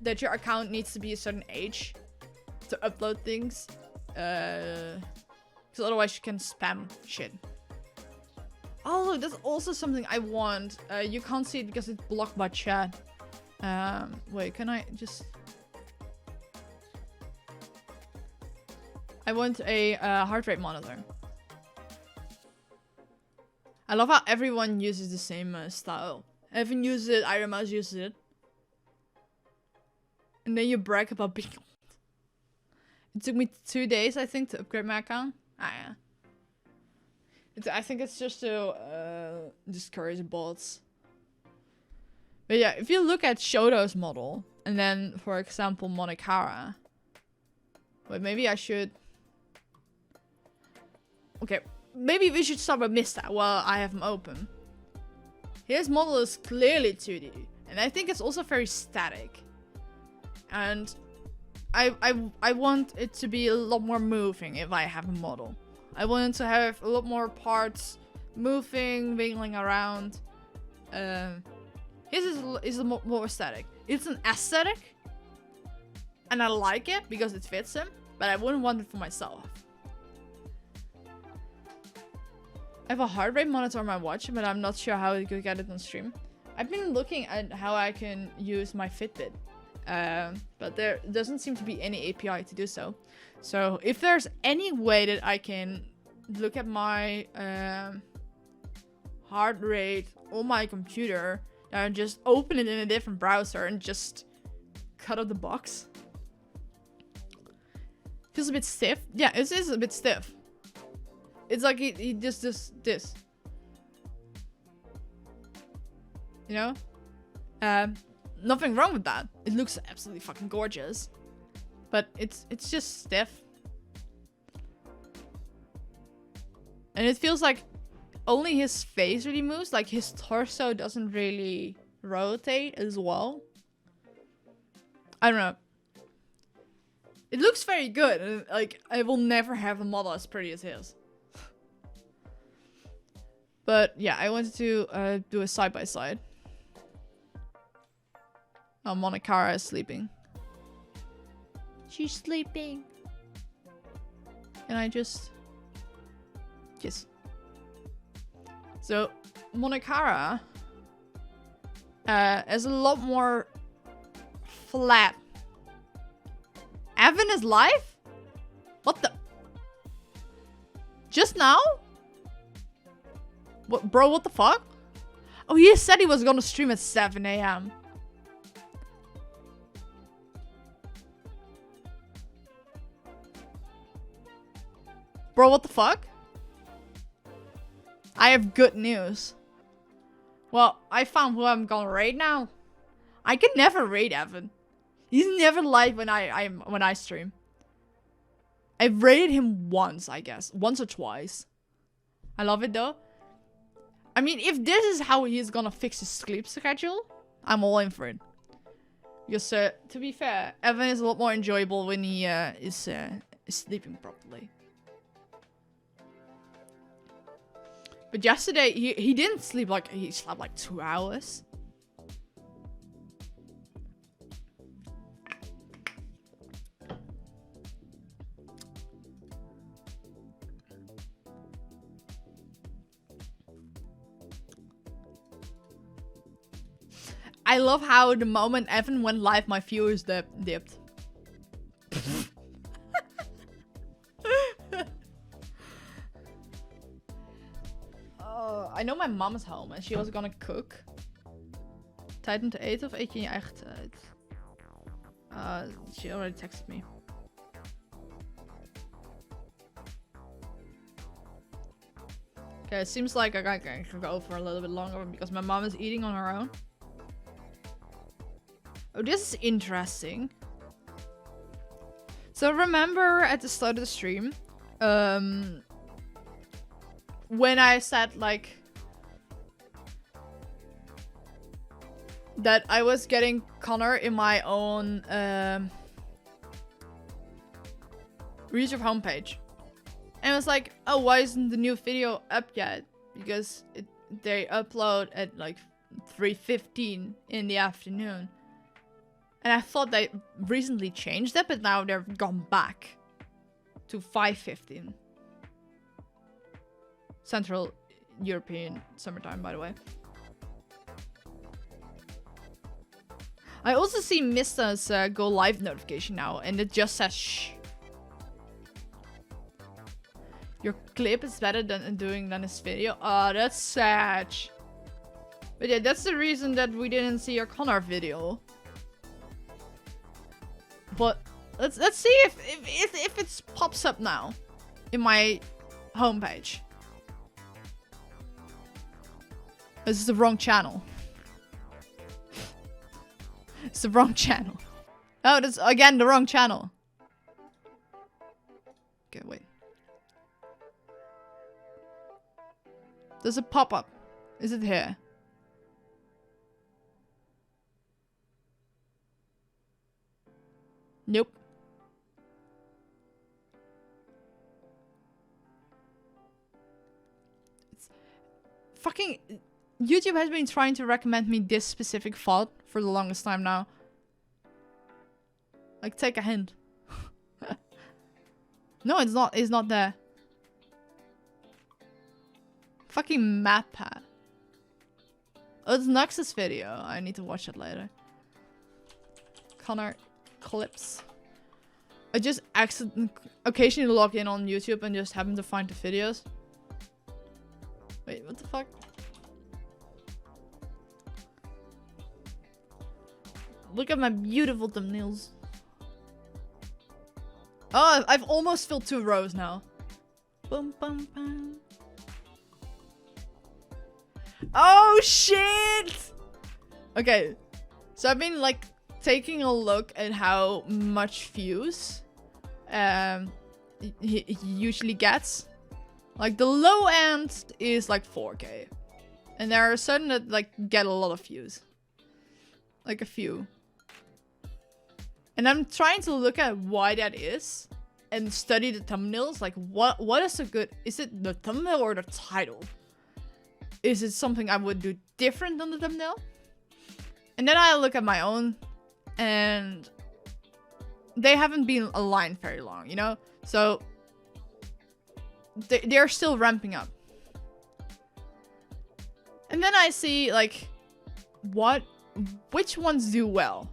that your account needs to be a certain age to upload things. Because otherwise you can spam shit. Oh, look, that's also something I want. You can't see it because it's blocked by chat. Wait, can I just... I want a heart rate monitor. I love how everyone uses the same style. Evan uses it, Iron Mouse uses it. And then you brag about being old. It took me 2 days, I think, to upgrade my account. Ah, yeah. I think it's just to discourage bots. But yeah, if you look at Shoto's model, and then, for example, Monikara. Wait, maybe I should... Okay, maybe we should start with Mista while I have him open. His model is clearly 2D, and I think it's also very static. And I want it to be a lot more moving if I have a model. I want it to have a lot more parts moving, wiggling around. His is more static. It's an aesthetic, and I like it because it fits him, but I wouldn't want it for myself. I have a heart rate monitor on my watch, but I'm not sure how I could get it on stream. I've been looking at how I can use my Fitbit, but there doesn't seem to be any API to do so. So if there's any way that I can look at my heart rate on my computer and just open it in a different browser and just cut out the box. Feels a bit stiff. Yeah, it is a bit stiff. It's like he just does this. You know? Nothing wrong with that. It looks absolutely fucking gorgeous. But it's just stiff. And it feels like only his face really moves. Like his torso doesn't really rotate as well. I don't know. It looks very good. And, like, I will never have a model as pretty as his. But yeah, I wanted to do a side-by-side. Oh, Monikara is sleeping. She's sleeping. And I just... kiss. So, Monikara has a lot more flat. Evan is live? What the? Just now? What, bro, what the fuck? Oh, he said he was gonna stream at 7 a.m. Bro, what the fuck? I have good news. Well, I found who I'm gonna raid now. I can never raid Evan. He's never live when I stream. I've raided him once, I guess. Once or twice. I love it though. I mean, if this is how he's gonna fix his sleep schedule, I'm all in for it. Because, to be fair, Evan is a lot more enjoyable when he is sleeping properly. But yesterday, he didn't sleep like... He slept like 2 hours. I love how the moment Evan went live, my viewers dipped. I know my mom is home and she was gonna cook. Tijd om te eten of eet je in je eigen tijd? She already texted me. Okay, it seems like I can go for a little bit longer because my mom is eating on her own. Oh, this is interesting. So remember at the start of the stream, when I said like that I was getting Connor in my own YouTube homepage. And it was like, oh, why isn't the new video up yet? Because they upload at like 3:15 in the afternoon. And I thought they recently changed that, but now they've gone back to 5:15. Central European summertime, by the way. I also see Mista's go live notification now, and it just says shh. Your clip is better than his video. Oh, that's sad. But yeah, that's the reason that we didn't see your Connor video. But let's see if it pops up now in my homepage. This is the wrong channel. It's the wrong channel. Oh, that's again the wrong channel. Okay, wait. Does it pop up? Is it here? Nope. It's fucking... YouTube has been trying to recommend me this specific font for the longest time now. Like, take a hint. No, it's not. It's not there. Fucking map pad. Oh, it's Nux's video. I need to watch it later. Connor clips. I just occasionally log in on YouTube and just happen to find the videos. Wait, what the fuck? Look at my beautiful thumbnails. Oh, I've almost filled 2 rows now. Bum, bum, bum. Oh, shit! Okay. So I've been, like, taking a look at how much views he usually gets. Like, the low end is, like, 4K. And there are certain that, like, get a lot of views. Like, a few. And I'm trying to look at why that is and study the thumbnails. Like, what is a good... Is it the thumbnail or the title? Is it something I would do different than the thumbnail? And then I look at my own and they haven't been aligned very long, you know? So they're still ramping up. And then I see, like, which ones do well?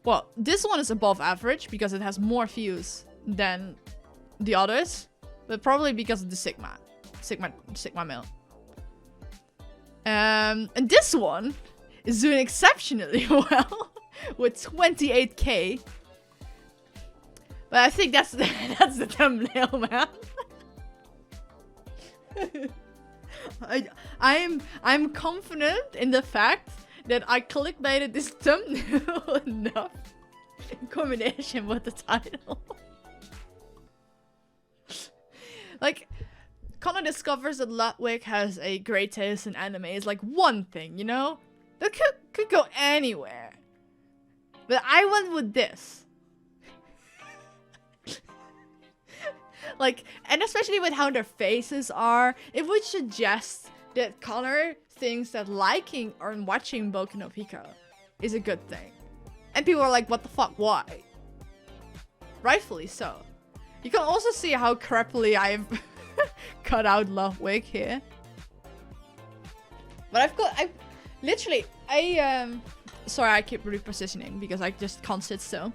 Well, this one is above average because it has more views than the others, but probably because of the Sigma male. And this one is doing exceptionally well with 28k. But I think that's the thumbnail, man. I'm confident in the fact that I clickbaited this thumbnail enough in combination with the title. Like, Connor discovers that Ludwig has a great taste in anime is like one thing, you know? That could go anywhere. But I went with this. Like, and especially with how their faces are, it would suggest that Connor thinks that liking or watching Boku no Pico is a good thing. And people are like, what the fuck, why? Rightfully so. You can also see how crappily I've cut out Ludwig here. But sorry, I keep repositioning because I just can't sit still.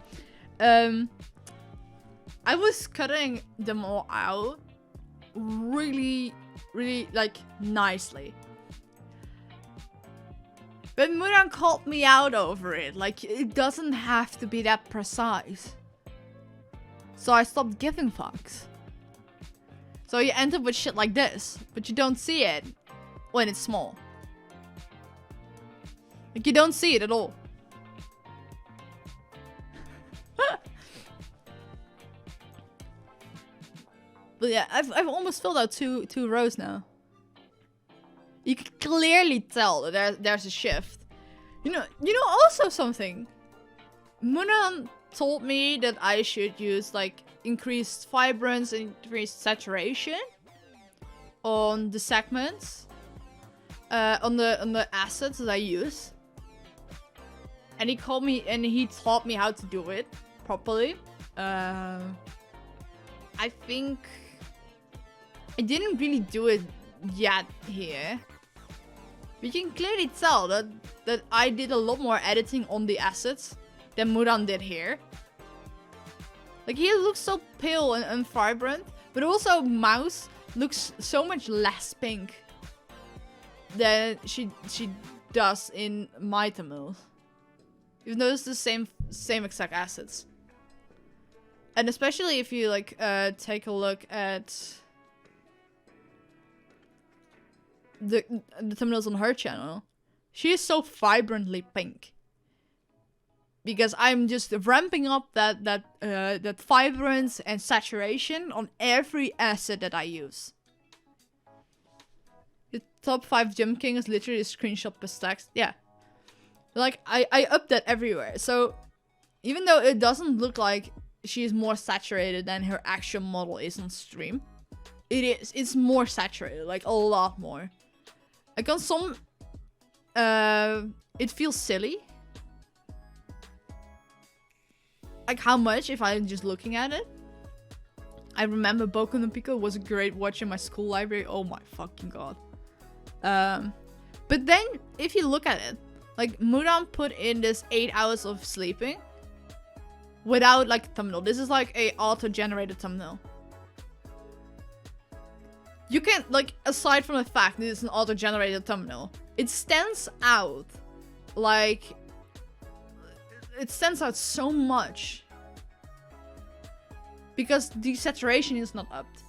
I was cutting them all out really, like, nicely. But Muran called me out over it. Like, it doesn't have to be that precise. So I stopped giving fucks. So you end up with shit like this, but you don't see it when it's small. Like, you don't see it at all. But yeah, I've almost filled out two rows now. You can clearly tell that there's a shift. You know also something. Munan told me that I should use like increased vibrance and increased saturation on the segments, on the assets that I use. And he taught me how to do it properly. I think I didn't really do it yet here. But you can clearly tell that I did a lot more editing on the assets than Muran did here. Like, he looks so pale and vibrant, but also Mouse looks so much less pink than she does in my thumbnails. Even though it's the same exact assets. And especially if you like take a look at the thumbnails on her channel, she is so vibrantly pink. Because I'm just ramping up that vibrance and saturation on every asset that I use. The top 5 Gym King is literally a screenshot per text. Yeah. Like, I up that everywhere. So, even though it doesn't look like she's more saturated than her actual model is on stream, it's more saturated, like a lot more. Like on some, it feels silly. Like how much if I'm just looking at it. I remember Boku no Pico was a great watch in my school library. Oh my fucking god. But then if you look at it, like Muran put in this 8 hours of sleeping without like a thumbnail. This is like a auto-generated thumbnail. You can, like, aside from the fact that it's an auto-generated thumbnail, it stands out. Like, it stands out so much. Because the saturation is not upped.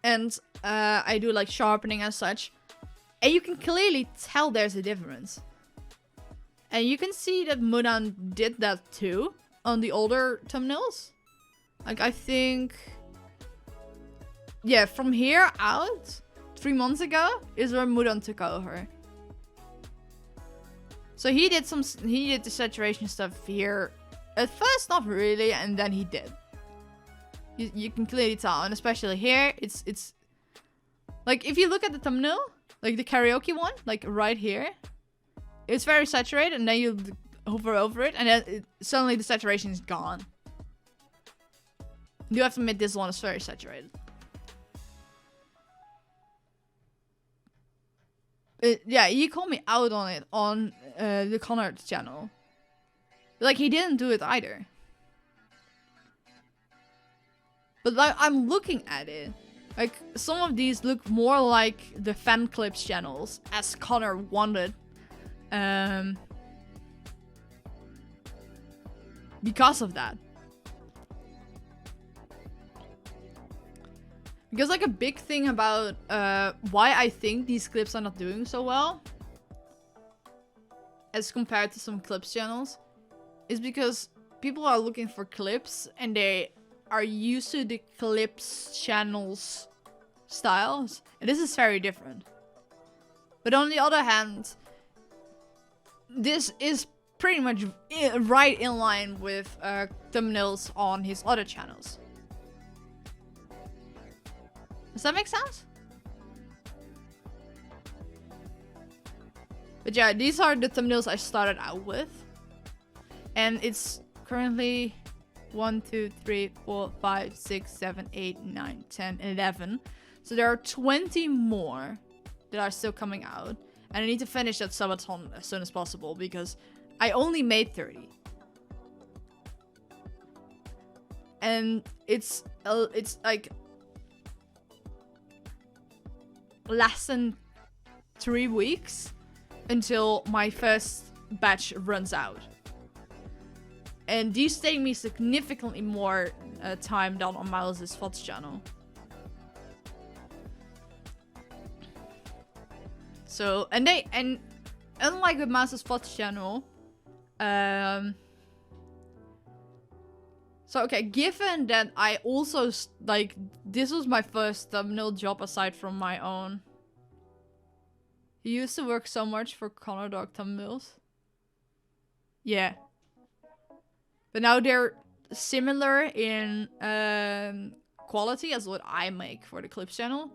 And I do like sharpening and such. And you can clearly tell there's a difference. And you can see that Muran did that too on the older thumbnails. Like, I think, yeah, from here out, 3 months ago, is where Muran took over. So he did the saturation stuff here. At first, not really, and then he did. You can clearly tell, and especially here, it's like, if you look at the thumbnail, like the karaoke one, like right here, it's very saturated, and then you hover over it, and then suddenly the saturation is gone. You have to admit this one is very saturated. Yeah, he called me out on it on the Connor channel. Like, he didn't do it either. But like, I'm looking at it. Like, some of these look more like the fan clips channels, as Connor wanted. Because of that. Because like a big thing about why I think these clips are not doing so well as compared to some clips channels is because people are looking for clips and they are used to the clips channels styles, and this is very different. But on the other hand, this is pretty much right in line with thumbnails on his other channels. Does that make sense? But yeah, these are the thumbnails I started out with. And it's currently 1, 2, 3, 4, 5, 6, 7, 8, 9, 10, 11. So there are 20 more that are still coming out. And I need to finish that subathon as soon as possible because I only made 30. And it's like less than 3 weeks until my first batch runs out. And these take me significantly more time than on Miles' VOD's channel. So, and unlike with Miles' VOD's channel, so okay, given that I also, like, this was my first thumbnail job aside from my own. He used to work so much for Connor Dog thumbnails. Yeah. But now they're similar in quality as what I make for the Clips channel.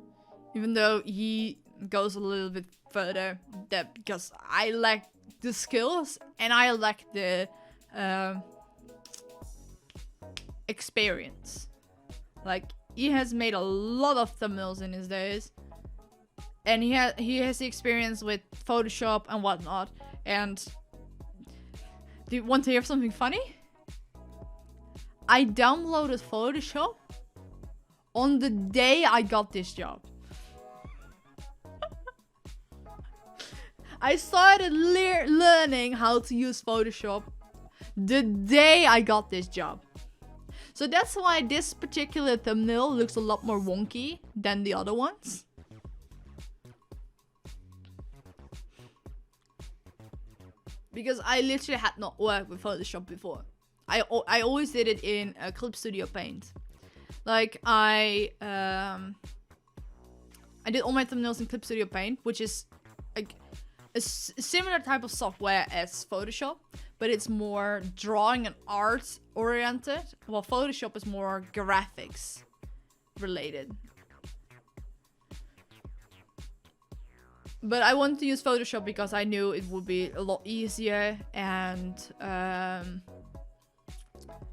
Even though he goes a little bit further, that because I lack the skills and I lack the experience. Like, he has made a lot of thumbnails in his days. And he has the experience with Photoshop and whatnot. And do you want to hear something funny? I downloaded Photoshop on the day I got this job. I started learning how to use Photoshop the day I got this job. So that's why this particular thumbnail looks a lot more wonky than the other ones. Because I literally had not worked with Photoshop before. I always did it in Clip Studio Paint. Like, I did all my thumbnails in Clip Studio Paint, which is like a similar type of software as Photoshop, but it's more drawing and art oriented, while Photoshop is more graphics related. But I wanted to use Photoshop because I knew it would be a lot easier, and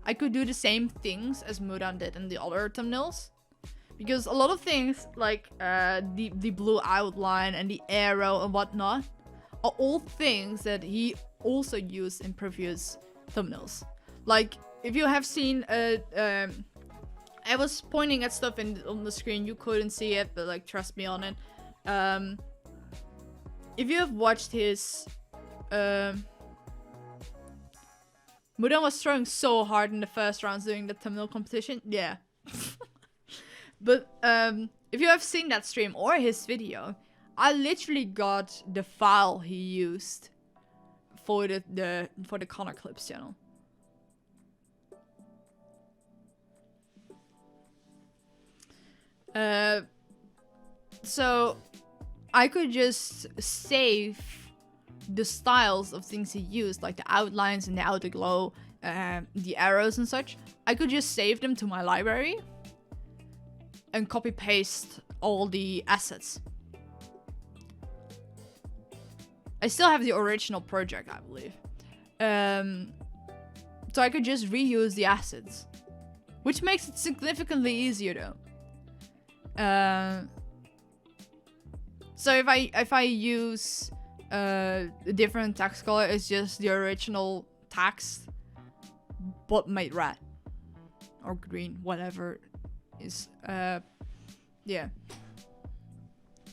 I could do the same things as Muran did in the other thumbnails. Because a lot of things, like the blue outline and the arrow and whatnot, are all things that he also used in previous thumbnails. Like, if you have seen, I was pointing at stuff on the screen, you couldn't see it, but like, trust me on it. If you have watched his, Muran was throwing so hard in the first rounds during the thumbnail competition. Yeah. But if you have seen that stream or his video, I literally got the file he used for the Connor Clips channel. So I could just save the styles of things he used, like the outlines and the outer glow, the arrows and such. I could just save them to my library and copy paste all the assets. I still have the original project, I believe. So I could just reuse the assets, which makes it significantly easier though. So if I use a different text color, it's just the original text, but made red or green, whatever is. Yeah.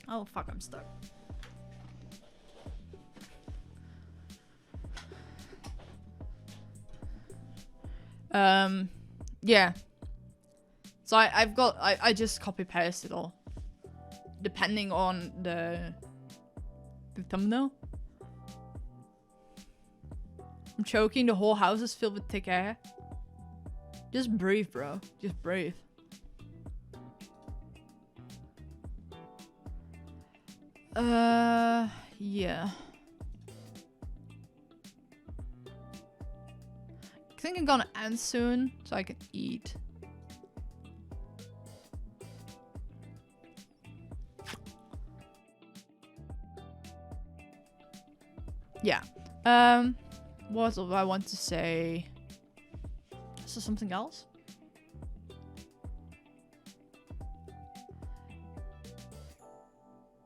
Oh fuck, I'm stuck. Yeah. So I just copy paste it all, depending on the thumbnail. I'm choking. The whole house is filled with thick air. Just breathe, bro. Just breathe. Yeah. I think I'm gonna end soon, so I can eat. Yeah. What do I want to say? Is there something else?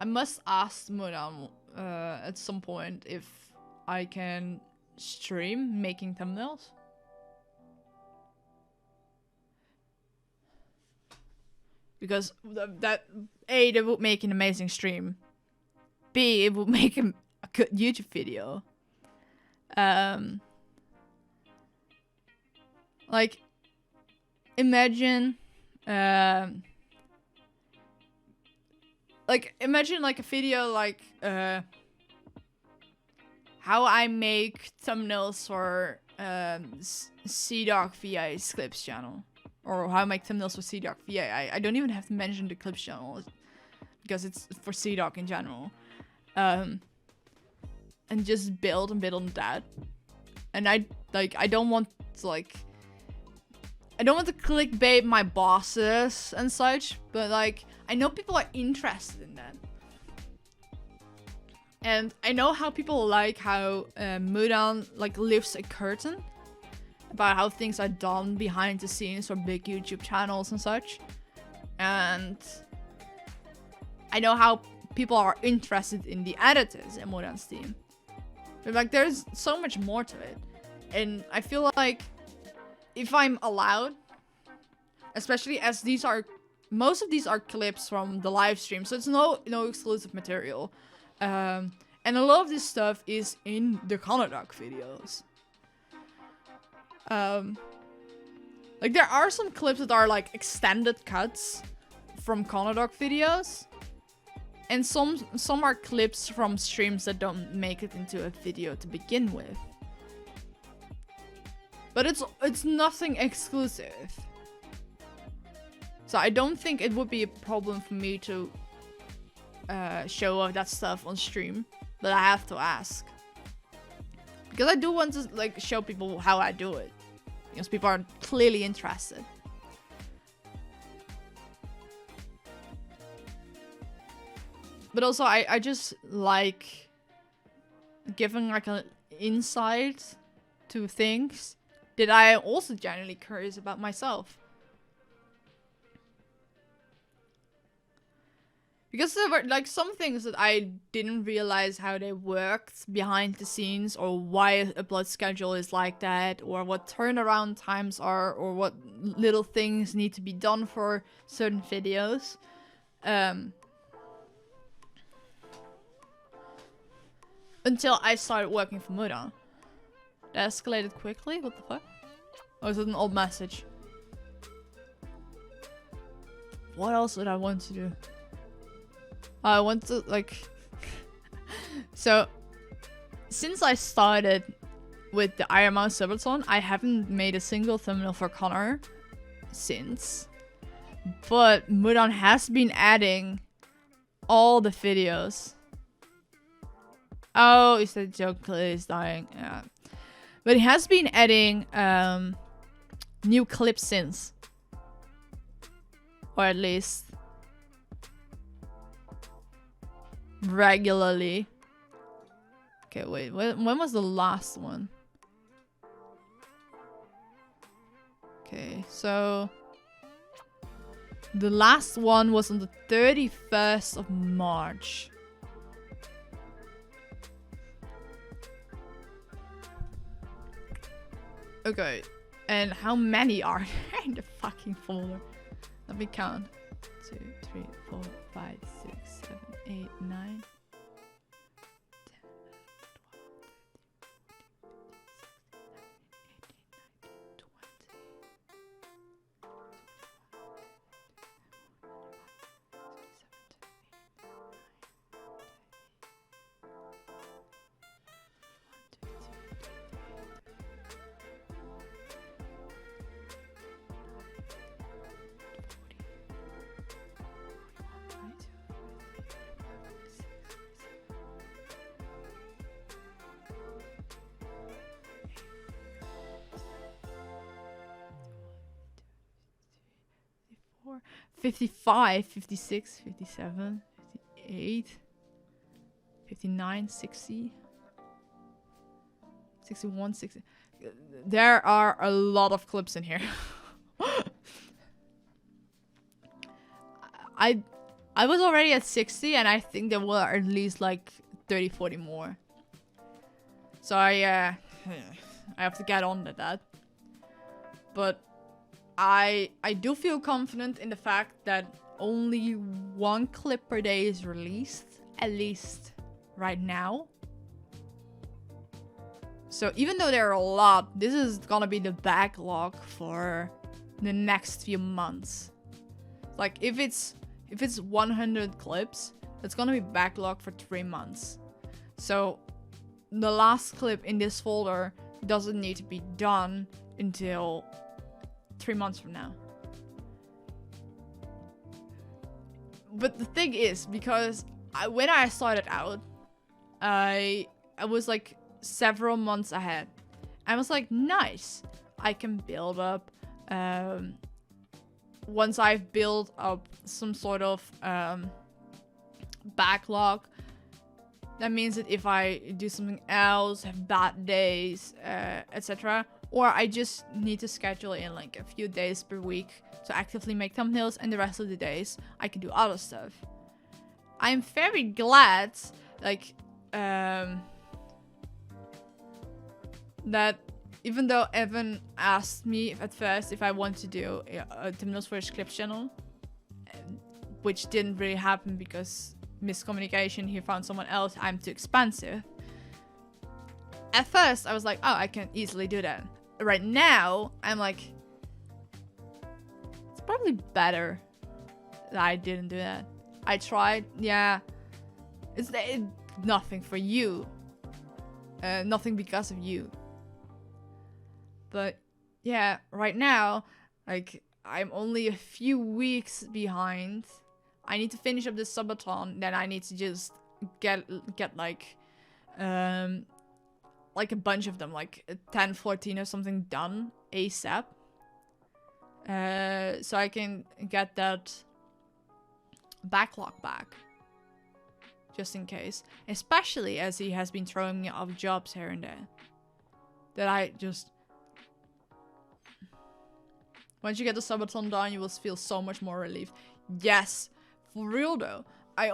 I must ask Muram at some point if I can stream making thumbnails. Because that would make an amazing stream. B, it would make a good YouTube video. Like, imagine, imagine like a video like how I make thumbnails for C-Dog VA's Clips channel, or how I make thumbnails for C-Dog VA. I don't even have to mention the Clips channel because it's for C-Dog in general. And just build on that. And I don't want to I don't want to clickbait my bosses and such, but like I know people are interested in that. And I know how people like how Mudan like lifts a curtain about how things are done behind the scenes for big YouTube channels and such. And I know how people are interested in the editors in Mudan's team. But like there's so much more to it. And I feel like if I'm allowed, especially as most of these are clips from the live stream, so it's no exclusive material. And a lot of this stuff is in the Conodog videos. Like there are some clips that are like extended cuts from Conodog videos. And some are clips from streams that don't make it into a video to begin with. But it's nothing exclusive. So I don't think it would be a problem for me to show off that stuff on stream. But I have to ask. Because I do want to like show people how I do it. Because people are clearly interested. But also, I just like giving like an insight to things that I am also genuinely curious about myself. Because there were like some things that I didn't realize how they worked behind the scenes, or why a upload schedule is like that, or what turnaround times are, or what little things need to be done for certain videos. Until I started working for Mudan. That escalated quickly? What the fuck? Or is it an old message? What else did I want to do? I want to, like... So, since I started with the Iron Man Subathon, I haven't made a single thumbnail for Connor since. But Mudan has been adding all the videos. Oh, is that joke is dying? Yeah. But he has been adding new clips since. Or at least regularly. Okay, wait. When was the last one? Okay, so the last one was on the 31st of March. Okay. And how many are there in the fucking folder? Let me count. 2, 3, 4, 5, 6, 7, 8, 9. 55, 56, 57, 58, 59, 60, 61, 60. There are a lot of clips in here. I was already at 60 and I think there were at least like 30, 40 more. So I have to get on with that. But I do feel confident in the fact that only 1 clip per day is released, at least right now. So even though there are a lot, this is gonna be the backlog for the next few months. Like if it's 100 clips, that's gonna be backlog for 3 months. So the last clip in this folder doesn't need to be done until 3 months from now. But the thing is, because when I started out, I was like several months ahead. I was like, nice, I can build up. Once I've built up some sort of backlog, that means that if I do something else, have bad days, etc., or I just need to schedule in like a few days per week to actively make thumbnails, and the rest of the days I can do other stuff. I'm very glad, like, that even though Evan asked me at first if I want to do a thumbnails for his clips channel, which didn't really happen because miscommunication, he found someone else, I'm too expensive. At first, I was like, oh, I can easily do that. Right now, I'm like, it's probably better that I didn't do that. I tried, yeah. It's nothing for you. Nothing because of you. But yeah, right now, like, I'm only a few weeks behind. I need to finish up this subathon, then I need to just get like a bunch of them, like 10, 14 or something done ASAP. So I can get that backlog back. Just in case. Especially as he has been throwing me off jobs here and there. That I just... Once you get the subathon done, you will feel so much more relief. Yes, for real though. I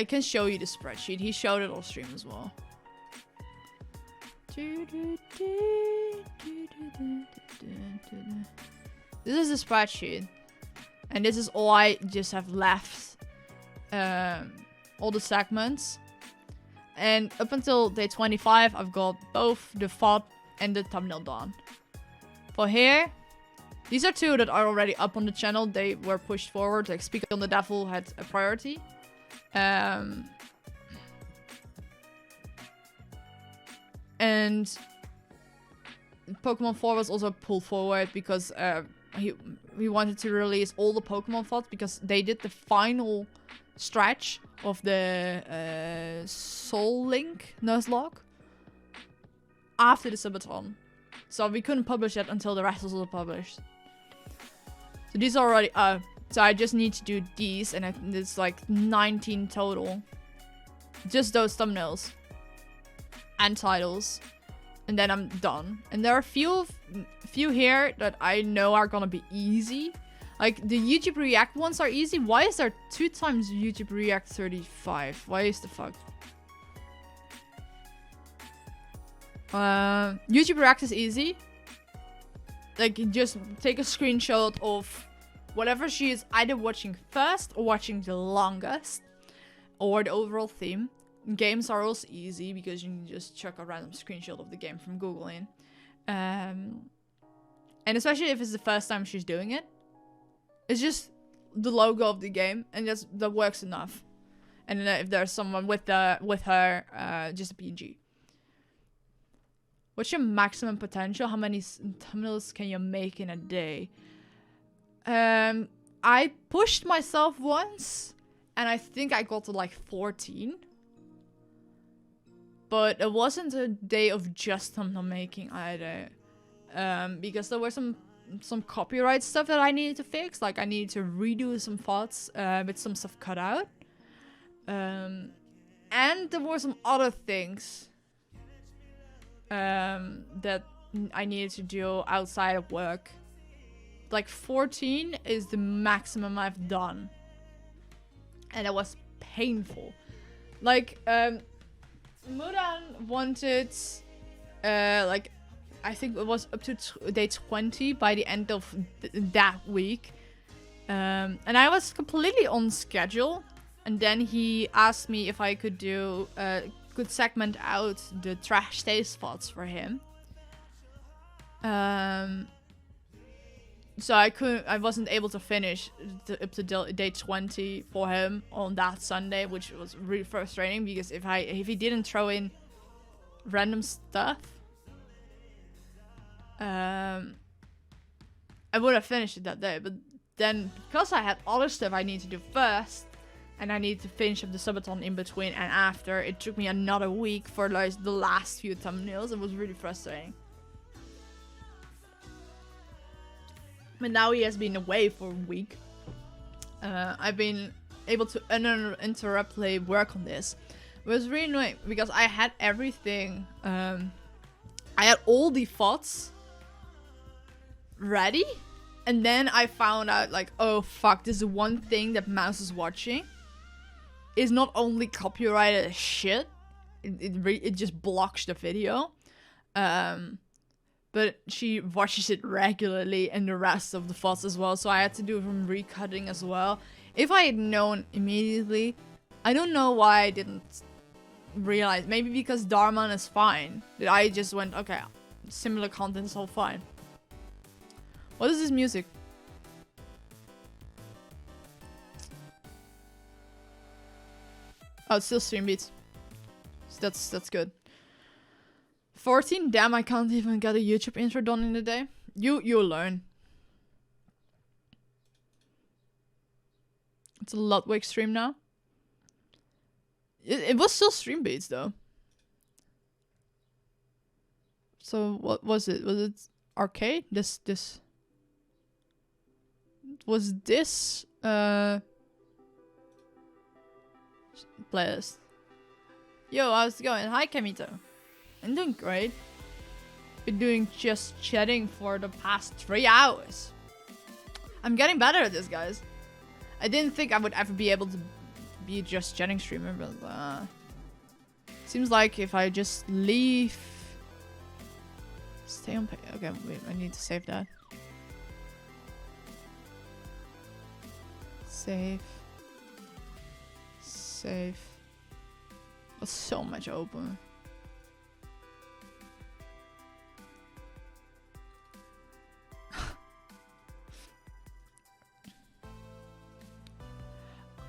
can show you the spreadsheet. He showed it on stream as well. This is the spreadsheet. And this is all I just have left. All the segments. And up until day 25, I've got both the VOD and the thumbnail done. For here, these are 2 that are already up on the channel. They were pushed forward. Like Speak on the Devil had a priority. And Pokemon 4 was also pulled forward because he wanted to release all the Pokemon VODs because they did the final stretch of the Soul Link Nuzlocke after the subathon. So we couldn't publish it until the rest was all published. So these are already up. So I just need to do these, and it's like 19 total. Just those thumbnails and titles, and then I'm done. And there are few here that I know are gonna be easy. Like the YouTube React ones are easy. Why is there 2 times YouTube React 35? Why is the fuck? YouTube React is easy. Like, you just take a screenshot of whatever she is either watching first or watching the longest, or the overall theme. Games are also easy because you can just chuck a random screenshot of the game from Google in. And especially if it's the first time she's doing it, it's just the logo of the game, and that works enough. And if there's someone with her, just a PNG. What's your maximum potential? How many thumbnails can you make in a day? I pushed myself once, and I think I got to like 14. But it wasn't a day of just thumbnail making either. Because there were some copyright stuff that I needed to fix. Like, I needed to redo some thoughts with some stuff cut out. And there were some other things that I needed to do outside of work. Like 14 is the maximum I've done. And it was painful. Like, Muran wanted, like, I think it was up to day 20 by the end of that week. And I was completely on schedule. And then he asked me if I could could segment out the trash taste spots for him. So I wasn't able to finish up to day 20 for him on that Sunday, which was really frustrating because if he didn't throw in random stuff, I would have finished it that day. But then because I had other stuff I need to do first, and I needed to finish up the subathon in between and after, it took me another week for like the last few thumbnails. It was really frustrating. But now he has been away for a week. I've been able to uninterruptedly work on this. It was really annoying because I had everything. I had all the thoughts ready. And then I found out like, oh fuck, this is one thing that Mouse is watching. Is not only copyrighted as shit. It just blocks the video. But she watches it regularly and the rest of the thoughts as well. So I had to do some recutting as well. If I had known immediately, I don't know why I didn't realize. Maybe because Darman is fine. That I just went, okay, similar content is all fine. What is this music? Oh, it's still stream beats. So that's good. 14? Damn, I can't even get a YouTube intro done in a day. You'll learn. It's a Ludwig stream now. It was still stream beats though. So what was it? Was it arcade? This was this playlist. Yo, how's it going? Hi Kamito. I'm doing great. Been doing just chatting for the past 3 hours. I'm getting better at this, guys. I didn't think I would ever be able to be just chatting streamer, but seems like if I just leave, stay on page. Okay, wait, I need to save that. Save. That's so much open.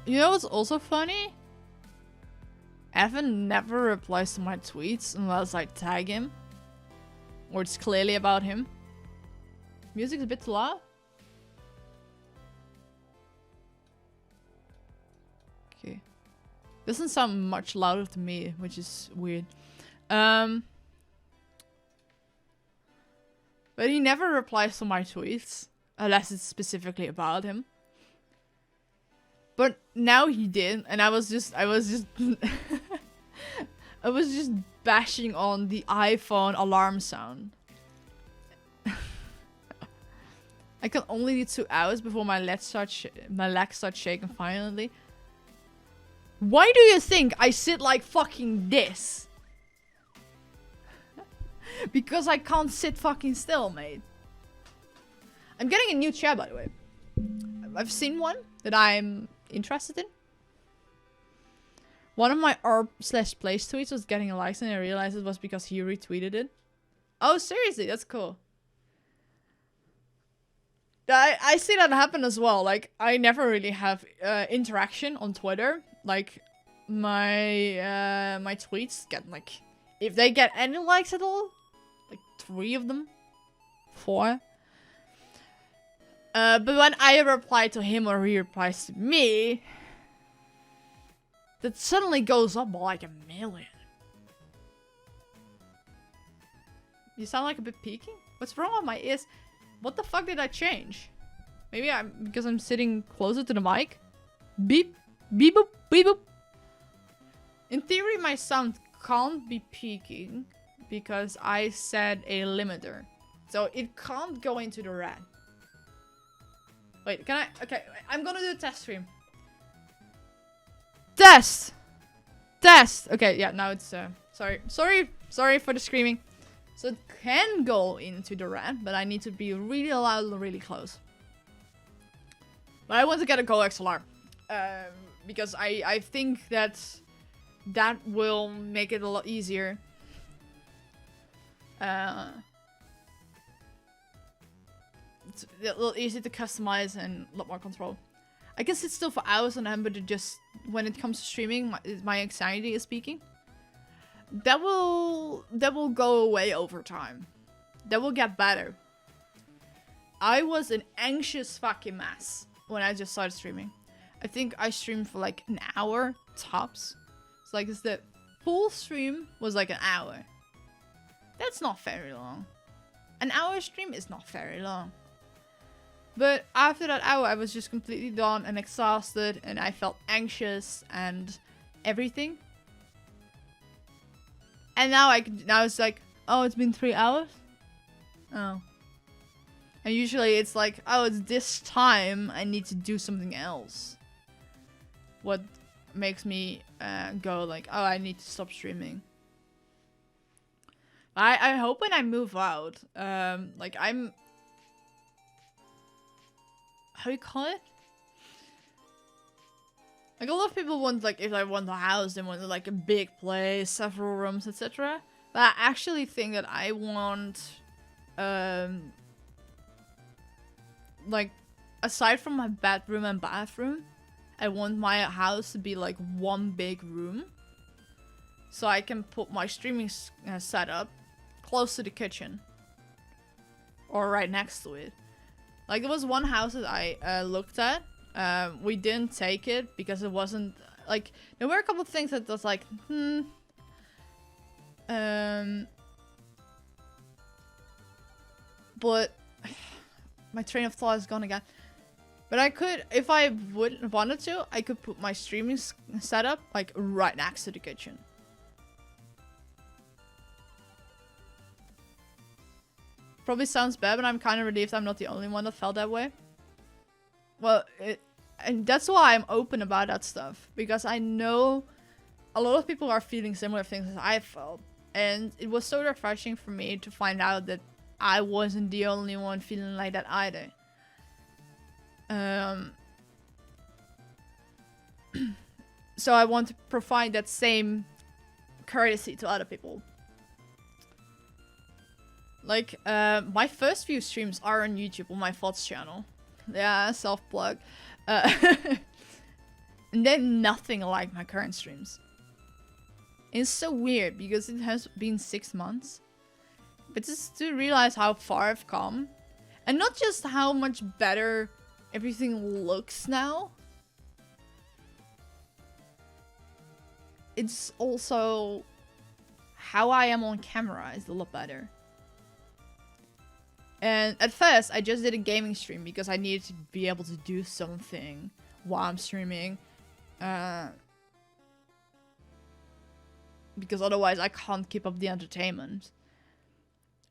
You know what's also funny? Evan never replies to my tweets unless I tag him. Or it's clearly about him. Music's a bit too loud. Okay. Doesn't sound much louder to me, which is weird. But he never replies to my tweets. Unless it's specifically about him. But now he did, and I was just I was just bashing on the iPhone alarm sound. I can only do 2 hours before my legs start shaking finally. Why do you think I sit like fucking this? Because I can't sit fucking still, mate. I'm getting a new chair, by the way. I've seen one that I'm interested in. One of my r/place tweets was getting likes, and I realized it was because he retweeted it. Oh, seriously? That's cool. I see that happen as well. Like, I never really have interaction on Twitter. Like, my my tweets get, like, if they get any likes at all, like 3 of them, 4. But when I reply to him or he replies to me, that suddenly goes up by like 1 million. You sound like a bit peaking? What's wrong with my ears? What the fuck did I change? Maybe because I'm sitting closer to the mic? Beep, beep boop, beep boop. In theory, my sound can't be peaking because I set a limiter. So it can't go into the red. Wait, can I? Okay, I'm gonna do a test stream. Test! Test! Okay, yeah, now it's, sorry for the screaming. So it can go into the red, but I need to be really loud and really close. But I want to get a coXLR. Because I think that will make it a lot easier. It's a little easier to customize and a lot more control. I can sit still for hours on end, but it just, when it comes to streaming, my anxiety is speaking. That will go away over time. That will get better. I was an anxious fucking mess when I just started streaming. I think I streamed for like an hour tops. It's like the full stream was like an hour. That's not very long. An hour stream is not very long. But after that hour, I was just completely done and exhausted, and I felt anxious and everything. And now it's like, oh, it's been 3 hours? Oh. And usually it's like, oh, it's this time, I need to do something else. What makes me go like, oh, I need to stop streaming. I hope when I move out, like I'm... How do you call it? Like, a lot of people want, like, if I want a house, they want, like, a big place, several rooms, etc. But I actually think that I want, like, aside from my bedroom and bathroom, I want my house to be, like, one big room. So I can put my streaming setup close to the kitchen. Or right next to it. Like, there was one house that I looked at. We didn't take it because it wasn't, like, there were a couple of things that was like, but my train of thought is gone again. But I could, if I wanted to, I could put my streaming setup, like, right next to the kitchen. Probably sounds bad, but I'm kind of relieved I'm not the only one that felt that way. Well, and that's why I'm open about that stuff. Because I know a lot of people are feeling similar things as I felt. And it was so refreshing for me to find out that I wasn't the only one feeling like that either. So I want to provide that same courtesy to other people. Like, my first few streams are on YouTube on my VODs channel. Yeah, self-plug. And they're nothing like my current streams. It's so weird because it has been 6 months. But just to realize how far I've come. And not just how much better everything looks now. It's also how I am on camera is a lot better. And at first, I just did a gaming stream because I needed to be able to do something while I'm streaming. Because otherwise I can't keep up the entertainment.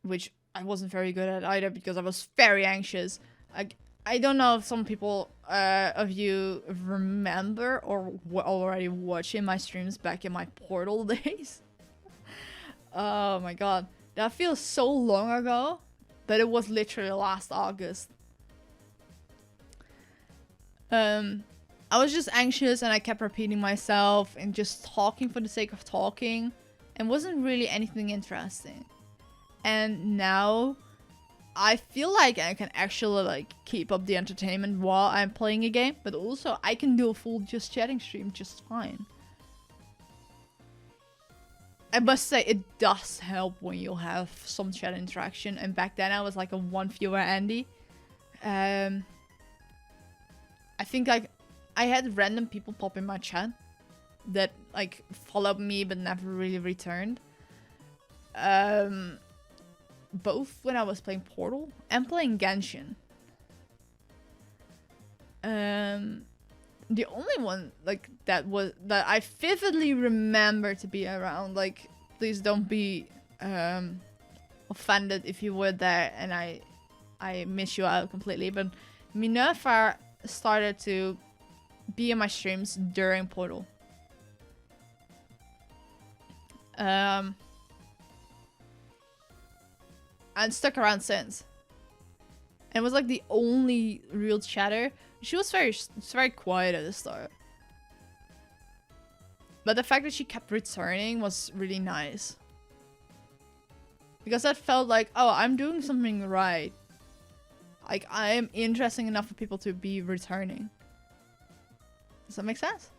Which I wasn't very good at either because I was very anxious. I don't know if some people of you remember or were already watching my streams back in my Portal days. Oh my god. That feels so long ago, but it was literally last August. I was just anxious and I kept repeating myself and just talking for the sake of talking and wasn't really anything interesting. And now I feel like I can actually like keep up the entertainment while I'm playing a game, but also I can do a full just chatting stream just fine. I must say it does help when you have some chat interaction, and back then I was like a 1 viewer Andy. I think like I had random people pop in my chat that like followed me but never really returned. Both when I was playing Portal and playing Genshin. The only one like that I vividly remember to be around, like please don't be offended if you were there and I miss you out completely, but Minerva started to be in my streams during Portal. And stuck around since. And was like the only real chatter. She was very quiet at the start. But the fact that she kept returning was really nice. Because that felt like, oh, I'm doing something right. Like, I am interesting enough for people to be returning. Does that make sense?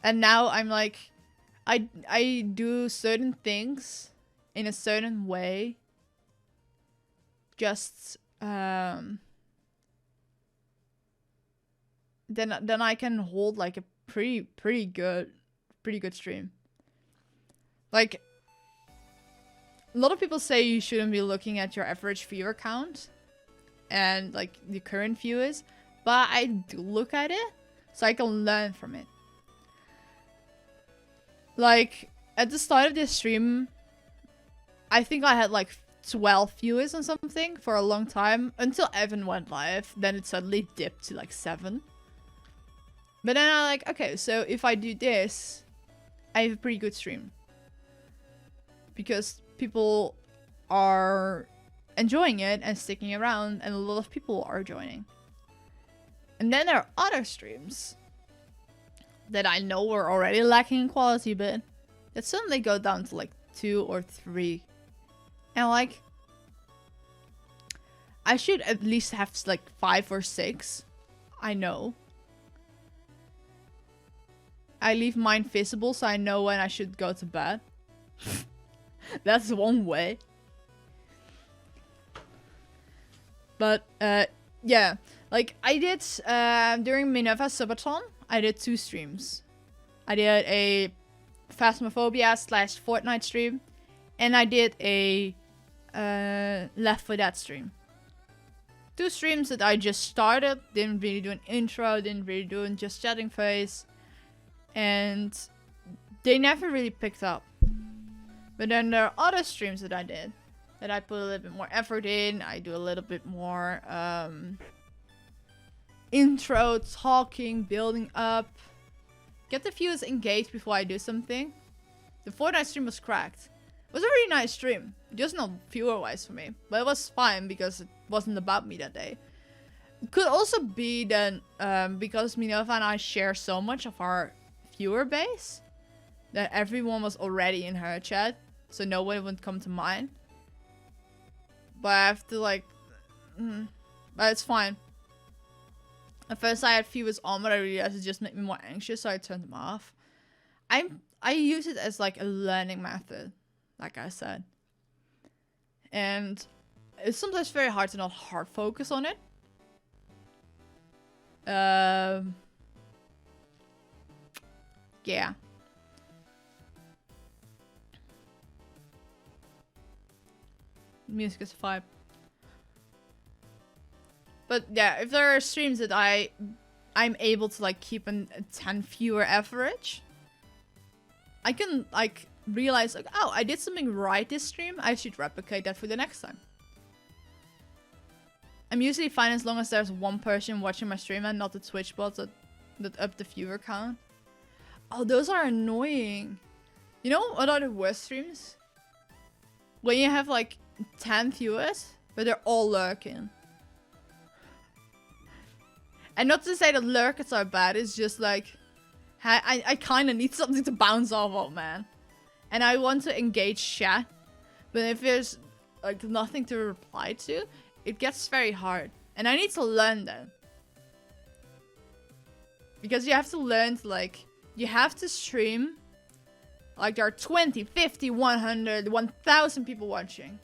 And now I'm like, I do certain things in a certain way. Just then I can hold like a pretty good stream. Like a lot of people say you shouldn't be looking at your average viewer count and like the current viewers, but I do look at it so I can learn from it. Like at the start of this stream, I think I had like 12 viewers or something for a long time until Evan went live. Then it suddenly dipped to like 7. But then I'm like, okay, so if I do this, I have a pretty good stream. Because people are enjoying it and sticking around, and a lot of people are joining. And then there are other streams that I know were already lacking in quality, but that suddenly go down to like 2 or 3. And like, I should at least have like 5 or 6. I know. I leave mine visible so I know when I should go to bed. That's one way. But yeah, like I did during Minerva Subathon, I did 2 streams. I did a Phasmophobia / Fortnite stream, and I did a Left 4 Dead stream. 2 streams that I just started, didn't really do an intro, didn't really do a just chatting phase, and they never really picked up. But then there are other streams that I did that I put a little bit more effort in. I do a little bit more intro, talking, building up. Get the viewers engaged before I do something. The Fortnite stream was cracked. It was a really nice stream. Just not viewer-wise for me. But it was fine because it wasn't about me that day. It could also be then because Minerva and I share so much of our viewer base that everyone was already in her chat. So no one would come to mine. But I have to like... but it's fine. At first I had viewers on, but I realized it just made me more anxious, so I turned them off. I use it as like a learning method, like I said. And it's sometimes very hard to not hard focus on it. Yeah. Music is a vibe. But yeah, if there are streams that I'm able to like keep a 10 viewer average, I can like realize like, oh, I did something right this stream. I should replicate that for the next time. I'm usually fine as long as there's one person watching my stream and not the Twitch bots that up the viewer count. Oh, those are annoying. You know what are the worst streams? When you have like 10 viewers, but they're all lurking. And not to say that lurkers are bad, it's just like, I kind of need something to bounce off of, man. And I want to engage chat, but if there's like nothing to reply to, it gets very hard. And I need to learn that. Because you have to learn to like, you have to stream like there are 20, 50, 100, 1000 people watching.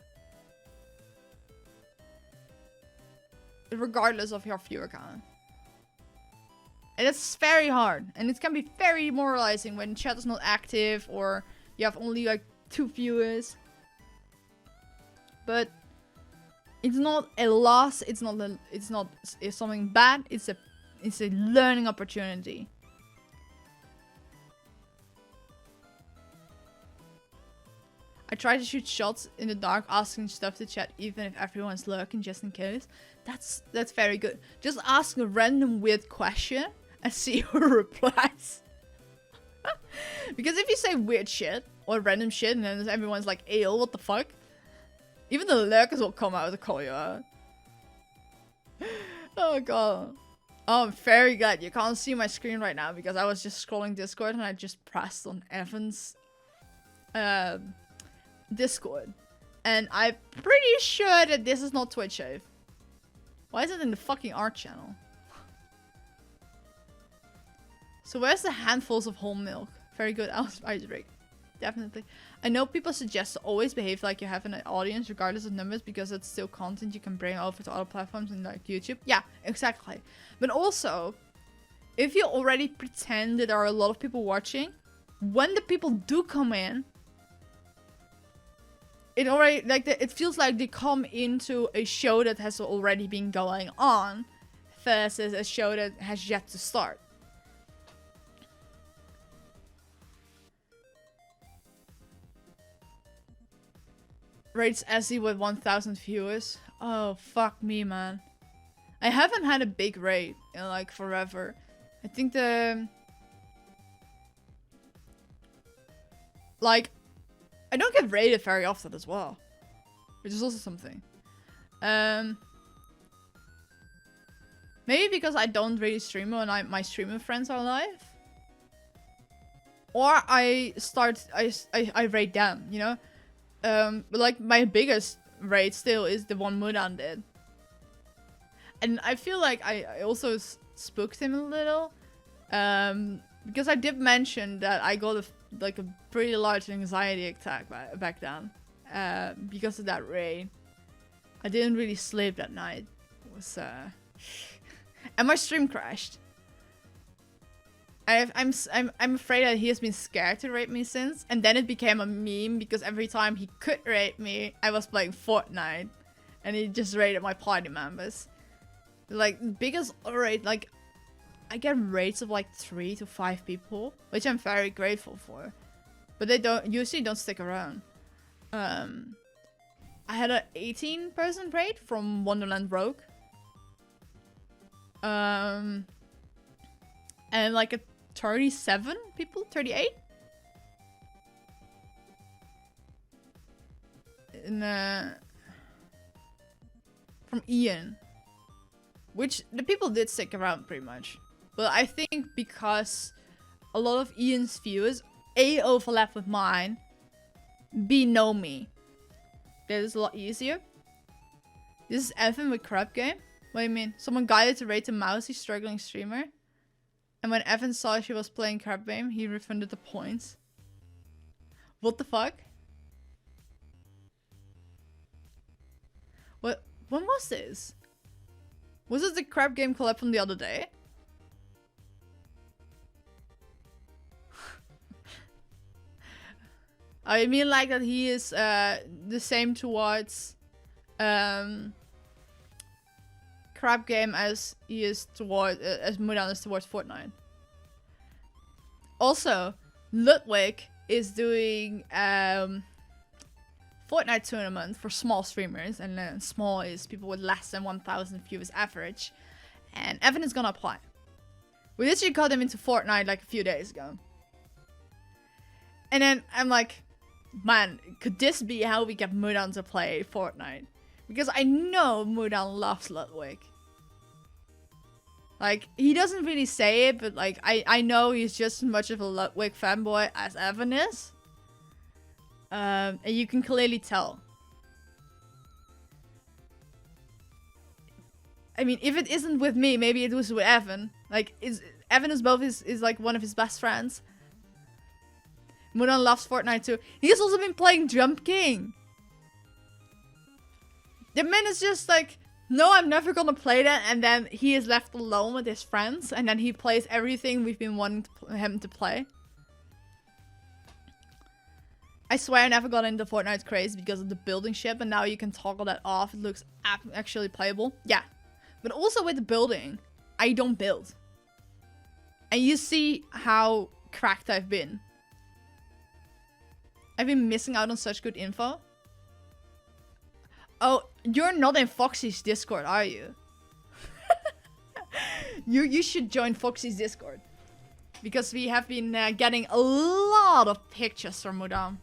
Regardless of your viewer count. And it's very hard. And it can be very demoralizing when chat is not active or you have only like 2 viewers. But it's not a loss, it's something bad, it's a learning opportunity. I try to shoot shots in the dark, asking stuff to chat even if everyone's lurking, just in case. That's very good. Just ask a random weird question and see who replies. Because if you say weird shit or random shit and then everyone's like, "Ew, what the fuck?" Even the lurkers will come out to call you out. Oh god. Oh, I'm very glad you can't see my screen right now because I was just scrolling Discord and I just pressed on Evan's Discord. And I'm pretty sure that this is not Twitch Shave. Why is it in the fucking art channel? So where's the handfuls of whole milk? Very good icebreak. Definitely. I know people suggest to always behave like you have an audience regardless of numbers because it's still content you can bring over to other platforms and like YouTube. Yeah, exactly. But also, if you already pretend that there are a lot of people watching, when the people do come in, it already it feels like they come into a show that has already been going on versus a show that has yet to start. Rates Ezzy with 1000 viewers. Oh, fuck me, man. I haven't had a big raid in like forever. I think like, I don't get raided very often as well. Which is also something. Maybe because I don't really stream when my streaming friends are live. Or I raid them, you know? But like my biggest raid still is the one Mudan did. And I feel like I also spooked him a little. Because I did mention that I got a pretty large anxiety attack back then. Because of that raid. I didn't really sleep that night. It was and my stream crashed. I'm afraid that he has been scared to raid me since, and then it became a meme because every time he could raid me, I was playing Fortnite, and he just raided my party members. Like biggest raid, like I get raids of like 3 to 5 people, which I'm very grateful for, but they usually don't stick around. I had an 18-person raid from Wonderland Rogue, and like a 37 people, 38. From Ian. Which the people did stick around pretty much. But I think because a lot of Ian's viewers A, overlap with mine, B, know me. That is a lot easier. This is Evan with Crab Game. What do you mean? Someone guided to rate a mousy struggling streamer. And when Evan saw she was playing Crab Game, he refunded the points. What the fuck? What? When was this? Was it the Crab Game collab from the other day? I mean like that he is the same towards Crab Game as he is toward as Mudan is towards Fortnite. Also, Ludwig is doing Fortnite tournament for small streamers, and then small is people with less than 1000 viewers average. And Evan is gonna apply. We literally got him into Fortnite like a few days ago. And then I'm like, man, could this be how we get Mudan to play Fortnite? Because I know Mudan loves Ludwig. Like, he doesn't really say it, but like, I know he's just as much of a Ludwig fanboy as Evan is. And you can clearly tell. I mean, if it isn't with me, maybe it was with Evan. Like, Evan is like one of his best friends. Mudan loves Fortnite too. He's also been playing Jump King. The man is just like, no, I'm never gonna play that. And then he is left alone with his friends. And then he plays everything we've been wanting him to play. I swear I never got into Fortnite craze because of the building ship. And now you can toggle that off. It looks actually playable. Yeah. But also with the building, I don't build. And you see how cracked I've been. I've been missing out on such good info. Oh, you're not in Foxy's Discord, are you? You should join Foxy's Discord. Because we have been getting a lot of pictures from Mudan.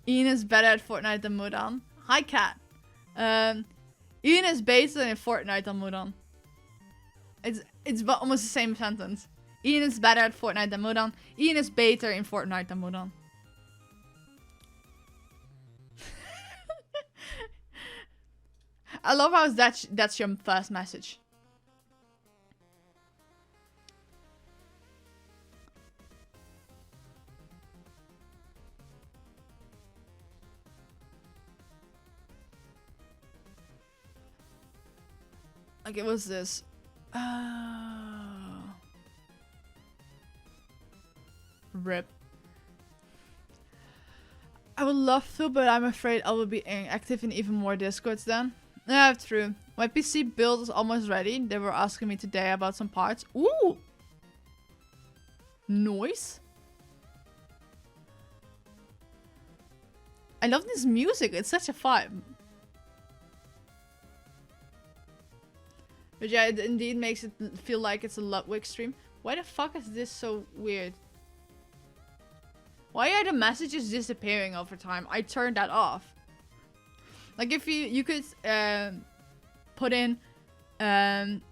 Ian is better at Fortnite than Mudan. Hi, Cat. Ian is better in Fortnite than Mudan. It's almost the same sentence. Ian is better at Fortnite than Mudan. Ian is better in Fortnite than Mudan. I love how that's your first message. Okay, what's this? Rip. I would love to, but I'm afraid I will be active in even more Discords then. Yeah, true. My PC build is almost ready. They were asking me today about some parts. Ooh! Noise? I love this music. It's such a vibe. But yeah, it indeed makes it feel like it's a Ludwig stream. Why the fuck is this so weird? Why are the messages disappearing over time? I turned that off. Like if you could put in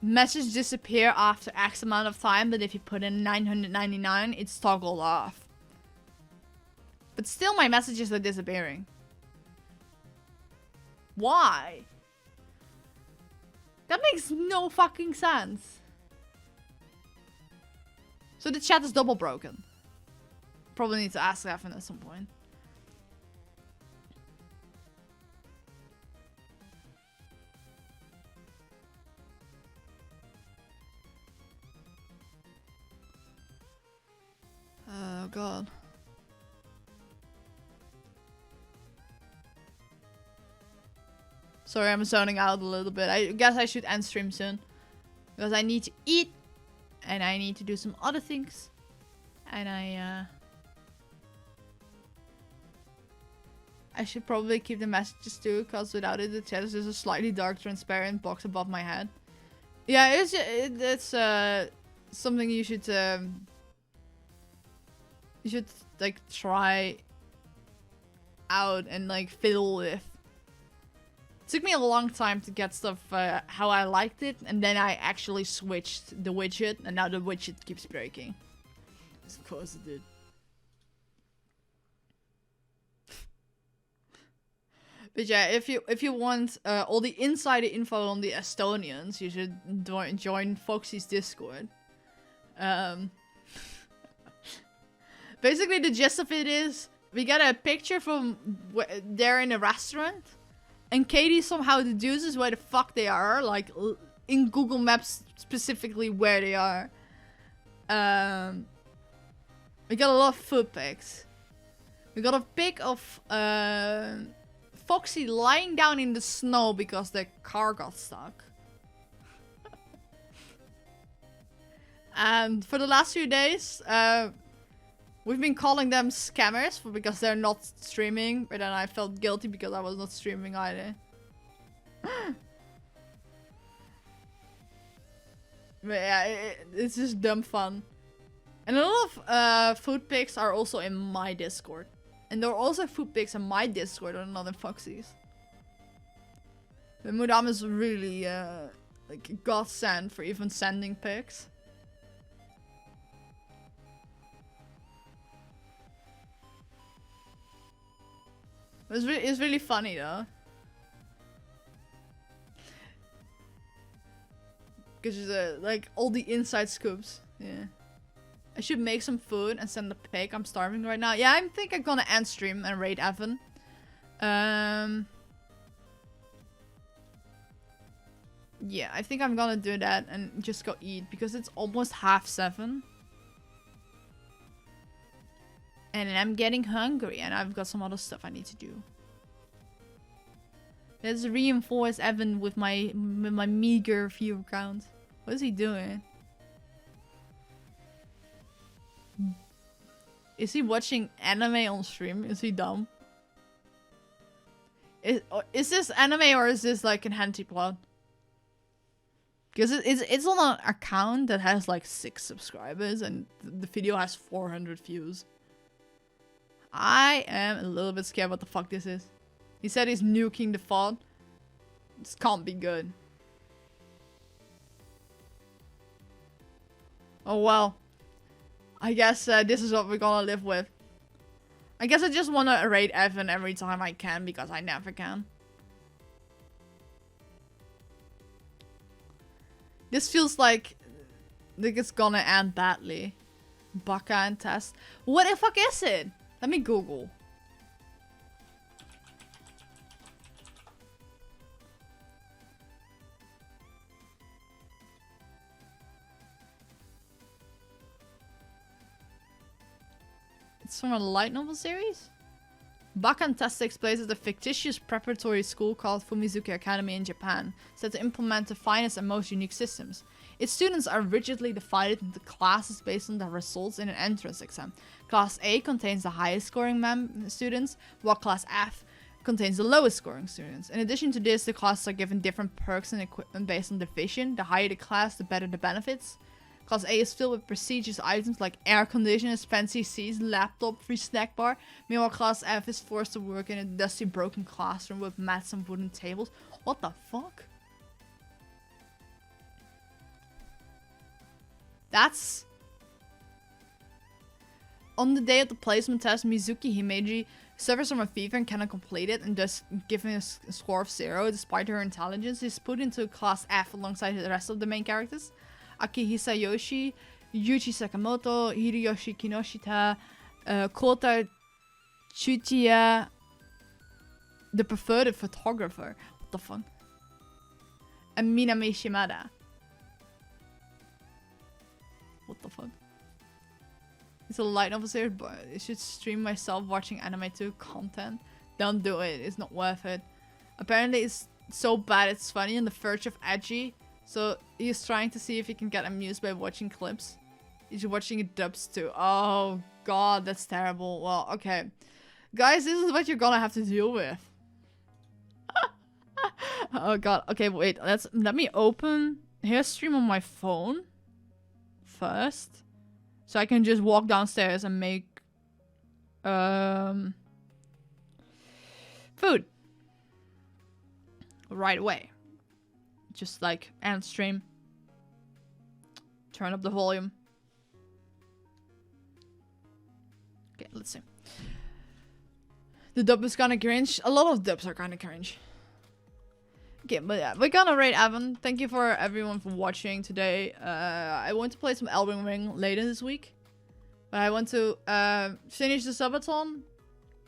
message disappear after X amount of time, but if you put in 999, it's toggled off. But still my messages are disappearing. Why? That makes no fucking sense. So the chat is double broken. Probably need to ask Evan at some point. Oh god. Sorry, I'm zoning out a little bit. I guess I should end stream soon. Because I need to eat. And I need to do some other things. And I should probably keep the messages too. Because without it, the chat is just a slightly dark, transparent box above my head. Yeah, it's something you should like try out and like fiddle with. It took me a long time to get stuff how I liked it, and then I actually switched the widget, and now the widget keeps breaking. Of course it did. But yeah, if you want all the insider info on the Estonians, you should join Foxy's Discord. Basically, the gist of it is we get a picture from they're in a restaurant. And Katie somehow deduces where the fuck they are, like in Google Maps specifically where they are. We got a lot of food pics. We got a pic of Foxy lying down in the snow because their car got stuck. And for the last few days, we've been calling them scammers because they're not streaming, but then I felt guilty because I was not streaming either. But yeah, it's just dumb fun. And a lot of food pics are also in my Discord. And there are also food pics in my Discord that are not in Foxy's. But Mudam is really like a godsend for even sending pics. It's really funny though. Because like all the inside scoops. Yeah. I should make some food and send the pic. I'm starving right now. Yeah, I think I'm gonna end stream and raid Evan. Yeah, I think I'm gonna do that and just go eat because it's almost 7:30. And I'm getting hungry and I've got some other stuff I need to do. Let's reinforce Evan with my meager view count. What is he doing? Is he watching anime on stream? Is he dumb? Is this anime or is this like an hentai plot? Because it's on an account that has like 6 subscribers and the video has 400 views. I am a little bit scared what the fuck this is. He said he's nuking the font. This can't be good. Oh well. I guess this is what we're gonna live with. I guess I just wanna raid Evan every time I can because I never can. This feels like it's gonna end badly. Baka and test. What the fuck is it? Let me Google. It's from a light novel series? Bakan Test takes place at a fictitious preparatory school called Fumizuki Academy in Japan, set to implement the finest and most unique systems. Its students are rigidly divided into classes based on their results in an entrance exam. Class A contains the highest scoring students, while Class F contains the lowest scoring students. In addition to this, the classes are given different perks and equipment based on division. The higher the class, the better the benefits. Class A is filled with prestigious items like air conditioners, fancy seats, laptop, free snack bar. Meanwhile, Class F is forced to work in a dusty, broken classroom with mats and wooden tables. What the fuck? That's... On the day of the placement test, Mizuki Himeji suffers from a fever and cannot complete it, and thus given a score of 0 despite her intelligence. Is put into Class F alongside the rest of the main characters. Akihisa Yoshi, Yuji Sakamoto, Hiroyoshi Kinoshita, Kota Chuchiya, the preferred photographer. What the fuck? And Minami Shimada. What the fuck? It's a light novel series, but I should stream myself watching anime too. Content. Don't do it. It's not worth it. Apparently it's so bad it's funny and the verge of edgy. So he's trying to see if he can get amused by watching clips. He's watching it dubs too. Oh god, that's terrible. Well, okay. Guys, this is what you're gonna have to deal with. Oh god. Okay, wait. Let me open here stream on my phone first. So I can just walk downstairs and make food right away. Just like end stream. Turn up the volume. Okay, let's see. The dub is kinda cringe. A lot of dubs are kinda cringe. Okay, but yeah, we're gonna rate Evan. Thank you for everyone for watching today. I want to play some Elden Ring later this week. But I want to finish the subathon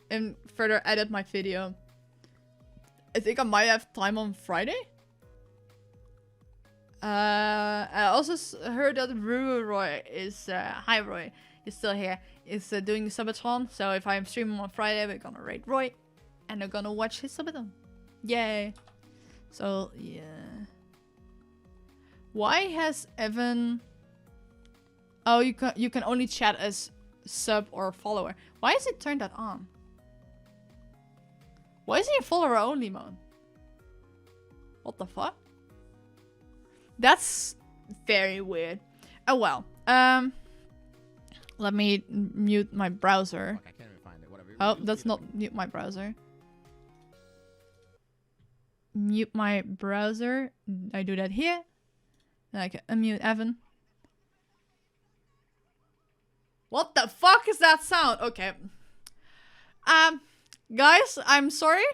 and further edit my video. I think I might have time on Friday. I also heard that Roy is, hi Roy, is still here, is doing the subathon. So if I'm streaming on Friday, we're gonna raid Roy. And we're gonna watch his subathon. Yay. So, yeah. Why has Evan... Oh, you can only chat as sub or follower. Why is it turned that on? Why is he a follower only mode? What the fuck? That's very weird. Oh well. Let me mute my browser. Fuck, I can't even find it. Whatever. Oh, that's not mute my browser. Mute my browser. I do that here. Then I can unmute Evan. What the fuck is that sound? Okay. Guys, I'm sorry.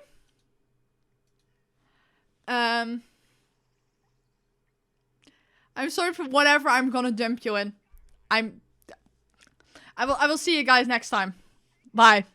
I'm sorry for whatever I'm gonna dump you in. I will see you guys next time. Bye.